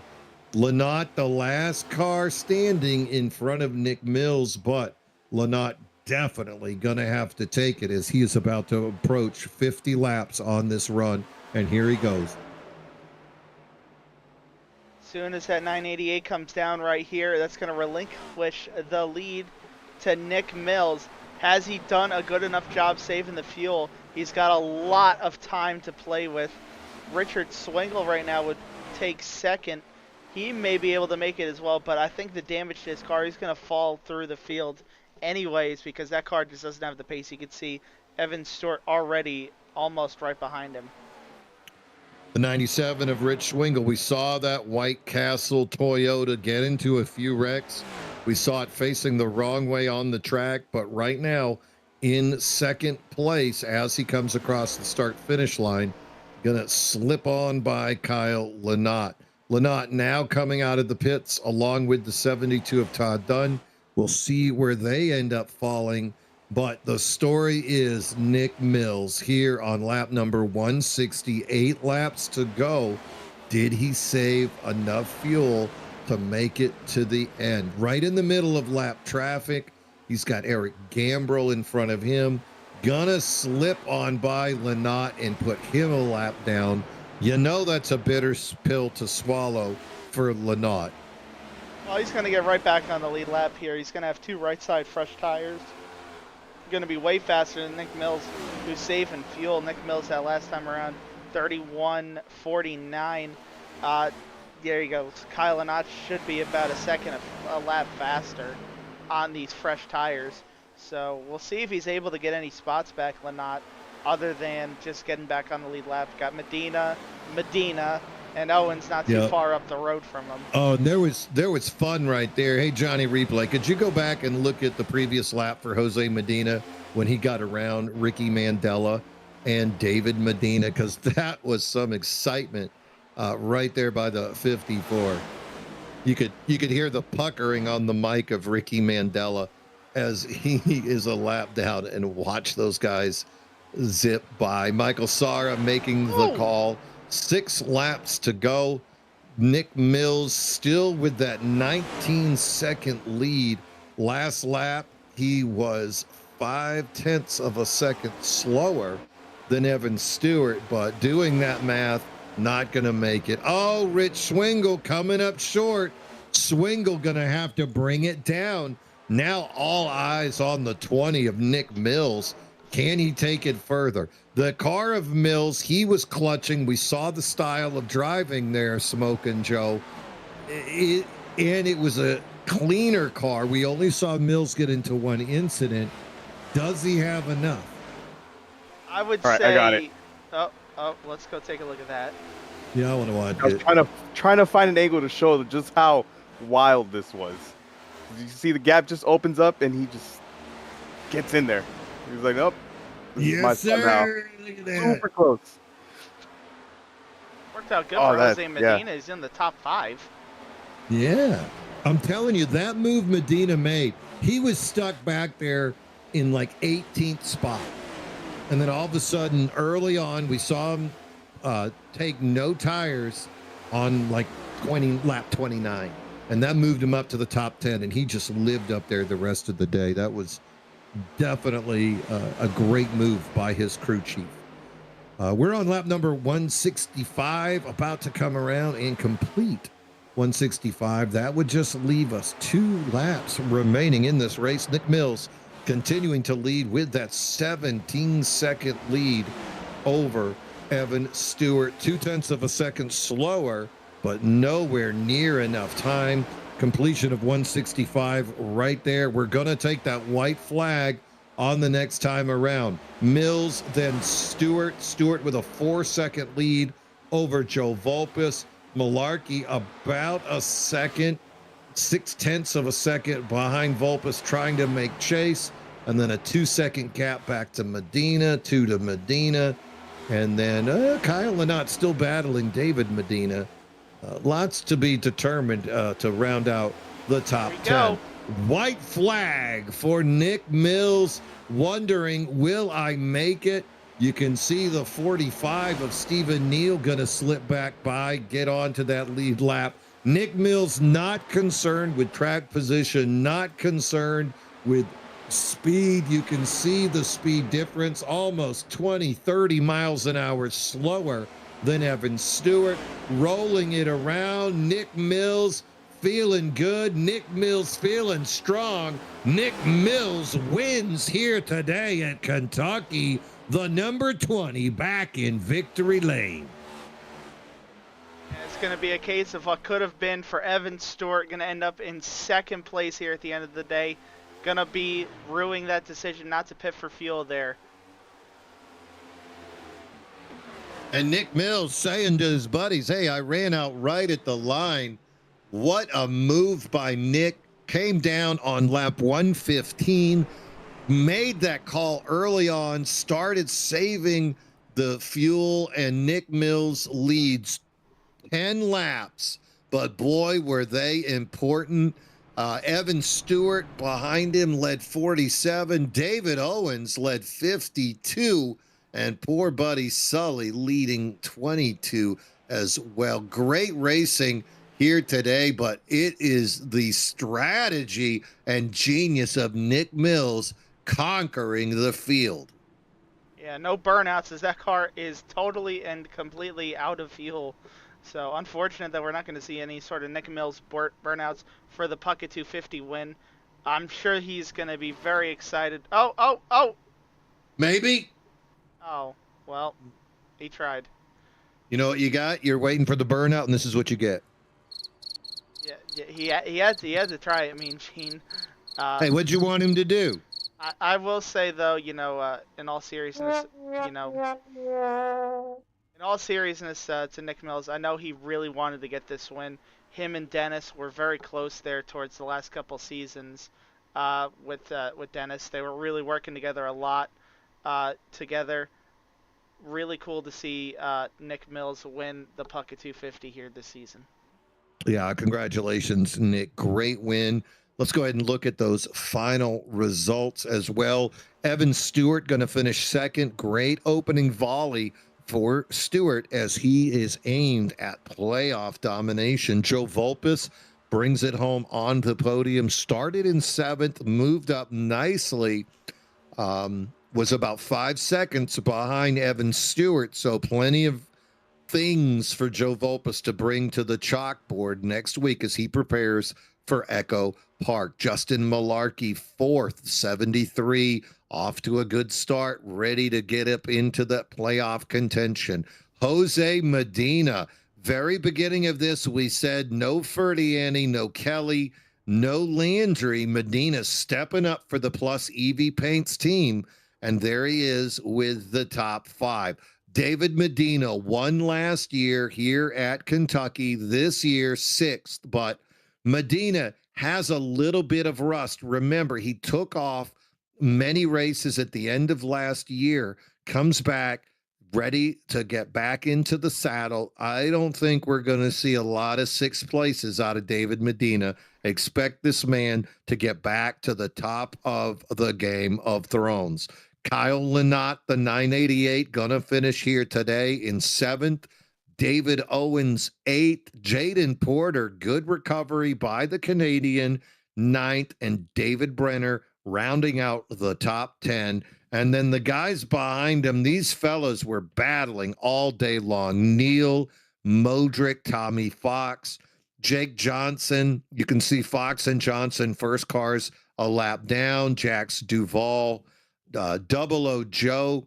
Speaker 2: Lynott, the last car standing in front of Nick Mills, but Lynott definitely going to have to take it as he is about to approach 50 laps on this run. And here he goes.
Speaker 3: Soon as that 988 comes down right here, that's going to relinquish the lead to Nick Mills. Has he done a good enough job saving the fuel? He's got a lot of time to play with. Richard Swingle right now would take second. He may be able to make it as well, but I think the damage to his car, he's going to fall through the field anyways because that car just doesn't have the pace. You can see Evan Stewart already almost right behind him.
Speaker 2: The 97 of Rich Swingle. We saw that White Castle Toyota get into a few wrecks. We saw it facing the wrong way on the track, but right now in second place as he comes across the start-finish line, gonna slip on by Kyle Lynott. Lynott now coming out of the pits along with the 72 of Todd Dunn. We'll see where they end up falling, but the story is Nick Mills here on lap number 168 laps to go. Did he save enough fuel to make it to the end? Right in the middle of lap traffic, he's got Eric Gambrell in front of him. Gonna slip on by Lynott and put him a lap down. You know that's a bitter pill to swallow for Lynott.
Speaker 3: Well, he's going to get right back on the lead lap here. He's going to have two right side fresh tires. Going to be way faster than Nick Mills, who's saving fuel. Nick Mills that last time around 31:49. There you go. Kyle Lynott should be about a lap faster on these fresh tires. So we'll see if he's able to get any spots back, Lynott, other than just getting back on the lead lap. Got Medina, and Owens not too far up the road from him.
Speaker 2: Oh, and there was fun right there. Hey, Johnny Replay, could you go back and look at the previous lap for Jose Medina when he got around Ricky Mandela and David Medina? Because that was some excitement right there by the 54. You could hear the puckering on the mic of Ricky Mandela as he is a lap down and watch those guys zip by. Michael Sara making the call. 6 laps to go. Nick Mills still with that 19-second lead. Last lap, he was 0.5 of a second slower than Evan Stewart, but doing that math, not going to make it. Oh, Rich Swingle coming up short. Swingle going to have to bring it down. Now all eyes on the 20 of Nick Mills. Can he take it further? The car of Mills, he was clutching. We saw the style of driving there, Smokin' Joe. And it was a cleaner car. We only saw Mills get into one incident. Does he have enough?
Speaker 3: I would
Speaker 4: All right,
Speaker 3: say.
Speaker 4: I got it.
Speaker 3: Oh, Oh, let's go take a look at that.
Speaker 2: Yeah, I want to watch
Speaker 4: I was
Speaker 2: it.
Speaker 4: trying to find an angle to show just how wild this was. You see the gap just opens up and he just gets in there. He's like, "Nope, this is my
Speaker 2: Yes,
Speaker 4: son now."
Speaker 2: sir. Look at that.
Speaker 4: Super close.
Speaker 3: Worked out good
Speaker 4: Oh,
Speaker 3: for
Speaker 4: that-
Speaker 3: Jose
Speaker 4: yeah.
Speaker 3: Medina. He's in the top 5.
Speaker 2: Yeah. I'm telling you, that move Medina made, he was stuck back there in like 18th spot. And then all of a sudden, early on, we saw him take no tires on like lap 29. And that moved him up to the top 10. And he just lived up there the rest of the day. That was definitely a great move by his crew chief. We're on lap number 165, about to come around and complete 165. That would just leave us 2 laps remaining in this race. Nick Mills continuing to lead with that 17-second lead over Evan Stewart. 0.2 of a second slower, but nowhere near enough time. Completion of 165 right there. We're going to take that white flag on the next time around. Mills, then Stewart. Stewart with a 4-second lead over Joe Volpis. Malarkey about a second, 0.6 of a second behind Volpis, trying to make chase. And then a 2-second gap back to Medina, 2 to Medina. And then Kyle Lynott still battling David Medina. Lots to be determined to round out the top 10.
Speaker 3: Go.
Speaker 2: White flag for Nick Mills, wondering, will I make it? You can see the 45 of Stephen Neal going to slip back by, get on to that lead lap. Nick Mills not concerned with track position, not concerned with speed. You can see the speed difference, almost 20, 30 miles an hour slower than Evan Stewart. Rolling it around, Nick Mills feeling good. Nick Mills feeling strong. Nick Mills wins here today at Kentucky. The number 20 back in victory lane.
Speaker 3: And it's going to be a case of what could have been for Evan Stewart. Going to end up in 2nd place here at the end of the day. Going to be ruining that decision not to pit for fuel there.
Speaker 2: And Nick Mills saying to his buddies, hey, I ran out right at the line. What a move by Nick. Came down on lap 115, made that call early on, started saving the fuel, and Nick Mills leads 10 laps. But boy, were they important. Evan Stewart behind him led 47. David Owens led 52. And poor buddy Sully leading 22 as well. Great racing here today, but it is the strategy and genius of Nick Mills conquering the field.
Speaker 3: Yeah, no burnouts as that car is totally and completely out of fuel. So unfortunate that we're not going to see any sort of Nick Mills burnouts for the Puckett 250 win. I'm sure he's going to be very excited. Oh!
Speaker 2: Maybe.
Speaker 3: Oh, well, he tried.
Speaker 2: You know what you got? You're waiting for the burnout, and this is what you get.
Speaker 3: Yeah, he had to try it, Mean Gene.
Speaker 2: Hey, what'd you want him to do?
Speaker 3: I will say though, in all seriousness, to Nick Mills, I know he really wanted to get this win. Him and Dennis were very close there towards the last couple seasons. With Dennis, they were really working together a lot. Together. Really cool to see Nick Mills win the Puckett 250 here this season.
Speaker 2: Yeah, congratulations, Nick. Great win. Let's go ahead and look at those final results as well. Evan Stewart going to finish 2nd. Great opening volley for Stewart as he is aimed at playoff domination. Joe Volpis brings it home on the podium. Started in 7th, moved up nicely. Was about 5 seconds behind Evan Stewart, so plenty of things for Joe Volpis to bring to the chalkboard next week as he prepares for Echo Park. Justin Malarkey, 4th, 73, off to a good start, ready to get up into the playoff contention. Jose Medina, very beginning of this, we said no Ferdiani, no Kelly, no Landry. Medina stepping up for the Plus EV Paints team. And there he is with the top 5. David Medina won last year here at Kentucky, this year 6th, but Medina has a little bit of rust. Remember, he took off many races at the end of last year, comes back ready to get back into the saddle. I don't think we're going to see a lot of 6th places out of David Medina. Expect this man to get back to the top of the Game of Thrones. Kyle Lynott, the 988, gonna finish here today in 7th. David Owens, 8th. Jaden Porter, good recovery by the Canadian, 9th. And David Brenner rounding out the top 10. And then the guys behind him, these fellas were battling all day long. Neil Modric, Tommy Fox, Jake Johnson. You can see Fox and Johnson, first cars a lap down. Jax Duvall, Double O Joe,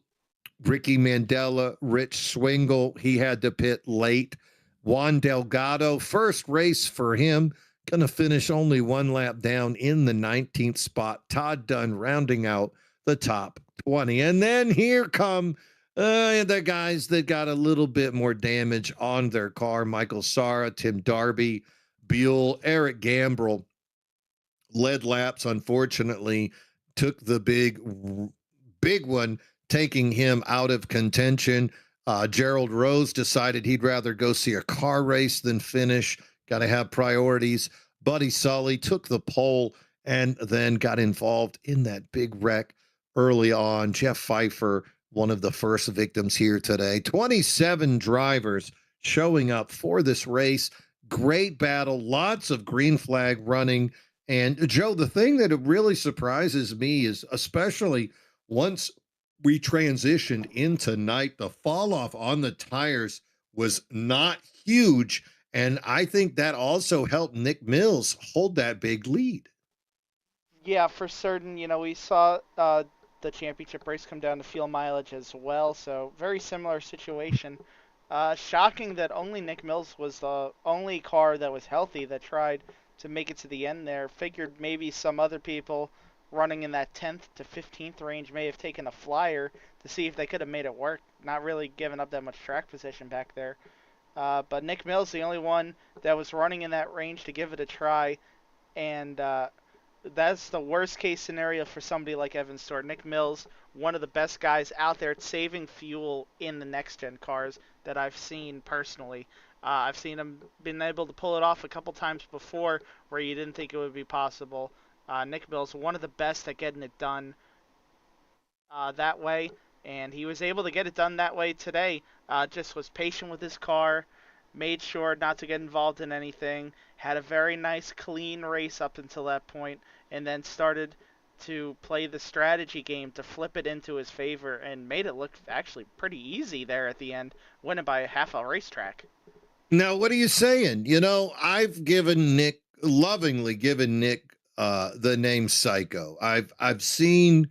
Speaker 2: Ricky Mandela, Rich Swingle. He had to pit late. Juan Delgado, first race for him, going to finish only one lap down in the 19th spot. Todd Dunn rounding out the top 20. And then here come the guys that got a little bit more damage on their car. Michael Sara, Tim Darby, Buell, Eric Gambrell led laps, unfortunately, took the big one, taking him out of contention. Gerald Rose decided he'd rather go see a car race than finish. Got to have priorities. Buddy Sully took the pole and then got involved in that big wreck early on. Jeff Pfeiffer, one of the first victims here today. 27 drivers showing up for this race. Great battle, lots of green flag running. And Joe, the thing that really surprises me is, especially once we transitioned into night, the fall off on the tires was not huge. And I think that also helped Nick Mills hold that big lead.
Speaker 3: Yeah, for certain. We saw the championship race come down to fuel mileage as well, so very similar situation. Shocking that only Nick Mills was the only car that was healthy that tried to make it to the end there. Figured maybe some other people running in that 10th to 15th range may have taken a flyer to see if they could have made it work, not really giving up that much track position back there. But Nick Mills, the only one that was running in that range to give it a try, and that's the worst case scenario for somebody like Evan Stewart. Nick Mills, one of the best guys out there saving fuel in the next gen cars that I've seen personally. I've seen him been able to pull it off a couple times before where you didn't think it would be possible. Nick Mills, one of the best at getting it done that way, and he was able to get it done that way today. Just was patient with his car, made sure not to get involved in anything, had a very nice clean race up until that point, and then started to play the strategy game to flip it into his favor and made it look actually pretty easy there at the end, winning by half a racetrack.
Speaker 2: Now, what are you saying? I've lovingly given Nick the name Psycho. I've seen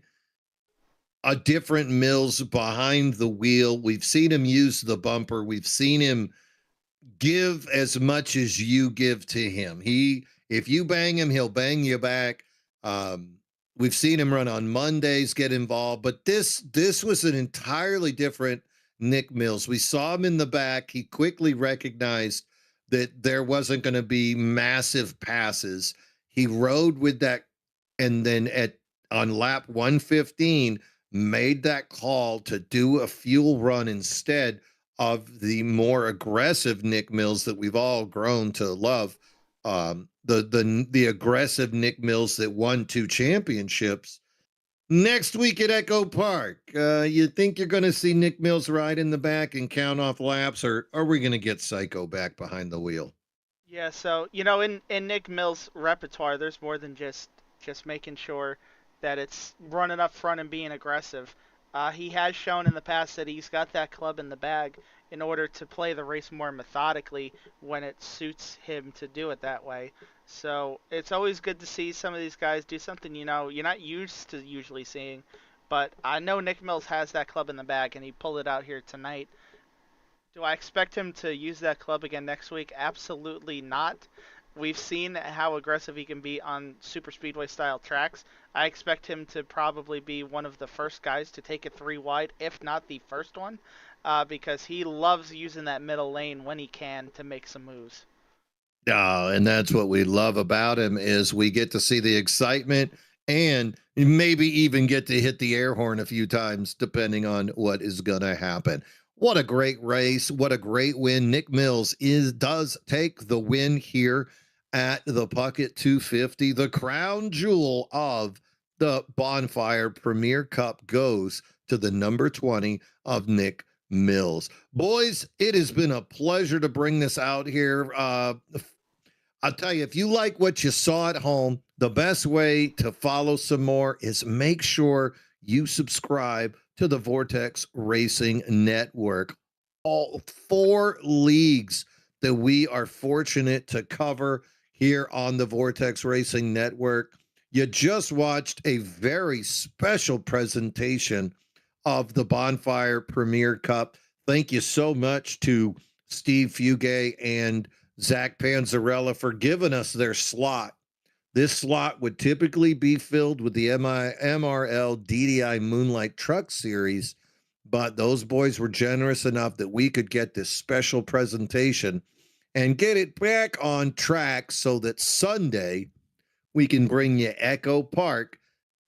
Speaker 2: a different Mills behind the wheel. We've seen him use the bumper. We've seen him give as much as you give to him. If you bang him, he'll bang you back. We've seen him run on Mondays, get involved, but this was an entirely different Nick Mills. We saw him in the back. He quickly recognized that there wasn't going to be massive passes. He rode with that, and then on lap 115 made that call to do a fuel run instead of the more aggressive Nick Mills that we've all grown to love. The aggressive Nick Mills that won 2 championships. Next week at Echo Park, you think you're going to see Nick Mills ride in the back and count off laps, or are we going to get Psycho back behind the wheel?
Speaker 3: Yeah, so in Nick Mills' repertoire, there's more than just making sure that it's running up front and being aggressive. He has shown in the past that he's got that club in the bag in order to play the race more methodically when it suits him to do it that way. So it's always good to see some of these guys do something you're not used to usually seeing. But I know Nick Mills has that club in the bag, and he pulled it out here tonight. Do I expect him to use that club again next week? Absolutely not. We've seen how aggressive he can be on super speedway style tracks. I expect him to probably be one of the first guys to take it 3 wide, if not the first one. because he loves using that middle lane when he can to make some moves.
Speaker 2: And that's what we love about him is we get to see the excitement and maybe even get to hit the air horn a few times, depending on what is going to happen. What a great race. What a great win. Nick Mills does take the win here at the Puckett 250. The crown jewel of the Bonfire Premier Cup goes to the number 20 of Nick Mills. Boys, it has been a pleasure to bring this out here. I'll tell you, if you like what you saw at home, the best way to follow some more is make sure you subscribe to the Vortex Racing Network. All 4 leagues that we are fortunate to cover here on the Vortex Racing Network. You just watched a very special presentation of the Bonfire Premier Cup. Thank you so much to Steve Fugay and Zach Panzarella for giving us their slot. This slot would typically be filled with the MRL DDI Moonlight Truck Series, but those boys were generous enough that we could get this special presentation and get it back on track so that Sunday we can bring you Echo Park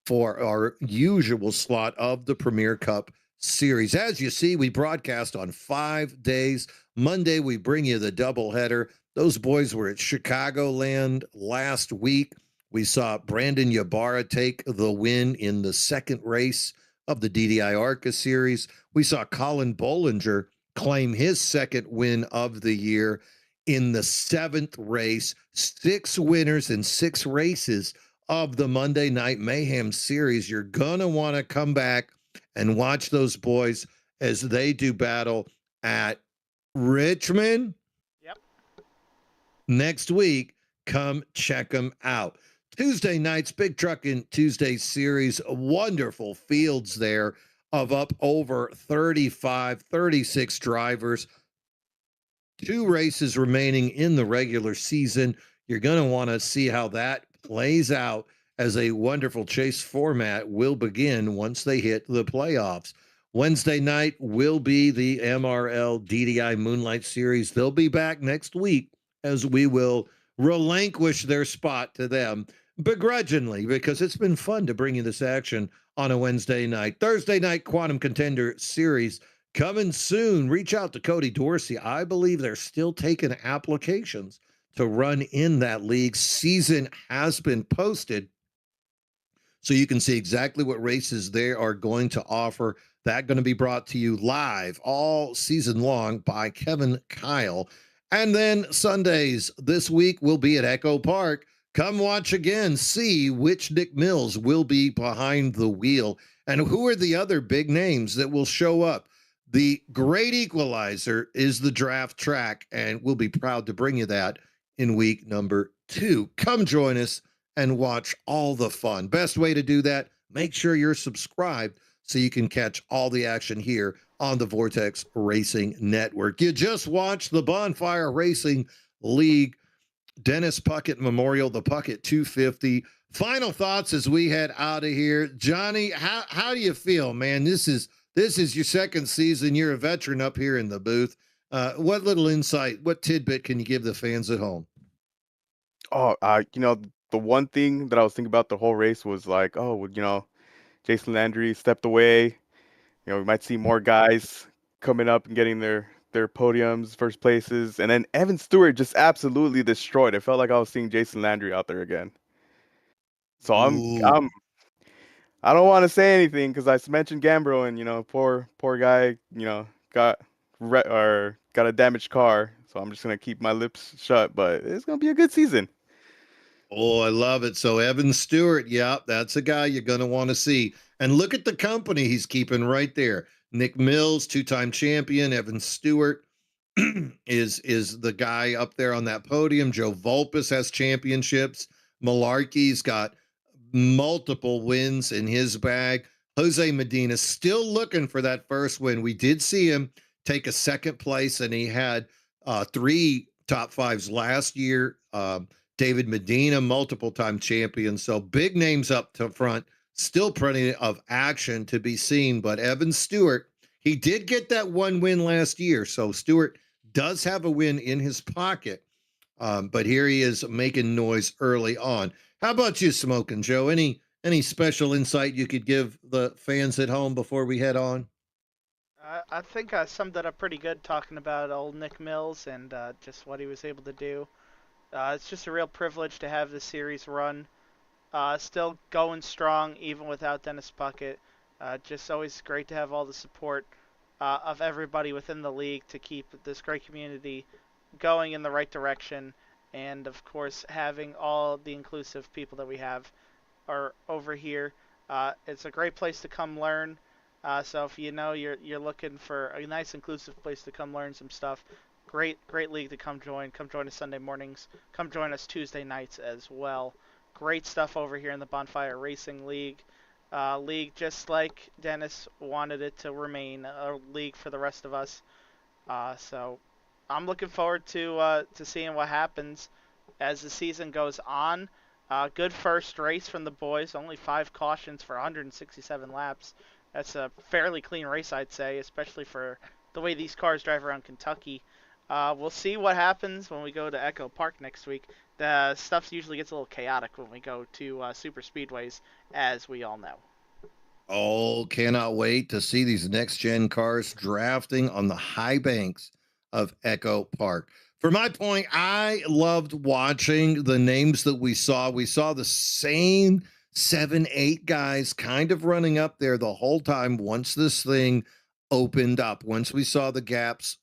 Speaker 2: for our usual slot of the Premier Cup Series. As you see, we broadcast on 5 days. Monday, we bring you the doubleheader. Those boys were at Chicagoland last week. We saw Brandon Ybarra take the win in the second race of the DDI ARCA Series. We saw Colin Bollinger claim his second win of the year in the 7th race. 6 winners in 6 races of the Monday Night Mayhem Series. You're going to want to come back and watch those boys as they do battle at Richmond.
Speaker 3: Yep.
Speaker 2: Next week, come check them out. Tuesday nights, Big Truckin' Tuesday Series, wonderful fields there of up over 35, 36 drivers. 2 races remaining in the regular season. You're going to want to see how that plays out as a wonderful chase format will begin once they hit the playoffs. Wednesday night will be the MRL DDI Moonlight Series. They'll be back next week as we will relinquish their spot to them begrudgingly because it's been fun to bring you this action on a Wednesday night. Thursday night Quantum Contender Series coming soon. Reach out to Cody Dorsey. I believe they're still taking applications to run in that league. Season has been posted, so you can see exactly what races they are going to offer. That going to be brought to you live all season long by Kevin Kyle. And then Sundays this week will be at Echo Park. Come watch again, see which Nick Mills will be behind the wheel and who are the other big names that will show up. The Great Equalizer is the draft track, and we'll be proud to bring you that in week number 2. Come join us and watch all the fun. Best way to do that, make sure you're subscribed so you can catch all the action here on the Vortex Racing Network. You just watched the Bonfire Racing League Dennis Puckett Memorial, the Puckett 250. Final thoughts as we head out of here. Johnny, how do you feel, man? This is your second season. You're a veteran up here in the booth. What little insight, what tidbit can you give the fans at home?
Speaker 4: Oh, the one thing that I was thinking about the whole race was like, Jason Landry stepped away. We might see more guys coming up and getting their podiums, first places, and then Evan Stewart just absolutely destroyed. It felt like I was seeing Jason Landry out there again. So I don't want to say anything because I mentioned Gambro and poor guy got a damaged car. So I'm just gonna keep my lips shut. But it's gonna be a good season.
Speaker 2: Oh, I love it. So Evan Stewart, yeah, that's a guy you're going to want to see. And look at the company he's keeping right there. Nick Mills, 2-time champion. Evan Stewart is the guy up there on that podium. Joe Vulpes has championships. Malarkey's got multiple wins in his bag. Jose Medina still looking for that first win. We did see him take a second place, and he had 3 top 5s last year. David Medina, multiple-time champion. So big names up to front. Still plenty of action to be seen. But Evan Stewart, He did get that one win last year, so Stewart does have a win in his pocket. But here he is making noise early on. How about you, Smoking Joe? Any special insight you could give the fans at home before we head on?
Speaker 3: I think I summed it up pretty good talking about old Nick Mills and just what he was able to do. It's just a real privilege to have this series run. Still going strong even without Dennis Puckett. Just always great to have all the support of everybody within the league to keep this great community going in the right direction. And of course, having all the inclusive people that we have are over here. It's a great place to come learn. So if you know you're looking for a nice inclusive place to come learn some stuff, great league to come join. Come join us Sunday mornings. Come join us Tuesday nights as well. Great stuff over here in the Bonfire Racing League. League just like Dennis wanted it to remain a league for the rest of us. So I'm looking forward to seeing what happens as the season goes on. Good first race from the boys. Only 5 cautions for 167 laps. That's a fairly clean race, I'd say, especially for the way these cars drive around Kentucky. We'll see what happens when we go to Echo Park next week. The stuff usually gets a little chaotic when we go to super speedways, as we all know.
Speaker 2: Oh, cannot wait to see these next-gen cars drafting on the high banks of Echo Park. For my point, I loved watching the names that we saw. We saw the same 7, 8 guys kind of running up there the whole time once this thing opened up. Once we saw the gaps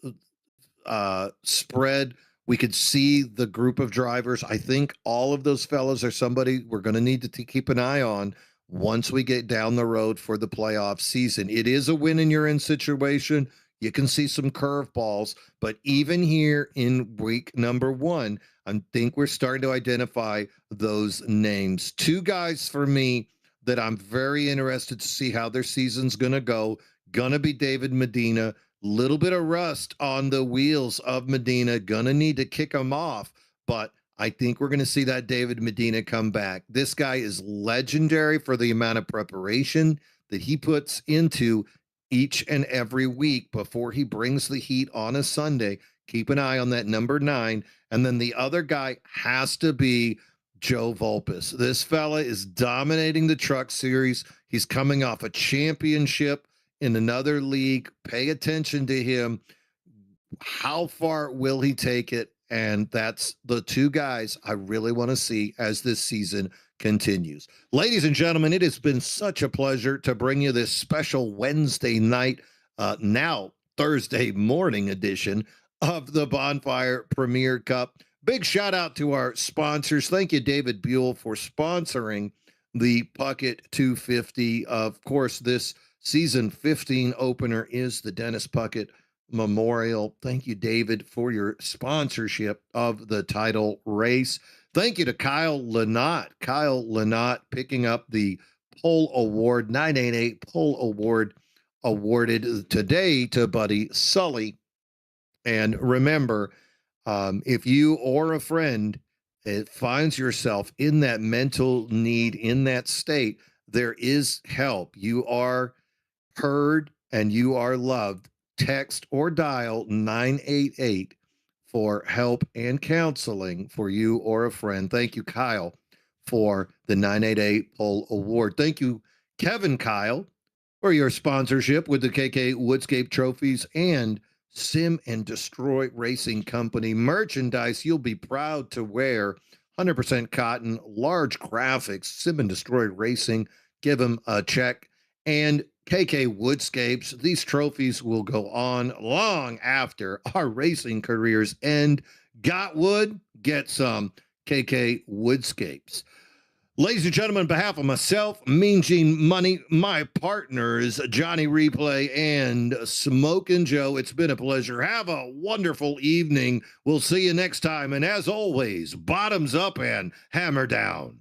Speaker 2: spread, we could see the group of drivers. I think all of those fellas are somebody we're going to need to keep an eye on once we get down the road for the playoff season. It is a win and you're in situation. You can see some curveballs, but even here in week number 1, I think we're starting to identify those names. 2 guys for me that I'm very interested to see how their season's going to go. Gonna be David Medina. Little bit of rust on the wheels of Medina. Gonna need to kick him off, but I think we're going to see that David Medina come back. This guy is legendary for the amount of preparation that he puts into each and every week before he brings the heat on a Sunday. Keep an eye on that number 9. And then the other guy has to be Joe Volpes. This fella is dominating the truck series. He's coming off a championship in another league. Pay attention to him. How far will he take it? And that's the 2 guys I really want to see as this season continues. Ladies and gentlemen, it has been such a pleasure to bring you this special Wednesday night, now Thursday morning edition of the Bonfire Premier Cup. Big shout out to our sponsors. Thank you, David Buell, for sponsoring the Puckett 250. Of course, this season 15 opener is the Dennis Puckett Memorial. Thank you, David, for your sponsorship of the title race. Thank you to Kyle Lynott. Kyle Lynott picking up the Pole Award, 988 Pole Award, awarded today to Buddy Sully. And remember, if you or a friend finds yourself in that mental need, in that state, there is help. You are heard and you are loved. Text or dial 988 for help and counseling for you or a friend. Thank you, Kyle, for the 988 Pole Award. Thank you, Kevin Kyle, for your sponsorship with the KK Woodscape Trophies and Sim and Destroy Racing Company merchandise you'll be proud to wear. 100% cotton, large graphics, Sim and Destroy Racing. Give them a check. And KK Woodscapes, these trophies will go on long after our racing careers end. Got wood? Get some. KK Woodscapes. Ladies and gentlemen, on behalf of myself, Mean Gene Money, my partners, Johnny Replay and Smokin' Joe, it's been a pleasure. Have a wonderful evening. We'll see you next time. And as always, bottoms up and hammer down.